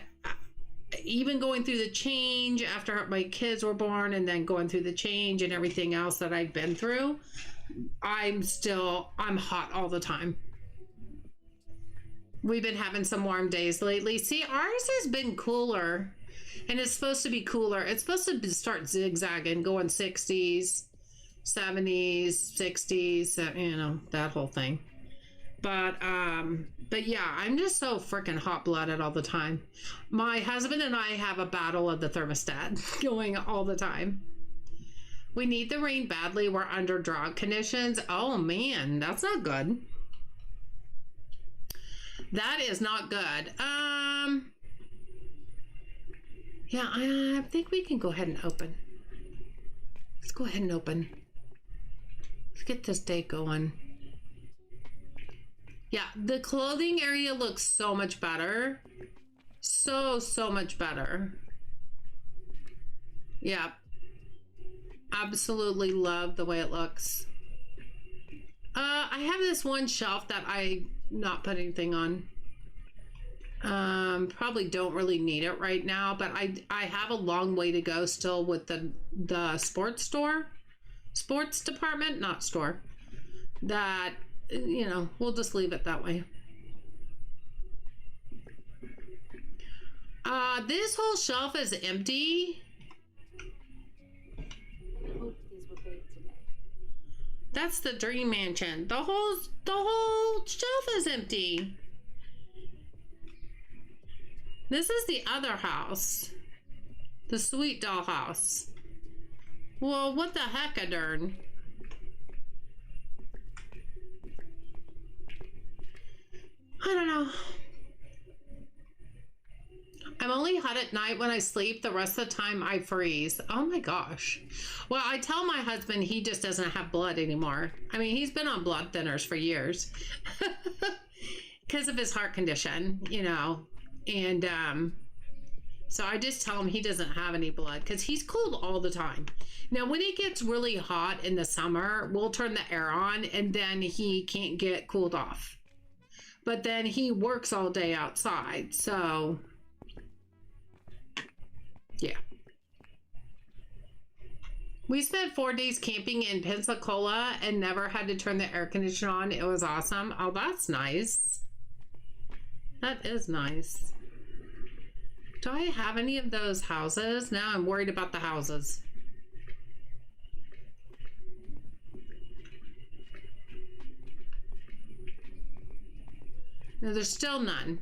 even going through the change after my kids were born and then going through the change and everything else that I've been through, I'm hot all the time. We've been having some warm days lately. See, ours has been cooler, and it's supposed to be cooler. It's supposed to start zigzagging, going 60s, 70s, 60s, you know, that whole thing. But yeah, I'm just so freaking hot-blooded all the time. My husband and I have a battle of the thermostat going all the time. We need the rain badly. We're under drought conditions. Oh man, that's not good. That is not good. Yeah, I think we can go ahead and open. Let's go ahead and open. Let's get this day going. Yeah, the clothing area looks so much better. So much better. Yeah. Absolutely love the way it looks. I have this one shelf that I not put anything on. Probably don't really need it right now, but I have a long way to go still with the sports department, not store, that, you know, we'll just leave it that way. This whole shelf is empty. That's the dream mansion. The whole shelf is empty. This is the other house. The sweet doll house. Well, what the heck, a darn. I don't know. I'm only hot at night when I sleep. The rest of the time I freeze. Oh my gosh. Well, I tell my husband he just doesn't have blood anymore. I mean, he's been on blood thinners for years because of his heart condition, you know. And so I just tell him he doesn't have any blood because he's cold all the time. Now, when it gets really hot in the summer, we'll turn the air on and then he can't get cooled off. But then he works all day outside, so yeah. We spent 4 days camping in Pensacola and never had to turn the air conditioner on. It was awesome. Oh, that's nice. That is nice. Do I have any of those houses? Now I'm worried about the houses. No, there's still none.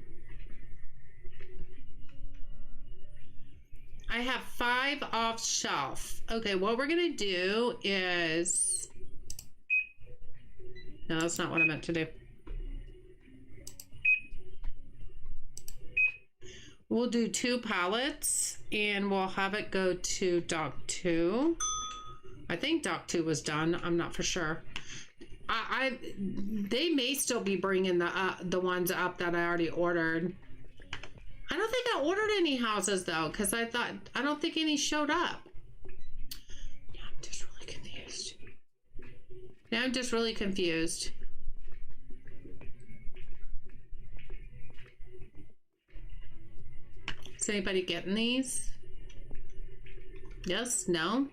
I have 5 off shelf. Okay, what we're gonna do is... No, that's not what I meant to do. We'll do 2 pallets and we'll have it go to dock 2. I think dock 2 was done. I'm not for sure. They may still be bringing the ones up that I already ordered. I don't think I ordered any houses though, because I don't think any showed up. Yeah, I'm just really confused. Now I'm just really confused. Is anybody getting these? Yes? No?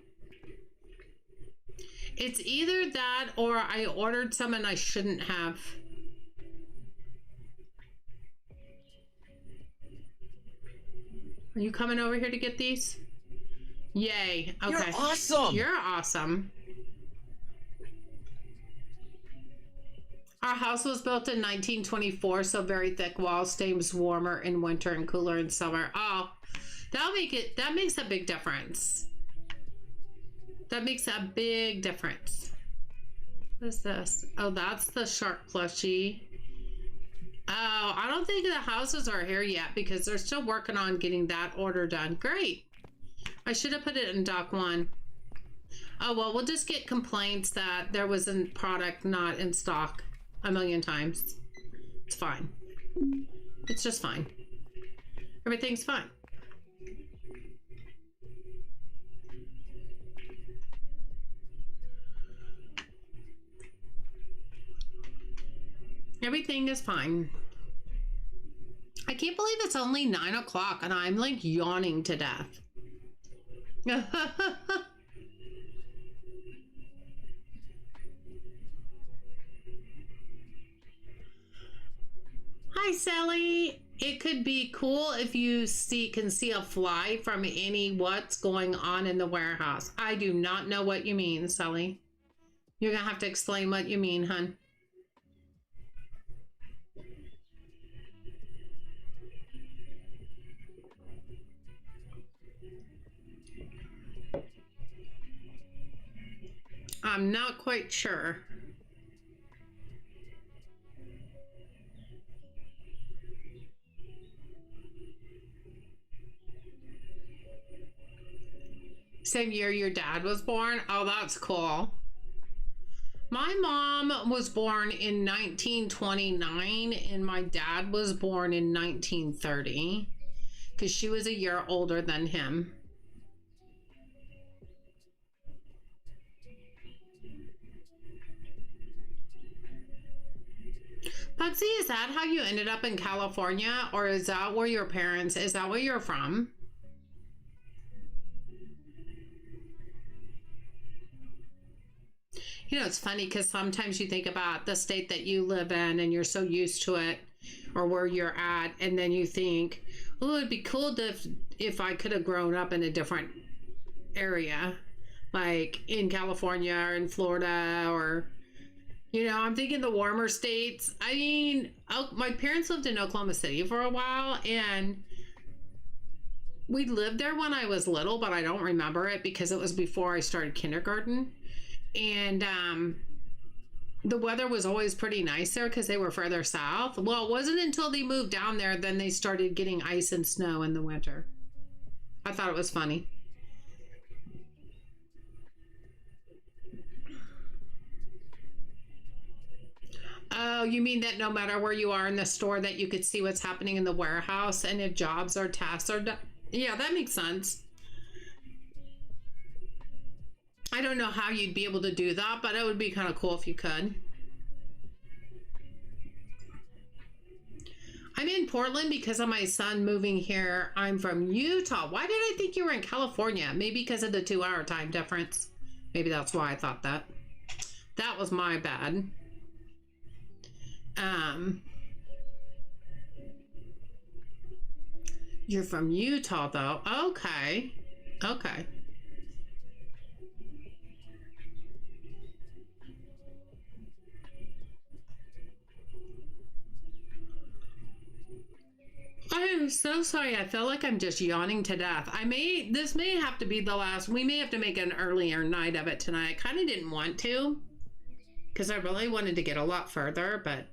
It's either that or I ordered some and I shouldn't have. Are you coming over here to get these? Yay. Okay. You're awesome. You're awesome. Our house was built in 1924, so very thick walls, stays warmer in winter and cooler in summer. Oh, that makes a big difference. That makes a big difference. What is this? Oh, that's the shark plushie. Oh, I don't think the houses are here yet because they're still working on getting that order done. Great. I should have put it in dock 1. Oh, well, we'll just get complaints that there was a product not in stock a million times. It's fine. It's just fine. Everything's fine. Everything is fine. I can't believe it's only 9 o'clock and I'm like yawning to death. Hi, Sally. It could be cool if you can see a fly from any what's going on in the warehouse. I do not know what you mean, Sally. You're gonna have to explain what you mean, hun. I'm not quite sure. Same year your dad was born? Oh, that's cool. My mom was born in 1929 and my dad was born in 1930 because she was a year older than him. Pugsy, is that how you ended up in California, or is that where your parents, is that where you're from? You know, it's funny because sometimes you think about the state that you live in and you're so used to it or where you're at, and then you think, oh, it'd be cool if I could have grown up in a different area, like in California or in Florida, or, you know, I'm thinking the warmer states. I mean, my parents lived in Oklahoma City for a while, and we lived there when I was little, but I don't remember it because it was before I started kindergarten. And the weather was always pretty nice there because they were further south. Well, it wasn't until they moved down there then they started getting ice and snow in the winter. I thought it was funny. Oh, you mean that no matter where you are in the store that you could see what's happening in the warehouse and if jobs or tasks are done? Yeah, that makes sense. I don't know how you'd be able to do that, but it would be kind of cool if you could. I'm in Portland because of my son moving here. I'm from Utah. Why did I think you were in California? Maybe because of the 2-hour time difference. Maybe that's why I thought that. That was my bad. You're from Utah though. Okay. Okay. I am so sorry. I feel like I'm just yawning to death. This may have to be the last. We may have to make an earlier night of it tonight. I kind of didn't want to because I really wanted to get a lot further, but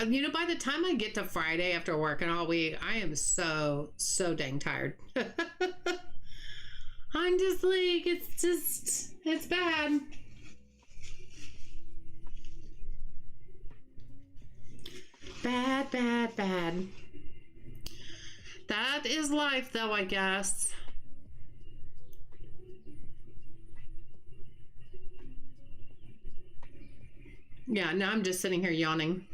you know, by the time I get to Friday after working all week, I am so dang tired. I'm just like, it's bad. Bad. That is life, though, I guess. Yeah, now I'm just sitting here yawning.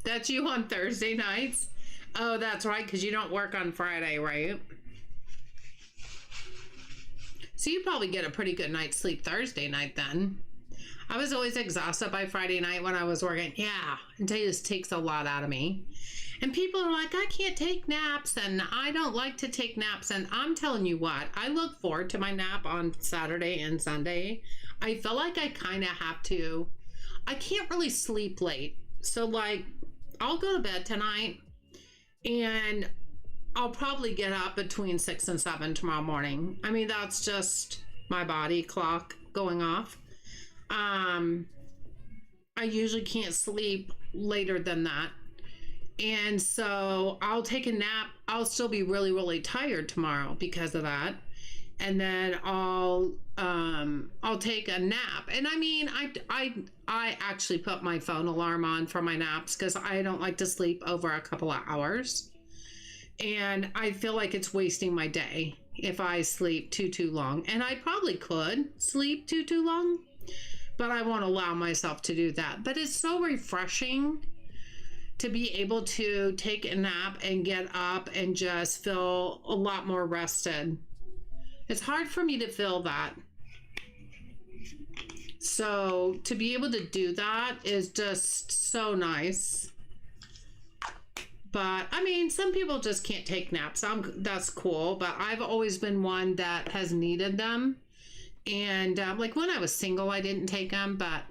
That's you on Thursday nights? Oh, that's right, because you don't work on Friday, right? So you probably get a pretty good night's sleep Thursday night then. I was always exhausted by Friday night when I was working. Yeah, it just takes a lot out of me. And people are like, I can't take naps and I don't like to take naps. And I'm telling you what, I look forward to my nap on Saturday and Sunday. I feel like I kind of have to. I can't really sleep late. So like, I'll go to bed tonight and I'll probably get up between 6 and 7 tomorrow morning. I mean, that's just my body clock going off. I usually can't sleep later than that. And so I'll take a nap. I'll still be really, really tired tomorrow because of that. And then I'll take a nap. And I mean, I actually put my phone alarm on for my naps because I don't like to sleep over a couple of hours. And I feel like it's wasting my day if I sleep too long. And I probably could sleep too long, but I won't allow myself to do that. But it's so refreshing to be able to take a nap and get up and just feel a lot more rested. It's hard for me to feel that. So to be able to do that is just so nice. But I mean, some people just can't take naps. That's cool. But I've always been one that has needed them. And like when I was single, I didn't take them. But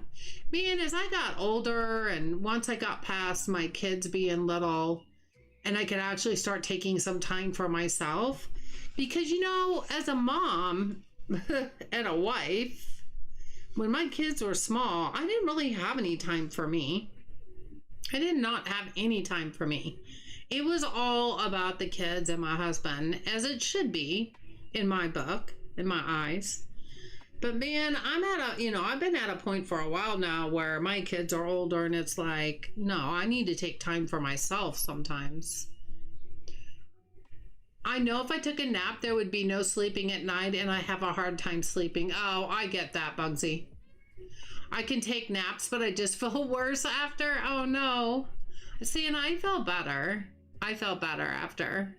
man, as I got older and once I got past my kids being little and I could actually start taking some time for myself, because, you know, as a mom and a wife, when my kids were small, I didn't really have any time for me. I did not have any time for me. It was all about the kids and my husband, as it should be in my book, in my eyes. But man, I've been at a point for a while now where my kids are older and it's like, no, I need to take time for myself sometimes. I know if I took a nap, there would be no sleeping at night and I have a hard time sleeping. Oh, I get that, Bugsy. I can take naps, but I just feel worse after. Oh no. See, and I felt better. I felt better after.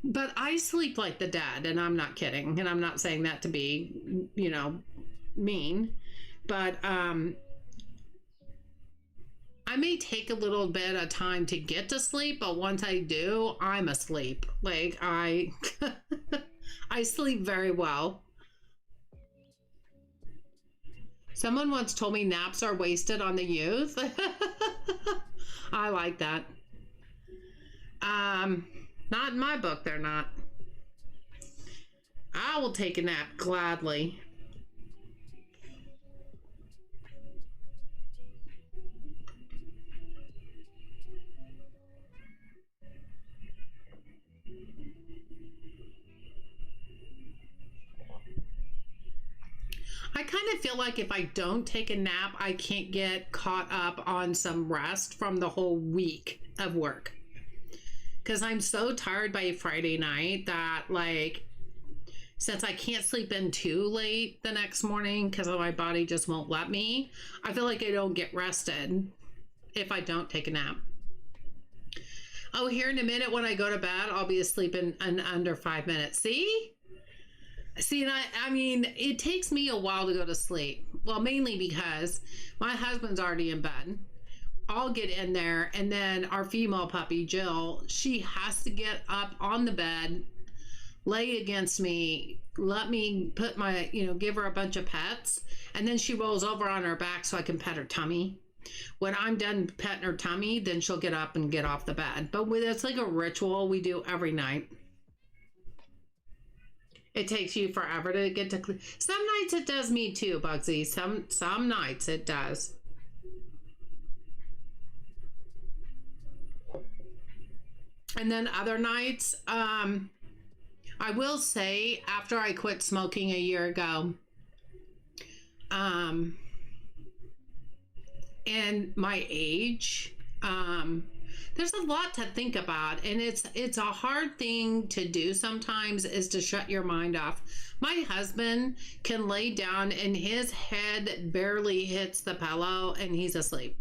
But I sleep like the dead, and I'm not kidding. And I'm not saying that to be, you know, mean. But I may take a little bit of time to get to sleep, but once I do, I'm asleep. Like I sleep very well. Someone once told me naps are wasted on the youth. I like that. Not in my book, they're not. I will take a nap gladly. I kind of feel like if I don't take a nap, I can't get caught up on some rest from the whole week of work. Because I'm so tired by Friday night that, like, since I can't sleep in too late the next morning because my body just won't let me, I feel like I don't get rested if I don't take a nap. Oh, here in a minute when I go to bed, I'll be asleep in under 5 minutes. See? And I mean, it takes me a while to go to sleep. Well, mainly because my husband's already in bed. I'll get in there, and then our female puppy, Jill, she has to get up on the bed, lay against me, let me put my, give her a bunch of pets, and then she rolls over on her back so I can pet her tummy. When I'm done petting her tummy, then she'll get up and get off the bed. But it's like a ritual we do every night. It takes you forever to get to sleep. Some nights it does me too, Bugsy. Some nights it does. And then other nights, I will say, after I quit smoking a year ago, and my age, there's a lot to think about, and it's a hard thing to do sometimes, is to shut your mind off. My husband can lay down and his head barely hits the pillow and he's asleep.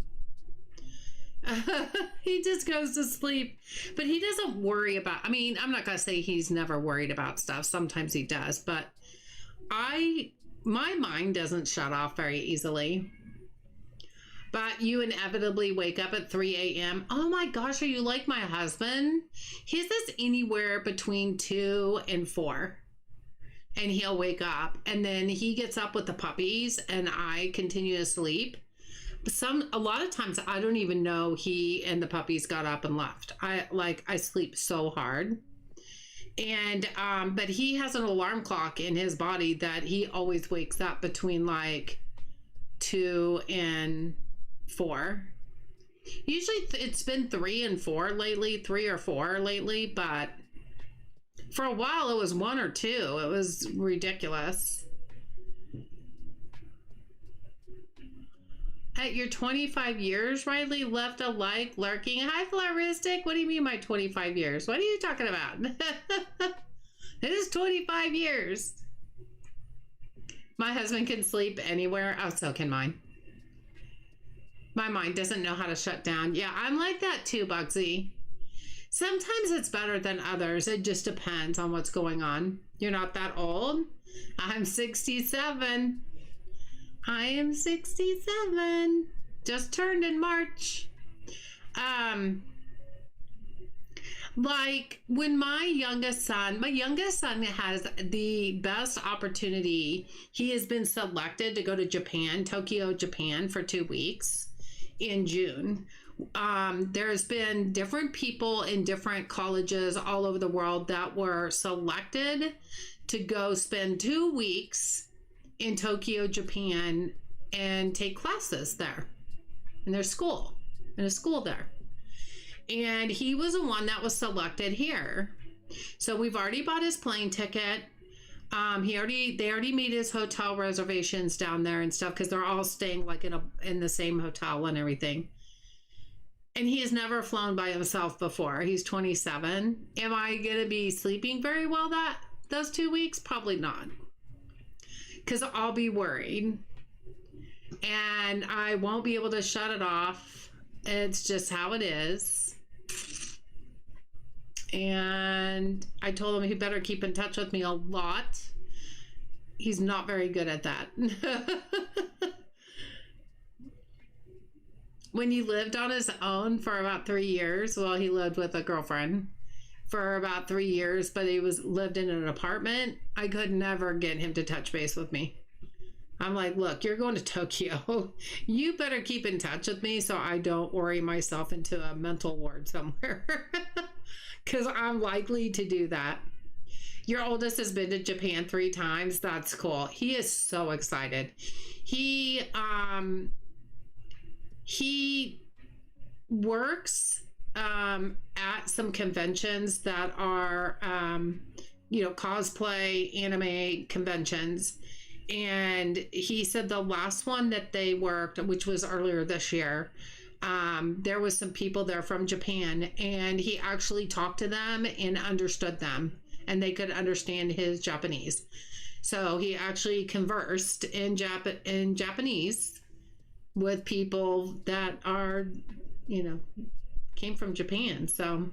He just goes to sleep, but he doesn't worry about, I'm not gonna say he's never worried about stuff. Sometimes he does, but my mind doesn't shut off very easily. But you inevitably wake up at 3 a.m. Oh my gosh, are you like my husband? His is anywhere between 2 and 4. And he'll wake up, and then he gets up with the puppies and I continue to sleep. A lot of times I don't even know he and the puppies got up and left. I sleep so hard. And but he has an alarm clock in his body that he always wakes up between like 2 and 4. Usually it's been 3 or 4 lately, but for a while it was 1 or 2. It was ridiculous. At your 25 years, Riley left a like lurking. Hi, Floristic. What do you mean by 25 years? What are you talking about? It is 25 years. My husband can sleep anywhere. Oh, so can mine. My mind doesn't know how to shut down. Yeah, I'm like that too, Bugsy. Sometimes it's better than others. It just depends on what's going on. You're not that old. I'm 67. I am 67. Just turned in March. Like when my youngest son has the best opportunity. He has been selected to go to Japan, Tokyo, Japan for 2 weeks in June. There's been different people in different colleges all over the world that were selected to go spend 2 weeks in Tokyo, Japan, and take classes there in a school there. And he was the one that was selected here. So we've already bought his plane ticket. They already made his hotel reservations down there and stuff, because they're all staying like in the same hotel and everything. And he has never flown by himself before. He's 27. Am I gonna be sleeping very well those 2 weeks? Probably not, because I'll be worried and I won't be able to shut it off. It's just how it is. And I told him he better keep in touch with me a lot. He's not very good at that. When he lived on his own for about 3 years, well, he lived with a girlfriend for about 3 years, but he lived in an apartment. I could never get him to touch base with me. I'm like, look, you're going to Tokyo. You better keep in touch with me so I don't worry myself into a mental ward somewhere. Because I'm likely to do that. Your oldest has been to Japan 3 times. That's cool. He is so excited. He works at some conventions that are, cosplay, anime conventions. And he said the last one that they worked, which was earlier this year, there was some people there from Japan, and he actually talked to them and understood them, and they could understand his Japanese. So he actually conversed in Japanese with people that are, came from Japan. So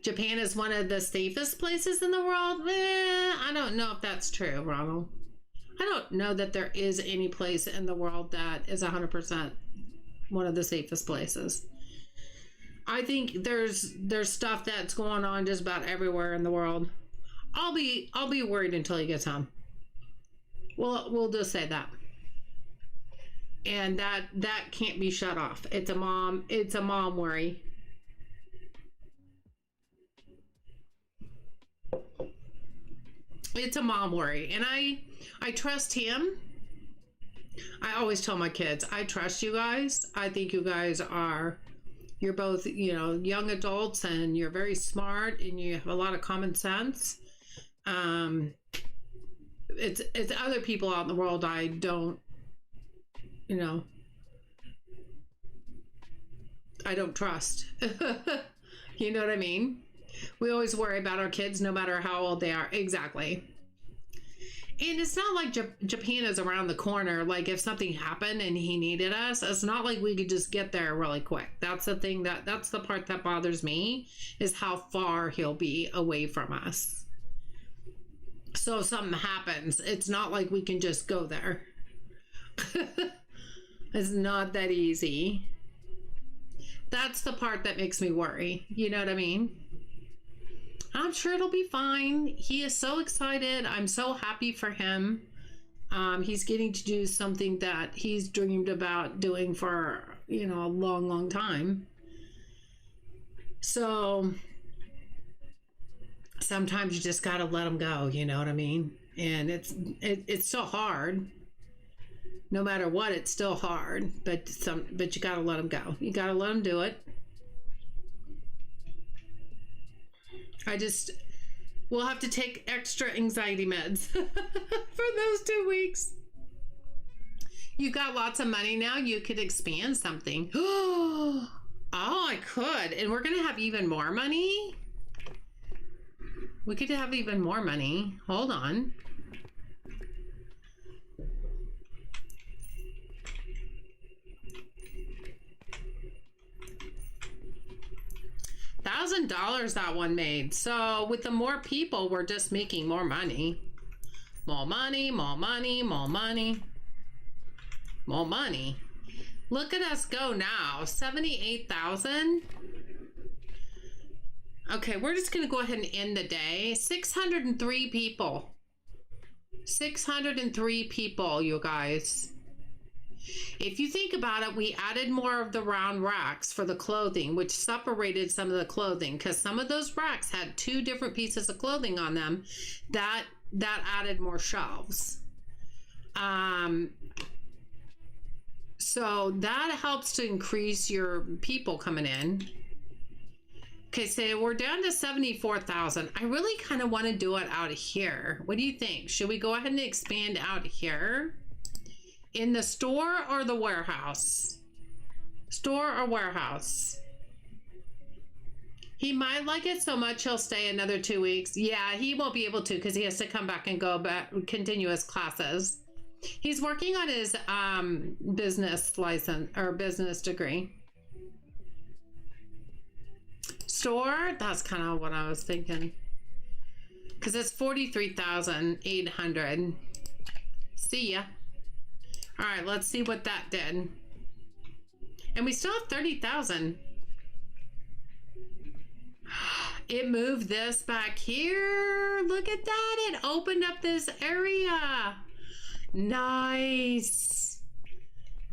Japan is one of the safest places in the world. I don't know if that's true, Ronald. I don't know that there is any place in the world that is 100% one of the safest places. I think there's stuff that's going on just about everywhere in the world. I'll be worried until he gets home. We'll just say that. And that can't be shut off. It's a mom worry. It's a mom worry. And I trust him. I always tell my kids, I trust you guys. I think you guys you're both, young adults, and you're very smart, and you have a lot of common sense. It's other people out in the world I don't, I don't trust. You know what I mean? We always worry about our kids no matter how old they are. Exactly. And it's not like Japan is around the corner. Like if something happened and he needed us, it's not like we could just get there really quick. That's the thing that's the part that bothers me, is how far he'll be away from us. So if something happens, it's not like we can just go there. It's not that easy. That's the part that makes me worry. You know what I mean? I'm sure it'll be fine. He is so excited. I'm so happy for him. He's getting to do something that he's dreamed about doing for, a long, long time. So sometimes you just got to let him go. You know what I mean? And it's so hard. No matter what, it's still hard, but you gotta let them go. You gotta let them do it. We'll have to take extra anxiety meds for those 2 weeks. You got lots of money now. You could expand something. Oh, I could. And we're going to have even more money. We could have even more money. Hold on. $1,000 that one made. So with the more people, we're just making more money. More money, more money, more money. More money. Look at us go now. 78,000. Okay, we're just going to go ahead and end the day. 603 people. 603 people, you guys. If you think about it, we added more of the round racks for the clothing, which separated some of the clothing, because some of those racks had 2 different pieces of clothing on them. That added more shelves. So that helps to increase your people coming in. Okay, so we're down to 74,000. I really kind of want to do it out here. What do you think? Should we go ahead and expand out here? In the store or the warehouse? Store or warehouse? He might like it so much he'll stay another 2 weeks. Yeah, he won't be able to because he has to come back and go back, continue his classes. He's working on his business license or business degree. Store, that's kind of what I was thinking. Because it's 43,800. See ya. All right, let's see what that did. And we still have 30,000. It moved this back here. Look at that. It opened up this area. Nice.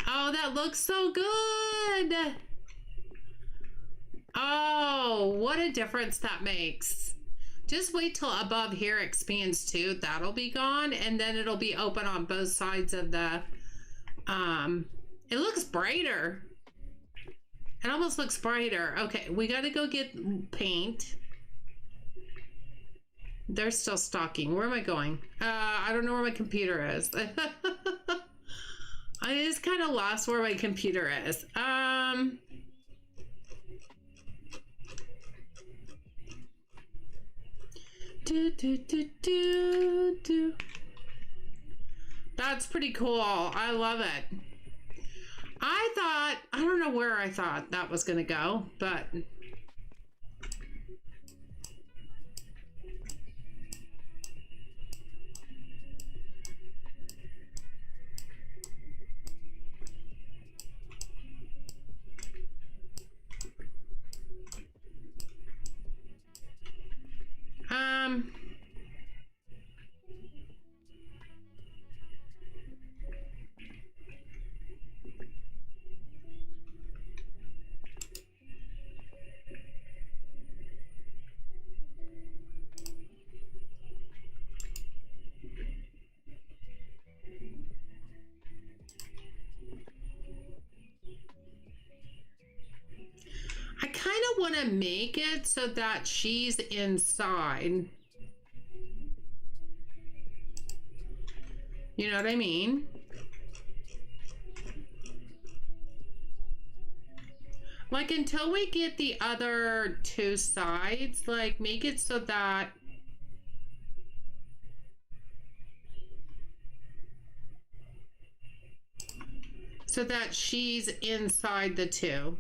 Oh, that looks so good. Oh, what a difference that makes. Just wait till above here expands too. That'll be gone. And then it'll be open on both sides of the, it looks brighter. It almost looks brighter. Okay, we got to go get paint. They're still stocking. Where am I going? I don't know where my computer is. I just kind of lost where my computer is. That's pretty cool. I love it. I don't know where I thought that was going to go, but I kind of want to make it so that she's inside. You know what I mean? Like until we get the other 2 sides, like make it so that she's inside the 2.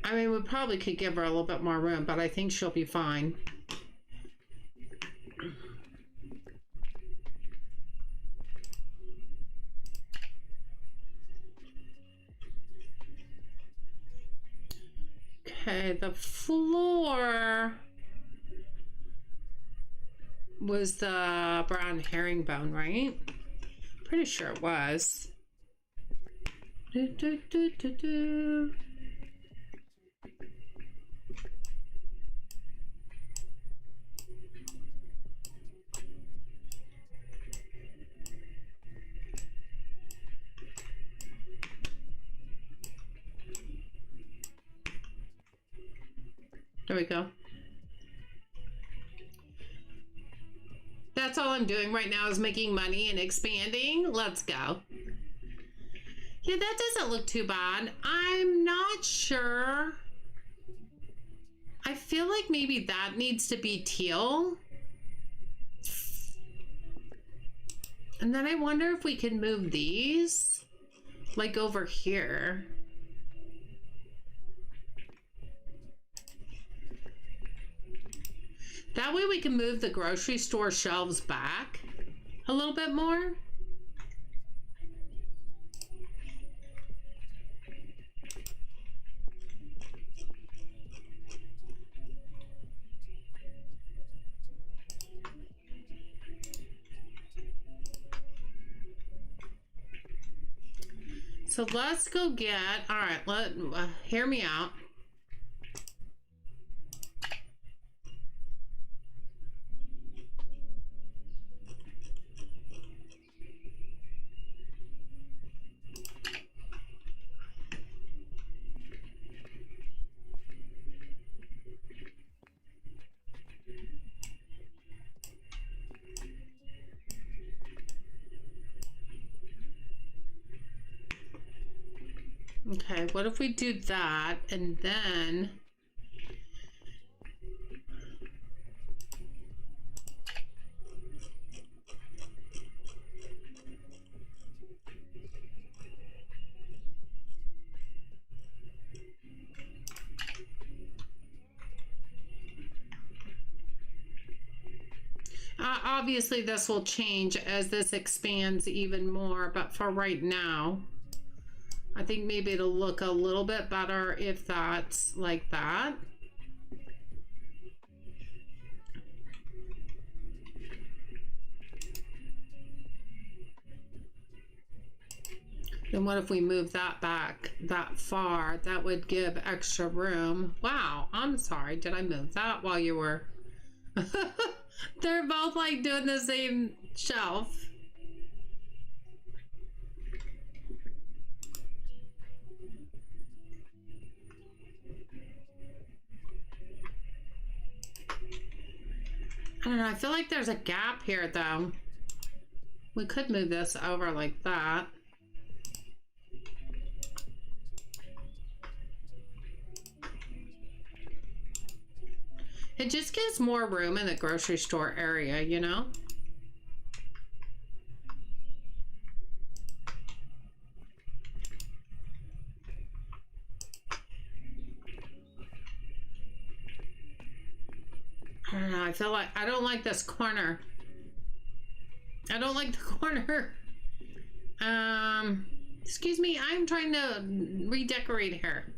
I mean, we probably could give her a little bit more room, but I think she'll be fine. Okay, the floor was the brown herringbone, right? Pretty sure it was. There we go. That's all I'm doing right now is making money and expanding. Let's go. Yeah, that doesn't look too bad. I'm not sure. I feel like maybe that needs to be teal. And then I wonder if we can move these like over here. That way we can move the grocery store shelves back a little bit more. So let's go get, all right, hear me out. Okay, what if we do that and then obviously this will change as this expands even more, but for right now I think maybe it'll look a little bit better if that's like that. Then what if we move that back that far? That would give extra room. Wow, I'm sorry. Did I move that while you were... They're both like doing the same shelf. I don't know, I feel like there's a gap here though. We could move this over like that. It just gives more room in the grocery store area, you know? I don't know, I feel like I don't like this corner. I don't like the corner. Excuse me, I'm trying to redecorate here.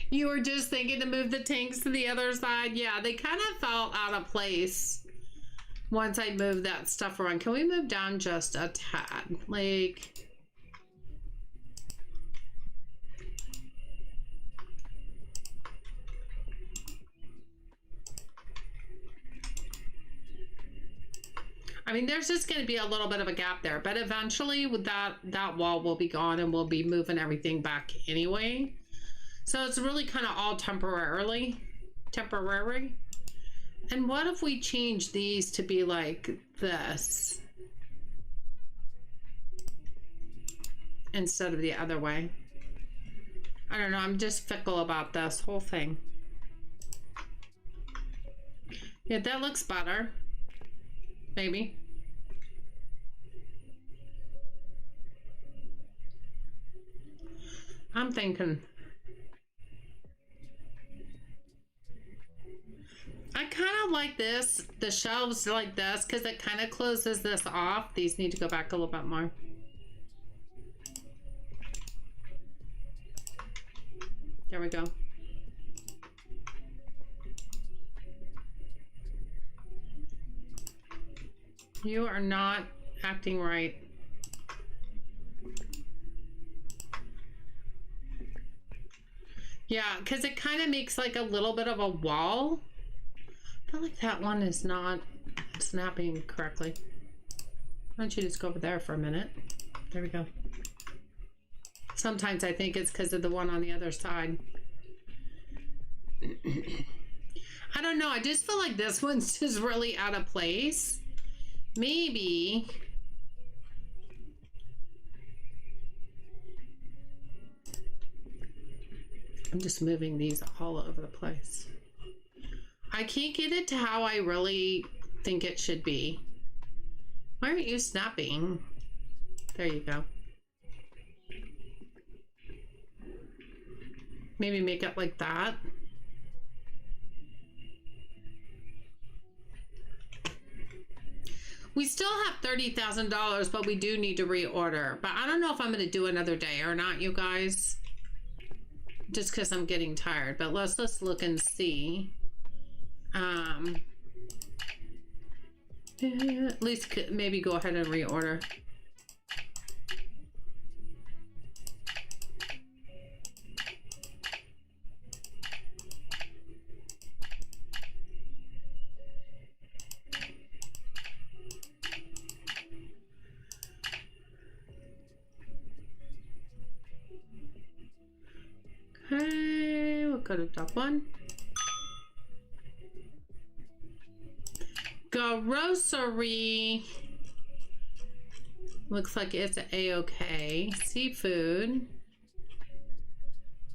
You were just thinking to move the tanks to the other side. Yeah, they kind of felt out of place once I moved that stuff around. Can we move down just a tad? Like... I mean, there's just going to be a little bit of a gap there, but eventually with that wall will be gone and we'll be moving everything back anyway. So it's really kind of all temporary. And what if we change these to be like this instead of the other way? I don't know. I'm just fickle about this whole thing. Yeah, that looks better. Maybe. I'm thinking. I kind of like this, the shelves like this, because it kind of closes this off. These need to go back a little bit more. There we go. You are not acting right. Yeah, because it kind of makes like a little bit of a wall. I feel like that one is not snapping correctly. Why don't you just go over there for a minute? There we go. Sometimes I think it's because of the one on the other side. I don't know. I just feel like this one's just really out of place. Maybe. I'm just moving these all over the place. I can't get it to how I really think it should be. Why aren't you snapping? There you go. Maybe make it like that. We still have $30,000, but we do need to reorder. But I don't know if I'm going to do another day or not, you guys. Just because I'm getting tired. But let's look and see. At least maybe go ahead and reorder. Okay, we'll go to top one. Grocery. Looks like it's a-okay. Seafood.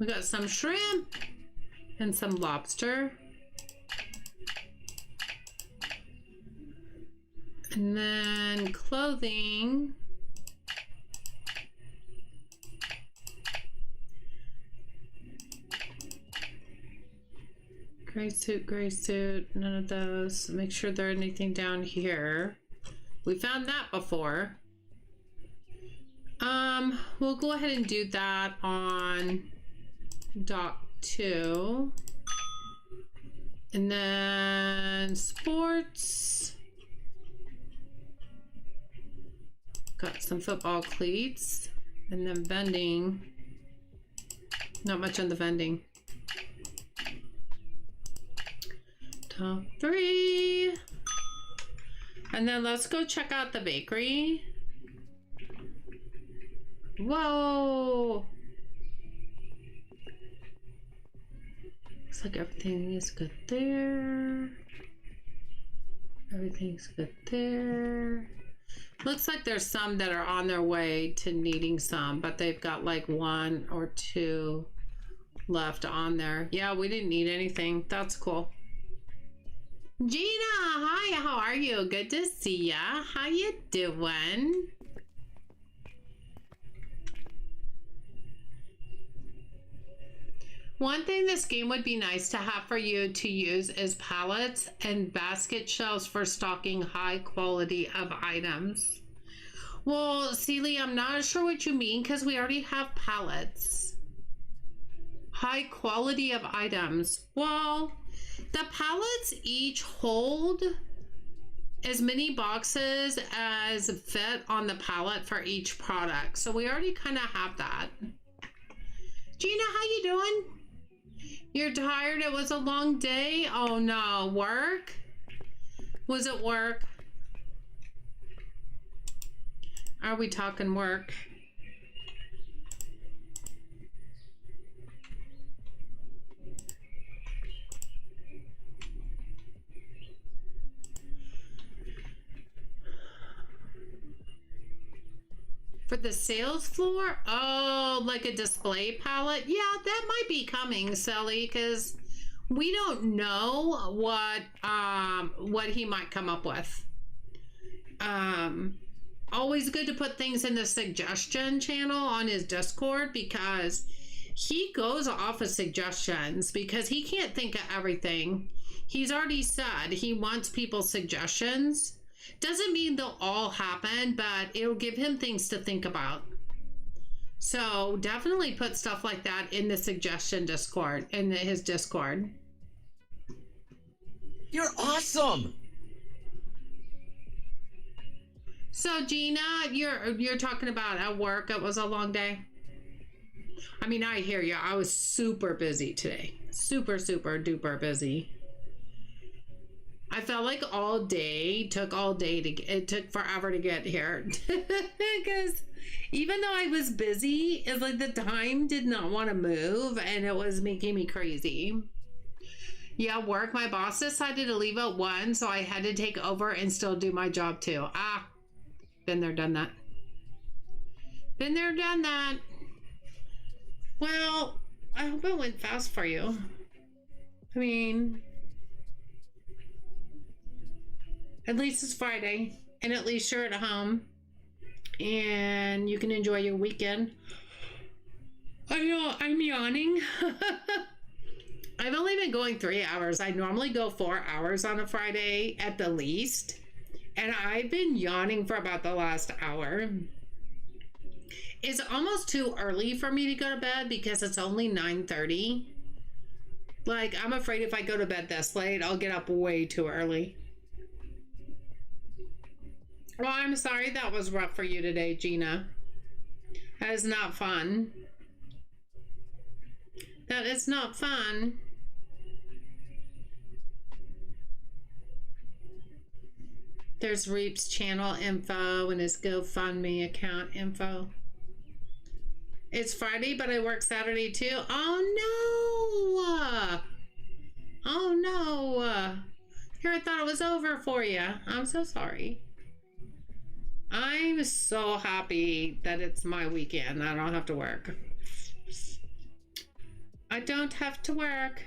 We got some shrimp and some lobster. And then clothing. Gray suit, none of those. Make sure there's anything down here. We found that before. We'll go ahead and do that on dock 2. And then sports. Got some football cleats. And then vending. Not much on the vending. Top 3. And then let's go check out the bakery. Whoa. Looks like everything is good there. Everything's good there. Looks like there's some that are on their way to needing some, but they've got like 1 or 2 left on there. Yeah, we didn't need anything. That's cool. Gina, hi, how are you? Good to see ya. How you doing? One thing this game would be nice to have for you to use is pallets and basket shelves for stocking high quality of items. Well, Celie, I'm not sure what you mean because we already have pallets. High quality of items. Well, the pallets each hold as many boxes as fit on the pallet for each product. So we already kind of have that. Gina, how you doing? You're tired? It was a long day? Oh no, work? Was it work? Are we talking work? For the sales floor? Oh, like a display palette? Yeah, that might be coming, Sally, because we don't know what he might come up with. Always good to put things in the suggestion channel on his Discord because he goes off of suggestions because he can't think of everything. He's already said he wants people's suggestions. Doesn't mean they'll all happen, but it'll give him things to think about. So definitely put stuff like that in the suggestion Discord, in his Discord. You're awesome. So Gina, you're talking about at work. It was a long day. I mean, I hear you. I was super busy today. Super duper busy. I felt like all day took all day it took forever to get here. Because even though I was busy, it's like the time did not want to move and it was making me crazy. Yeah, work. My boss decided to leave at 1, so I had to take over and still do my job too. Been there, done that. Been there, done that. Well, I hope it went fast for you. I mean, at least it's Friday, and at least you're at home, and you can enjoy your weekend. I know, I'm yawning. I've only been going 3 hours. I normally go 4 hours on a Friday at the least, and I've been yawning for about the last hour. It's almost too early for me to go to bed because it's only 9:30. Like, I'm afraid if I go to bed this late, I'll get up way too early. Well, I'm sorry that was rough for you today, Gina. That is not fun. That is not fun. There's Reap's channel info and his GoFundMe account info. It's Friday, but I work Saturday too. Oh no! Oh no! Here, I thought it was over for you. I'm so sorry. I'm so happy that it's my weekend. I don't have to work. I don't have to work.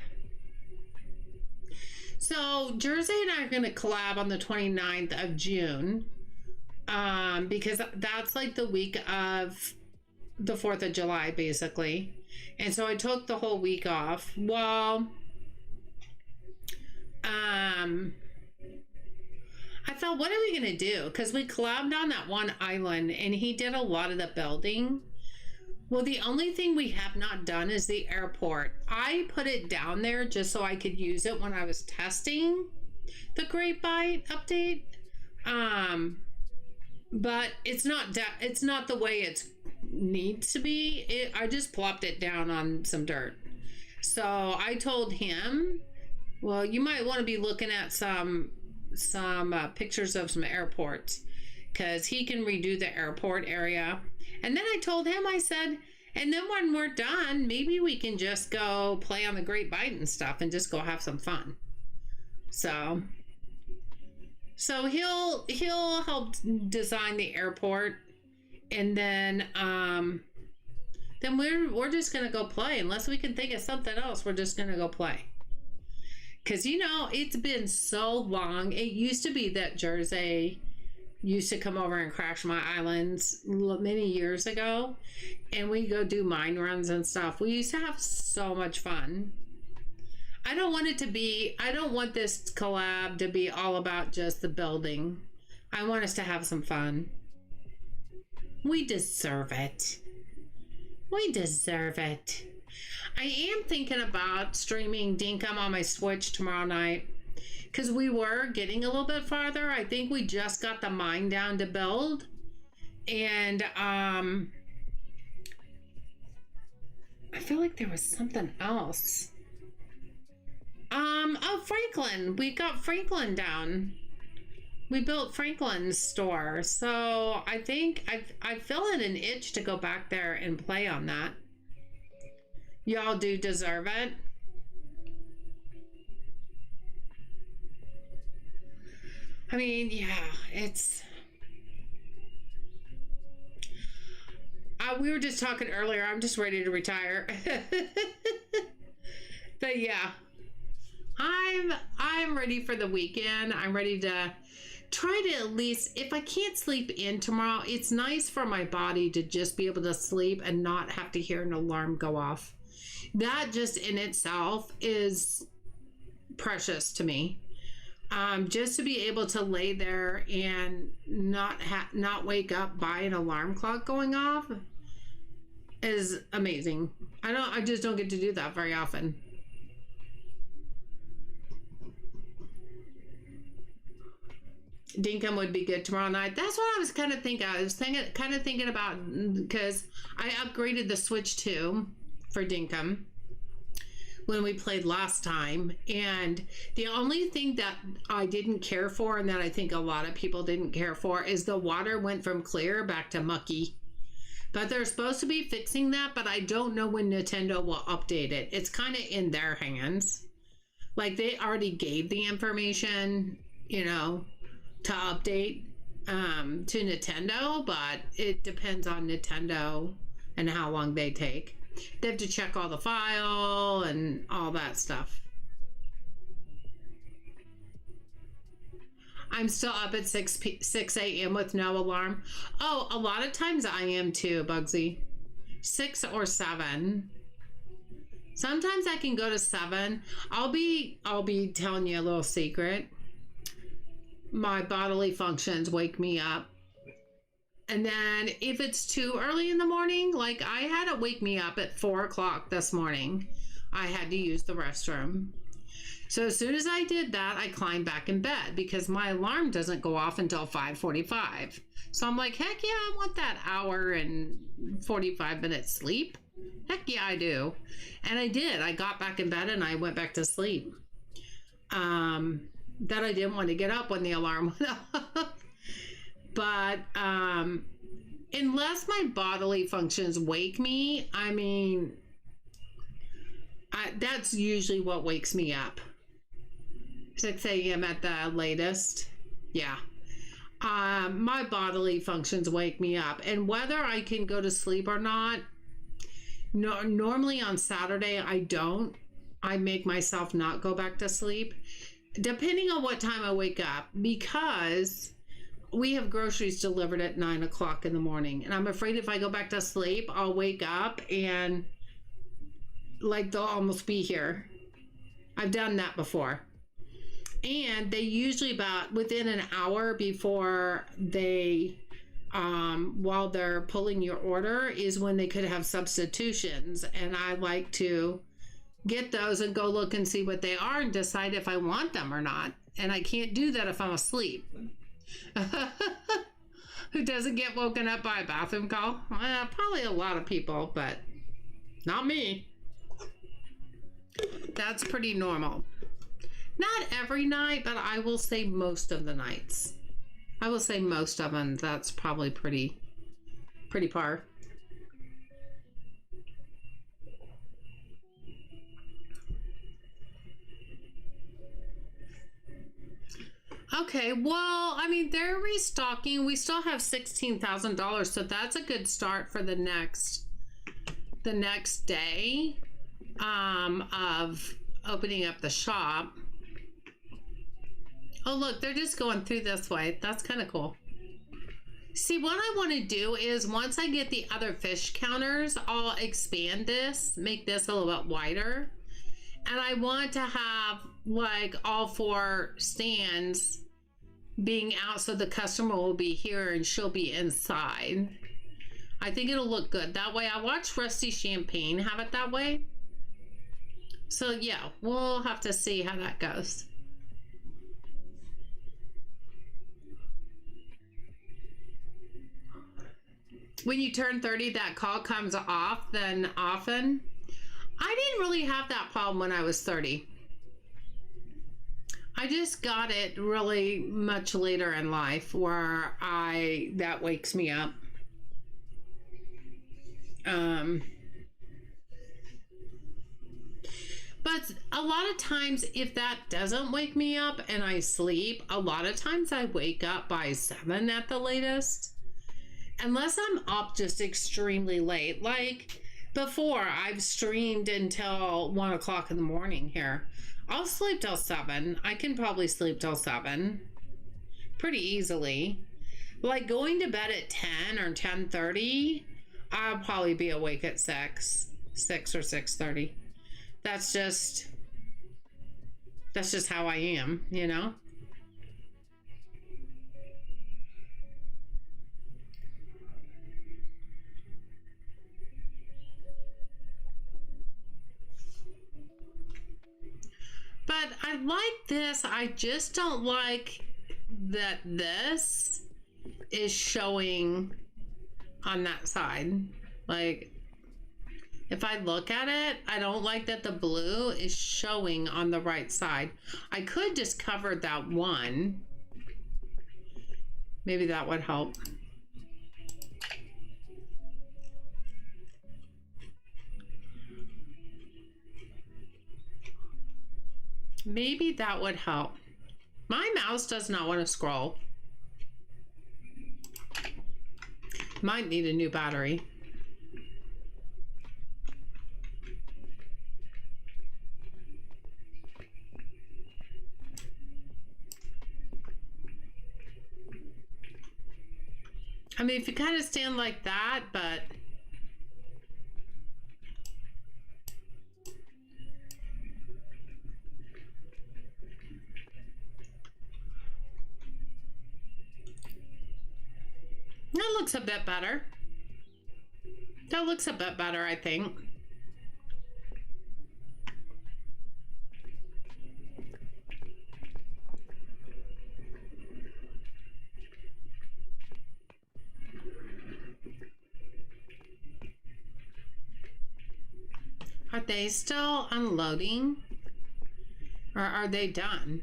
So Jersey and I are going to collab on the 29th of June. Because that's like the week of the 4th of July, basically. And so I took the whole week off. Well, I thought, what are we going to do? Because we collabed on that one island and he did a lot of the building. Well, the only thing we have not done is the airport. I put it down there just so I could use it when I was testing the Great Bite update. But it's not the way it needs to be. I just plopped it down on some dirt. So I told him, well, you might want to be looking at some pictures of some airports because he can redo the airport area. And then I told him, I said, and then when we're done, maybe we can just go play on the Great Bite and stuff and just go have some fun. So he'll help design the airport, and then we're just gonna go play. Unless we can think of something else, we're just gonna go play. Because, you know, it's been so long. It used to be that Jersey used to come over and crash my islands many years ago. And we go do mine runs and stuff. We used to have so much fun. I don't want this collab to be all about just the building. I want us to have some fun. We deserve it. We deserve it. I am thinking about streaming Dinkum on my Switch tomorrow night because we were getting a little bit farther. I think we just got the mine down to build, and I feel like there was something else. Oh, Franklin. We got Franklin down. We built Franklin's store, so I think I'm feeling an itch to go back there and play on that. Y'all do deserve it. I mean, yeah, it's... we were just talking earlier. I'm just ready to retire. But yeah, I'm ready for the weekend. I'm ready to try to at least, if I can't sleep in tomorrow, it's nice for my body to just be able to sleep and not have to hear an alarm go off. That just in itself is precious to me. Just to be able to lay there and not wake up by an alarm clock going off is amazing. I just don't get to do that very often. Dinkum would be good tomorrow night. That's what I was kind of thinking. I was kind of thinking about, because I upgraded the Switch 2 for Dinkum, when we played last time. And the only thing that I didn't care for, and that I think a lot of people didn't care for, is the water went from clear back to mucky. But they're supposed to be fixing that, but I don't know when Nintendo will update it. It's kind of in their hands. Like, they already gave the information, you know, to update to Nintendo, but it depends on Nintendo and how long they take. They have to check all the file and all that stuff. I'm still up at 6 a.m. with no alarm. Oh, a lot of times I am too, Bugsy. 6 or 7. Sometimes I can go to 7. I'll be telling you a little secret. My bodily functions wake me up. And then if it's too early in the morning, like I had it wake me up at 4 o'clock this morning. I had to use the restroom. So as soon as I did that, I climbed back in bed because my alarm doesn't go off until 5:45. So I'm like, heck yeah, I want that hour and 45 minutes sleep. Heck yeah, I do. And I did. I got back in bed and I went back to sleep. That I didn't want to get up when the alarm went off. But unless my bodily functions wake me, I mean, that's usually what wakes me up. 6 a.m. at the latest. Yeah. My bodily functions wake me up. And whether I can go to sleep or not, normally on Saturday, I don't. I make myself not go back to sleep, depending on what time I wake up, because we have groceries delivered at 9 o'clock in the morning. And I'm afraid if I go back to sleep, I'll wake up and like they'll almost be here. I've done that before. And they usually about within an hour before they, while they're pulling your order, is when they could have substitutions. And I like to get those and go look and see what they are and decide if I want them or not. And I can't do that if I'm asleep. Who doesn't get woken up by a bathroom call? Probably a lot of people, but not me. That's pretty normal. Not every night, but I will say most of the nights. I will say most of them. That's probably pretty par. Okay, well, I mean, they're restocking. We still have $16,000, so that's a good start for the next day of opening up the shop. Oh, look, they're just going through this way. That's kind of cool. See, what I want to do is once I get the other fish counters, I'll expand this, make this a little bit wider. And I want to have like all 4 stands being out so the customer will be here and she'll be inside. I think it'll look good that way. I watched Rusty Champagne have it that way. So yeah, we'll have to see how that goes. When you turn 30, that call comes off then often. I didn't really have that problem when I was 30. I just got it really much later in life where that wakes me up. But a lot of times if that doesn't wake me up and I sleep, a lot of times I wake up by 7 at the latest. Unless I'm up just extremely late. Like before, I've streamed until 1 o'clock in the morning here. I'll sleep till 7. I can probably sleep till 7 pretty easily. Like going to bed at 10 or 10:30, I'll probably be awake at 6 or 6:30. That's just how I am, you know? But I like this. I just don't like that this is showing on that side. Like, If I look at it, I don't like that the blue is showing on the right side. I could just cover that one. Maybe that would help. Maybe that would help. My mouse does not want to scroll. Might need a new battery. I mean, if you kind of stand like that, but that looks a bit better. That looks a bit better, I think. Are they still unloading? Or are they done?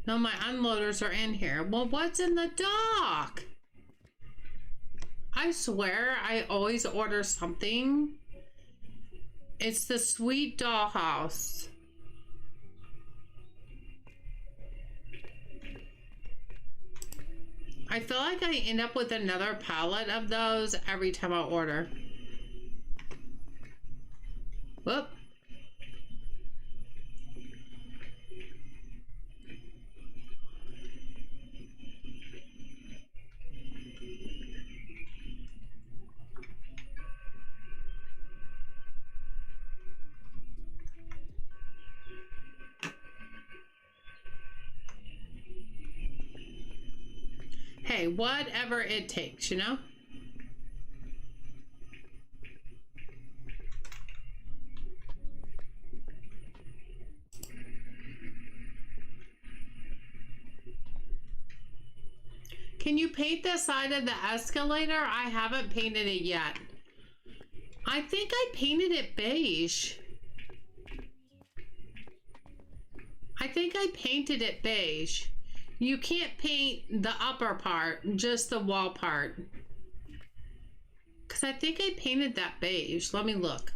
No, my unloaders are in here. Well, what's in the dock? I swear I always order something. It's the Sweet Dollhouse. I feel like I end up with another pallet of those every time I order. Whoop. Hey, whatever it takes, you know? Can you paint the side of the escalator? I haven't painted it yet. I think I painted it beige. I think I painted it beige. You can't paint the upper part, just the wall part. Because I think I painted that beige. Let me look.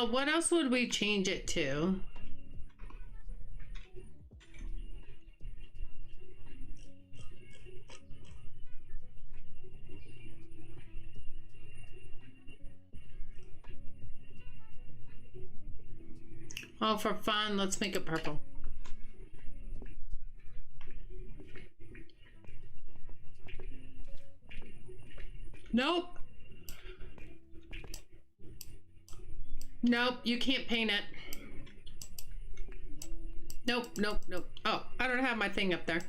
What else would we change it to? Oh, for fun, let's make it purple. Nope. Nope, you can't paint it. Nope, nope, nope. Oh, I don't have my thing up there.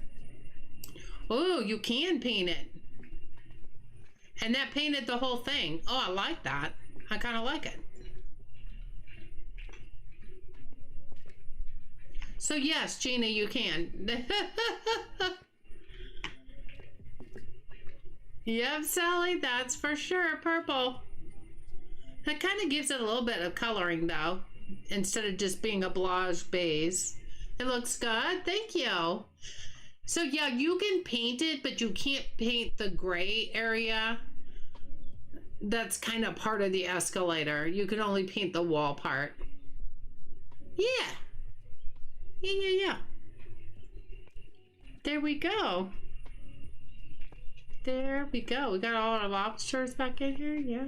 Oh, you can paint it. And that painted the whole thing. Oh, I like that. I kind of like it. So yes, Gina, you can. Yep, Sally, that's for sure purple. That kind of gives it a little bit of coloring though, instead of just being a blush base. It looks good, thank you. So yeah, you can paint it, but you can't paint the gray area. That's kind of part of the escalator. You can only paint the wall part. Yeah. Yeah. There we go. There we go. We got all our lobsters back in here. Yeah.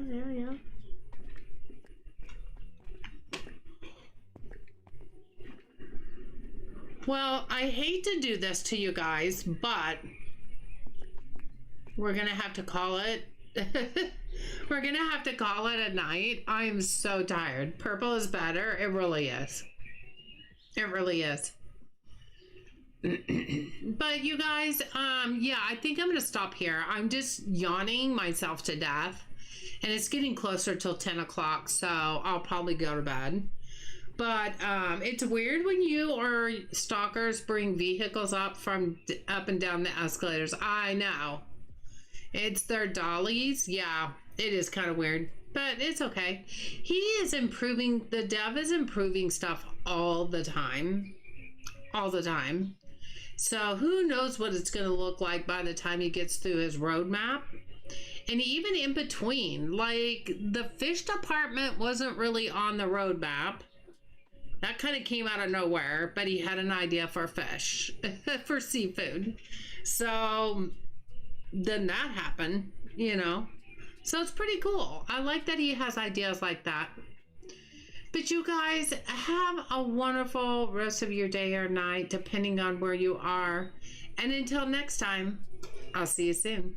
Well, I hate to do this to you guys, but we're gonna have to call it. We're gonna have to call it a night. I'm so tired. Purple is better. It really is. It really is. But you guys, yeah, I think I'm gonna stop here. I'm just yawning myself to death. And it's getting closer till 10 o'clock, so I'll probably go to bed. But it's weird when you or stalkers bring vehicles up and down the escalators. I know. It's their dollies. Yeah, it is kind of weird, but it's okay. He is improving. The dev is improving stuff all the time. All the time. So who knows what it's going to look like by the time he gets through his roadmap. And even in between, like the fish department wasn't really on the roadmap. That kind of came out of nowhere, but he had an idea for fish, for seafood. So then that happened, you know. So it's pretty cool. I like that he has ideas like that. But you guys have a wonderful rest of your day or night, depending on where you are. And until next time, I'll see you soon.